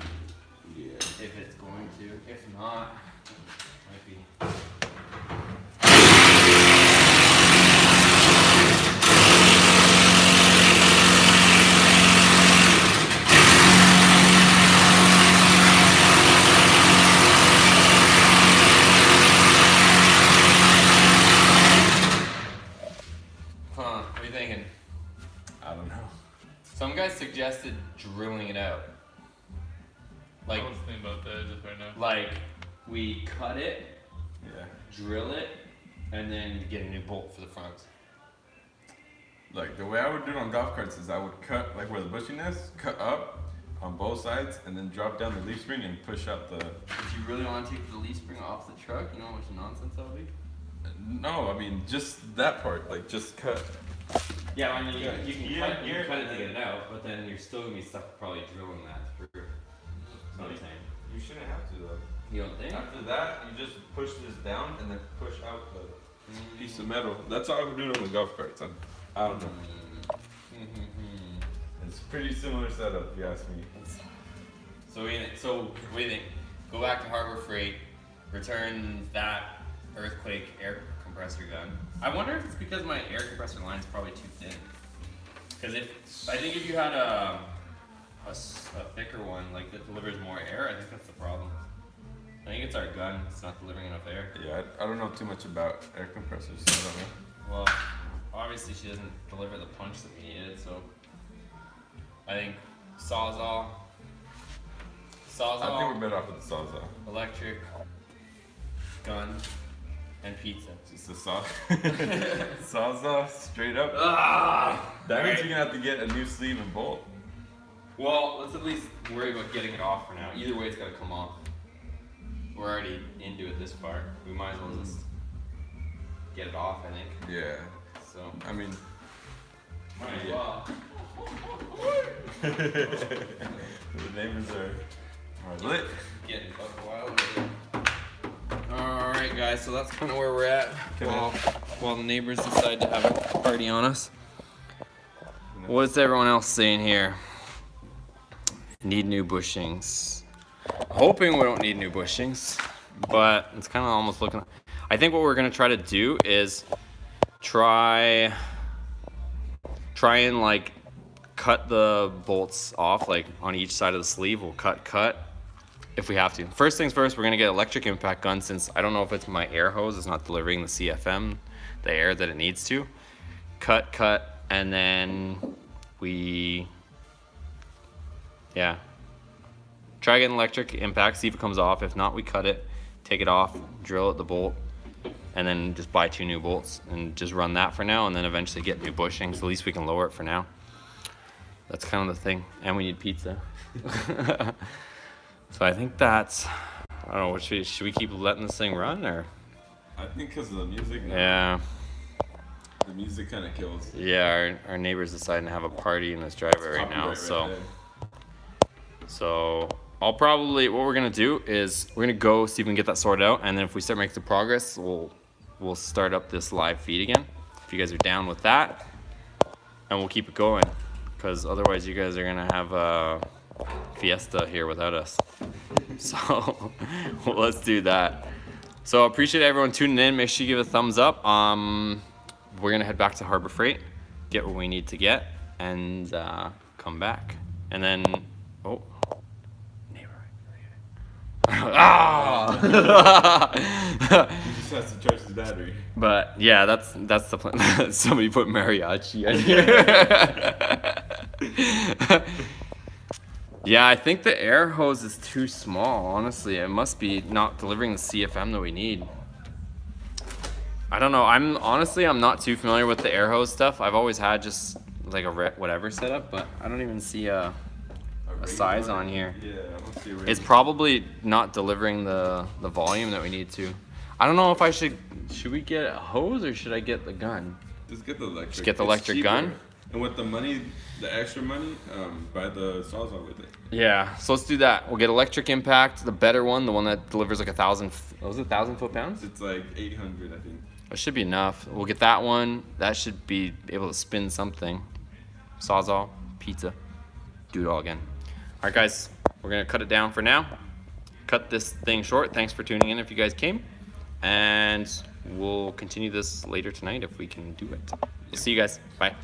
Yeah. if it's going to. If not, it might be. Huh? What are you thinking? I don't know. Some guys suggested drilling it out. Like, I was thinking about that just right now. like we cut it, Yeah. drill it, and then get a new bolt for the front. Like the way I would do it on golf carts is I would cut like where the bushing is, cut up on both sides, and then drop down the leaf spring and push out the. If you really want to take the leaf spring off the truck, you know how much nonsense that would be? No, I mean just that part, like just cut. Yeah, I mean, you can Yeah, cut, you yeah. can cut it to get it out, but then you're still gonna be stuck probably drilling that through. That's what I'm saying. You shouldn't have to though. You don't think? After that, you just push this down and then push out the piece of metal. That's how I would do it on the golf carts. I don't know. It's pretty similar setup, if you ask me. So what do you think? Go back to Harbor Freight, return that earthquake air compressor gun. I wonder if it's because my air compressor line is probably too thin. Because I think if you had a thicker one, like that delivers more air, I think that's the problem. I think it's our gun. It's not delivering enough air. Yeah, I don't know too much about air compressors. So I don't know. Well, obviously she doesn't deliver the punch that we needed, so I think Sawzall, I think we're better off with the Sawzall. electric, gun, and pizza. Just a saw. Sawzall straight up. Ah! That means Right. you're gonna have to get a new sleeve and bolt. Well, let's at least worry about getting it off for now. Either way, it's gotta come off. We're already into it this far. We might as well just get it off, I think. Yeah. So, I mean, might as Yeah. well. the neighbors are lit. Getting buck wild with it. Alright guys, so that's kind of where we're at while the neighbors decide to have a party on us. What's everyone else saying here? Need new bushings. Hoping we don't need new bushings, but it's kind of almost looking. I think what we're gonna try to do is try and like cut the bolts off like on each side of the sleeve. We'll cut if we have to. First things first, we're gonna get electric impact gun since I don't know if it's my air hose is not delivering the CFM, the air that it needs to. Cut, and then we, yeah. Try getting electric impact, see if it comes off. If not, we cut it, take it off, drill it the bolt, and then just buy 2 new bolts and just run that for now, and then eventually get new bushings. At least we can lower it for now. That's kind of the thing. And we need pizza. So I think that's, I don't know, what should we keep letting this thing run or? I think because of the music. Yeah. The music kind of kills. Yeah, our neighbor's deciding to have a party in this driveway right now, Copyright so. there. So I'll probably, what we're gonna do is we're gonna go see if we can get that sorted out, and then if we start making some progress, we'll start up this live feed again. If you guys are down with that, and we'll keep it going, because otherwise you guys are gonna have a fiesta here without us. So let's do that. So I appreciate everyone tuning in. Make sure you give a thumbs up. We're gonna head back to Harbor Freight, get what we need to get, and come back, and then oh. Ah! He just has to charge his battery. But yeah, that's the plan. Somebody put mariachi on here. Yeah, I think the air hose is too small, honestly. It must be not delivering the CFM that we need. I don't know. I'm not too familiar with the air hose stuff. I've always had just like a whatever setup, but I don't even see a size on here. Yeah, I don't see a It's probably not delivering the volume that we need to. I don't know if I should we get a hose or should I get the gun? Just get the electric. Just get the It's electric cheaper. gun? And with the money, the extra money, buy the Sawzall with it. Yeah, so let's do that. We'll get electric impact, the better one, the one that delivers like 1,000. Was it 1,000 foot-pounds? It's like 800, I think. It should be enough. We'll get that one. That should be able to spin something. Sawzall, pizza, do it all again. All right, guys, we're gonna cut it down for now. Cut this thing short. Thanks for tuning in if you guys came. And we'll continue this later tonight if we can do it. We'll see you guys. Bye.